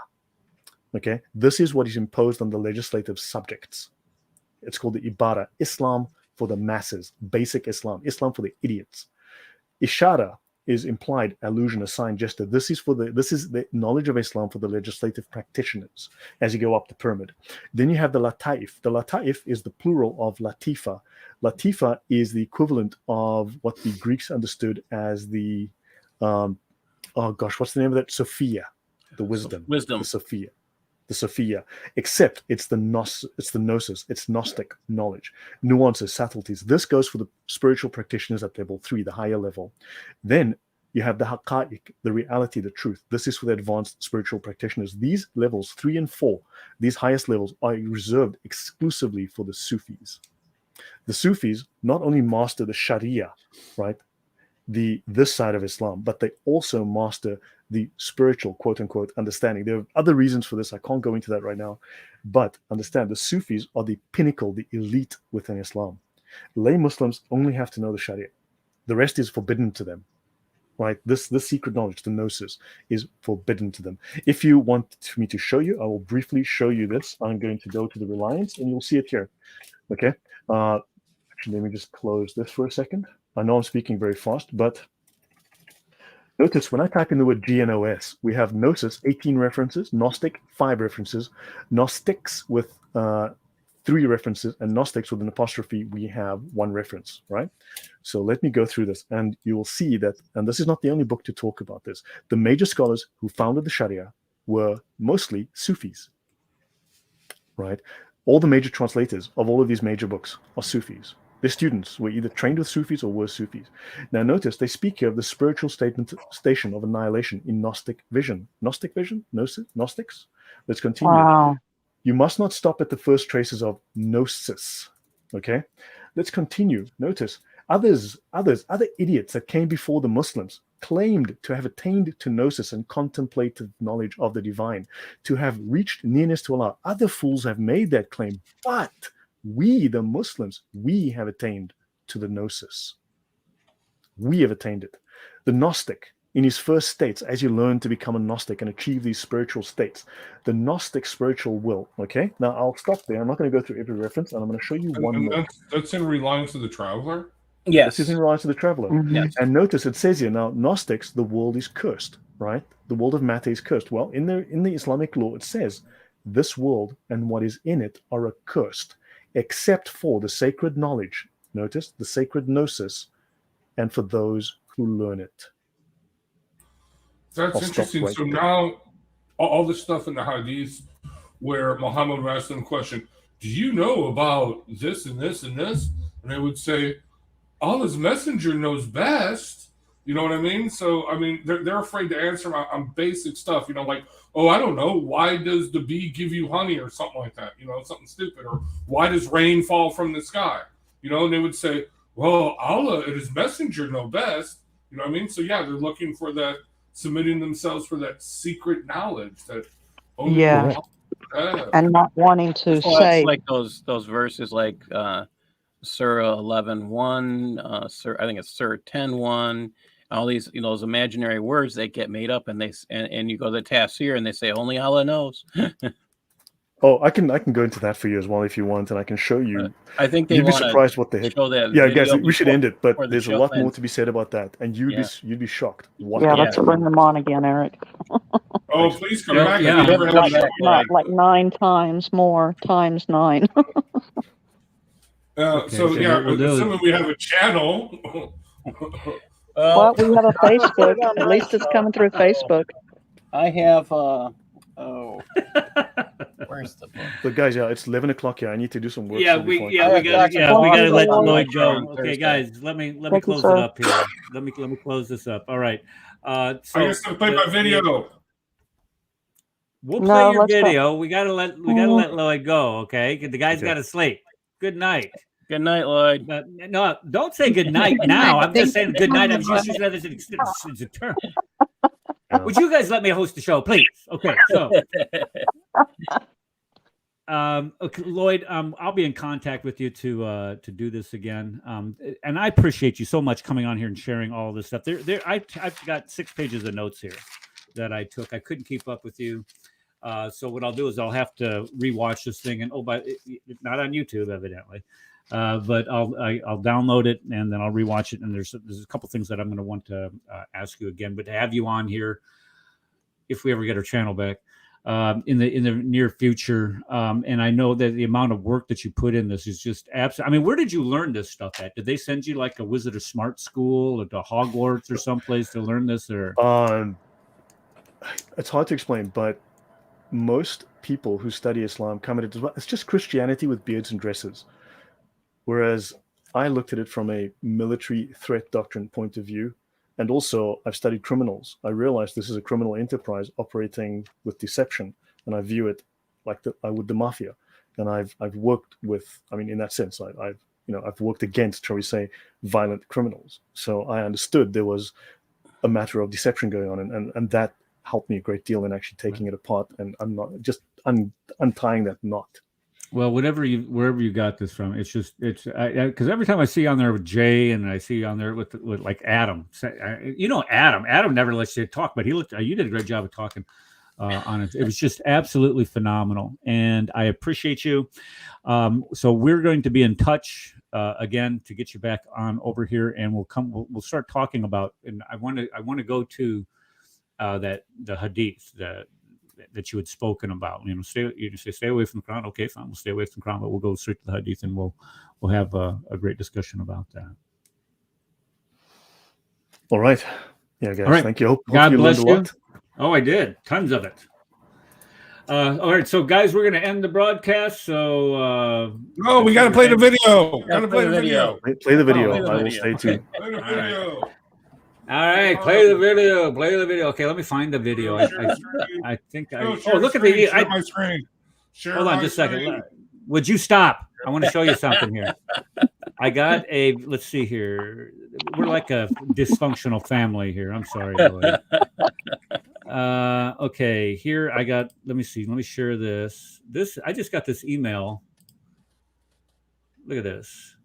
Okay, this is what is imposed on the legislative subjects. It's called the Ibadah, Islam for the masses, basic Islam, Islam for the idiots. Ishara is implied allusion, a sign, gesture. This is the knowledge of Islam for the legislative practitioners as you go up the pyramid. Then you have the Lataif. The Lataif is the plural of Latifa. Latifa is the equivalent of what the Greeks understood as the what's the name of that? Sophia, the wisdom. The Sophia, except it's the gnosis, it's Gnostic knowledge, nuances, subtleties. This goes for the spiritual practitioners at level 3, the higher level. Then you have the Haqqa'iq, the reality, the truth. This is for the advanced spiritual practitioners. These levels 3 and 4, these highest levels, are reserved exclusively for the Sufis. The Sufis not only master the Sharia, right, this side of Islam, but they also master the spiritual, quote unquote, understanding. There are other reasons for this. I can't go into that right now, but understand the Sufis are the pinnacle, the elite within Islam. Lay Muslims only have to know the Sharia. The rest is forbidden to them, right? This secret knowledge, the gnosis, is forbidden to them. If you want me to show you, I will briefly show you this. I'm going to go to the Reliance and you'll see it here. Okay. Actually, let me just close this for a second. I know I'm speaking very fast, but notice when I type in the word GNOS, we have Gnosis, 18 references, Gnostic, 5 references, Gnostics with 3 references, and Gnostics with an apostrophe, we have 1 reference, right? So let me go through this, and you will see that, and this is not the only book to talk about this, the major scholars who founded the Sharia were mostly Sufis, right? All the major translators of all of these major books are Sufis. Their students were either trained with Sufis or were Sufis. Now notice they speak here of the spiritual station of annihilation in Gnostic vision. Gnostic vision? Gnostics? Let's continue. Wow. You must not stop at the first traces of gnosis. Okay? Let's continue. Notice other idiots that came before the Muslims claimed to have attained to gnosis and contemplative knowledge of the divine, to have reached nearness to Allah. Other fools have made that claim, but we, the Muslims, we have attained to the gnosis. We have attained it. The Gnostic, in his first states, as you learn to become a Gnostic and achieve these spiritual states, the Gnostic spiritual will, okay? Now, I'll stop there. I'm not going to go through every reference, and I'm going to show you one more. That's in Reliance of the Traveler? Yes. This is in Reliance of the Traveler. Mm-hmm. Yes. And notice it says here, now, Gnostics, the world is cursed, right? The world of matter is cursed. Well, in the Islamic law, it says, this world and what is in it are accursed, except for the sacred knowledge, notice, the sacred gnosis, and for those who learn it. That's interesting. So now, all the stuff in the Hadith where Muhammad would ask them a question, do you know about this and this and this? And they would say, Allah's messenger knows best. You know what I mean? So, I mean, they're afraid to answer on basic stuff, like, oh, I don't know, why does the bee give you honey or something like that? Something stupid. Or why does rain fall from the sky? And they would say, well, Allah and his messenger know best. You know what I mean? So, yeah, they're looking for that, submitting themselves for that secret knowledge that only Yeah. Allah has. And not wanting to Well, it's say, like those verses like Surah 11:1, I think it's Surah 10:1. All these, those imaginary words that get made up, and and you go to the tafsir and they say only Allah knows. Oh, I can go into that for you as well if you want, and I can show you. I think they You'd be want surprised what the to heck. show that. Yeah, video guys, we should end it, but before the there's a show lot more ends. to be said about that, and you'd be shocked. What yeah, the let's heck? bring them on again, Eric. Oh, please come Yeah, back. yeah. If you ever have a show. Like 9 times more, times 9. So, yeah, we'll do it. assuming we have a channel. Well, we have a Facebook. At least it's coming through Facebook. I have. Where's the book? But guys, yeah, it's 11 o'clock here. I need to do some work. Yeah, so we before I- gotta let on Lloyd Thursday. go. Okay, guys, let me Thank you, close sir. it up here. Let me close this up. All right. So I guess I'll play my video. We'll No, play your let's go. video. We gotta let Lloyd go. Okay, the guy's Okay. got to sleep. Good night. Good night, Lloyd. No, don't say good night now. I'm just saying good night. I'm just using that as a term. Yeah. Would you guys let me host the show, please? Okay, so okay, Lloyd, I'll be in contact with you to do this again. And I appreciate you so much coming on here and sharing all this stuff. I've got 6 pages of notes here that I took. I couldn't keep up with you. So what I'll do is I'll have to rewatch this thing, and not on YouTube, evidently. But I'll download it and then I'll rewatch it. And there's a couple things that I'm going to want to ask you again. But to have you on here, if we ever get our channel back in the near future, and I know that the amount of work that you put in this is just absolute. I mean, where did you learn this stuff at? Did they send you like a Wizard of Smart School or to Hogwarts or someplace to learn this? Or it's hard to explain, but most people who study Islam come at it as well. It's just Christianity with beards and dresses. Whereas I looked at it from a military threat doctrine point of view. And also, I've studied criminals. I realized this is a criminal enterprise operating with deception. And I view it like I would the mafia. And I've worked with, I mean, in that sense, I've worked against, shall we say, violent criminals. So I understood there was a matter of deception going on. And that helped me a great deal in actually taking it apart. And I'm not just untying that knot. Well, wherever you got this from, it's because every time I see on there with Jay and I see on there with like Adam, Adam never lets you talk, but you did a great job of talking on it. It was just absolutely phenomenal, and I appreciate you. So we're going to be in touch again to get you back on over here, and we'll start talking about. And I want to go to the hadith that you had spoken about. Stay away from the Quran. Okay, fine, we'll stay away from the Quran, but we'll go straight to the hadith, and we'll have a great discussion about that. All right. Yeah, guys. All right. Thank you. Hope God you bless learned a you. lot. Oh, I did. Tons of it. All right, so guys, we're going to end the broadcast. So No, we got to play the video. Got to play the video. Play the video. Play the I will video. stay tuned. Play the video. all right, play the video. Play the video. Okay, let me find the video. I think look at the. Share my screen. Hold on just a second. Would you stop? I want to show you something here. I got let's see here. We're like a dysfunctional family here. I'm sorry, Lloyd. Okay, here I got, let me see. Let me share this. I just got this email. Look at this.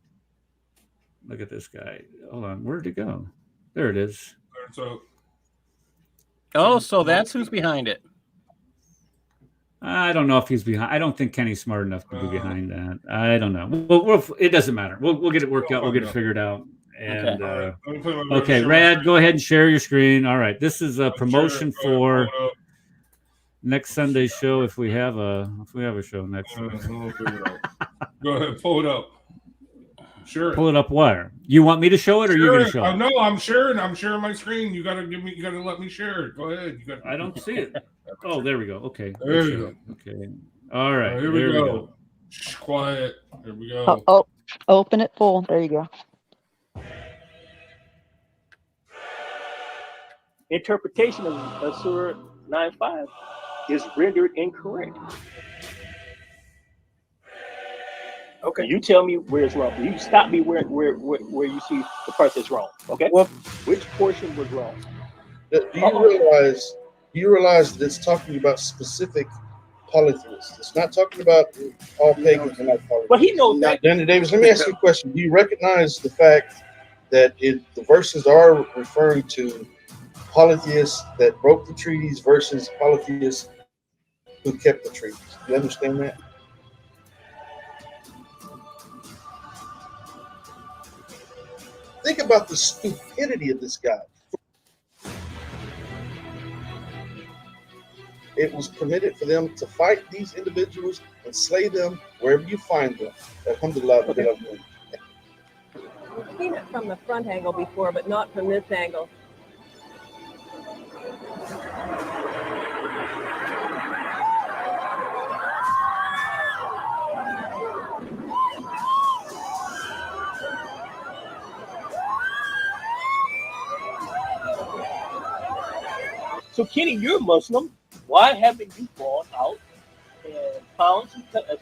Look at this guy. Hold on. Where'd it go? There it is. So that's who's behind it. I don't know if he's behind. I don't think Kenny's smart enough to be behind that. I don't know. Well, it doesn't matter. We'll get it worked out. We'll get it figured out. And okay, Rad, go ahead and share your screen. All right, this is a promotion for next Sunday's show if we have a show next. Go ahead, pull it up. Sure. Pull it up where? You want me to show it or you going to show it? No, I'm sharing my screen. You gotta let me share it. Go ahead. I don't see it. Oh, there we go. Okay. There you go. Okay. All right. Here we go. Shh, quiet. Here we go. Oh, open it full. There you go. interpretation of Surah 9:5 is rendered incorrect. Okay. You tell me where it's wrong. You stop me where you see the part that's wrong. Okay. Well, which portion was wrong? do you realize that it's talking about specific polytheists? It's not talking about all pagans and not polytheists. Well, he knows that. Danny Davis, let me ask you a question. Do you recognize the fact that the verses are referring to polytheists that broke the treaties versus polytheists who kept the treaties? Do you understand that? Think about the stupidity of this guy. It was permitted for them to fight these individuals and slay them wherever you find them. Alhamdulillah. We've seen it from the front angle before, but not from this angle. So, Kenny, you're Muslim. Why haven't you gone out and found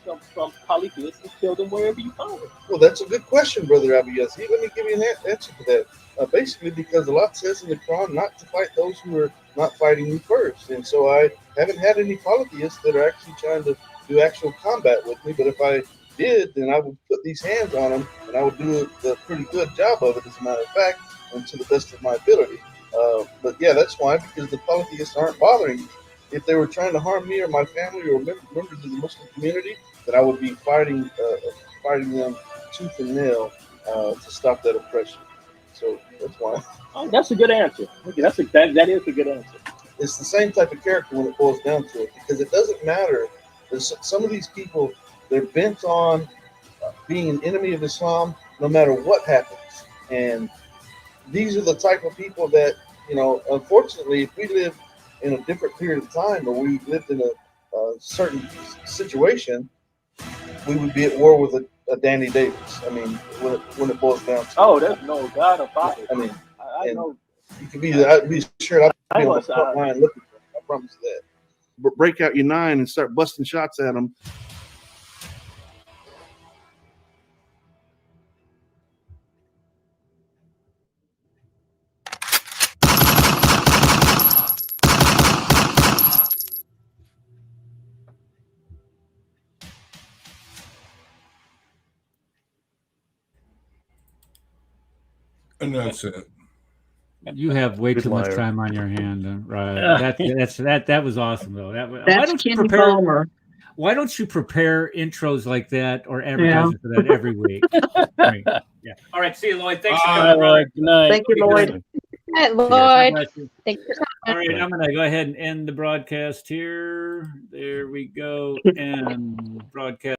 some polytheists and killed them wherever you found them? Well, that's a good question, Brother Abu Yazid. Let me give you an answer to that. Basically, because Allah says in the Quran not to fight those who are not fighting you first. And so I haven't had any polytheists that are actually trying to do actual combat with me. But if I did, then I would put these hands on them, and I would do a pretty good job of it, as a matter of fact, and to the best of my ability. But yeah, that's why, because the polytheists aren't bothering me. If they were trying to harm me or my family or members of the Muslim community, then I would be fighting them tooth and nail to stop that oppression. So that's why. Oh, that's a good answer. Okay, that is a good answer. It's the same type of character when it boils down to it, because it doesn't matter. There's some of these people, they're bent on being an enemy of Islam no matter what happens. And these are the type of people that, unfortunately, if we live in a different period of time or we lived in a certain situation, we would be at war with a Danny Davis. I mean, when it boils down to it. There's no doubt about it. I mean, I know. You can I'd be sure I'll be on the front line looking for it. I promise you that. But break out your 9 and start busting shots at them. And that's it. You have way Good too much liar. time on your hand, right? That was awesome though. That's Kenny Palmer. Why don't you prepare intros like that or advertising for that every week? Right. Yeah. All right. See you, Lloyd. Thanks for coming. All right. Good night. Thank you, Lloyd. Hi, Lloyd. Thanks for All right, I'm going to go ahead and end the broadcast here. There we go. And broadcast.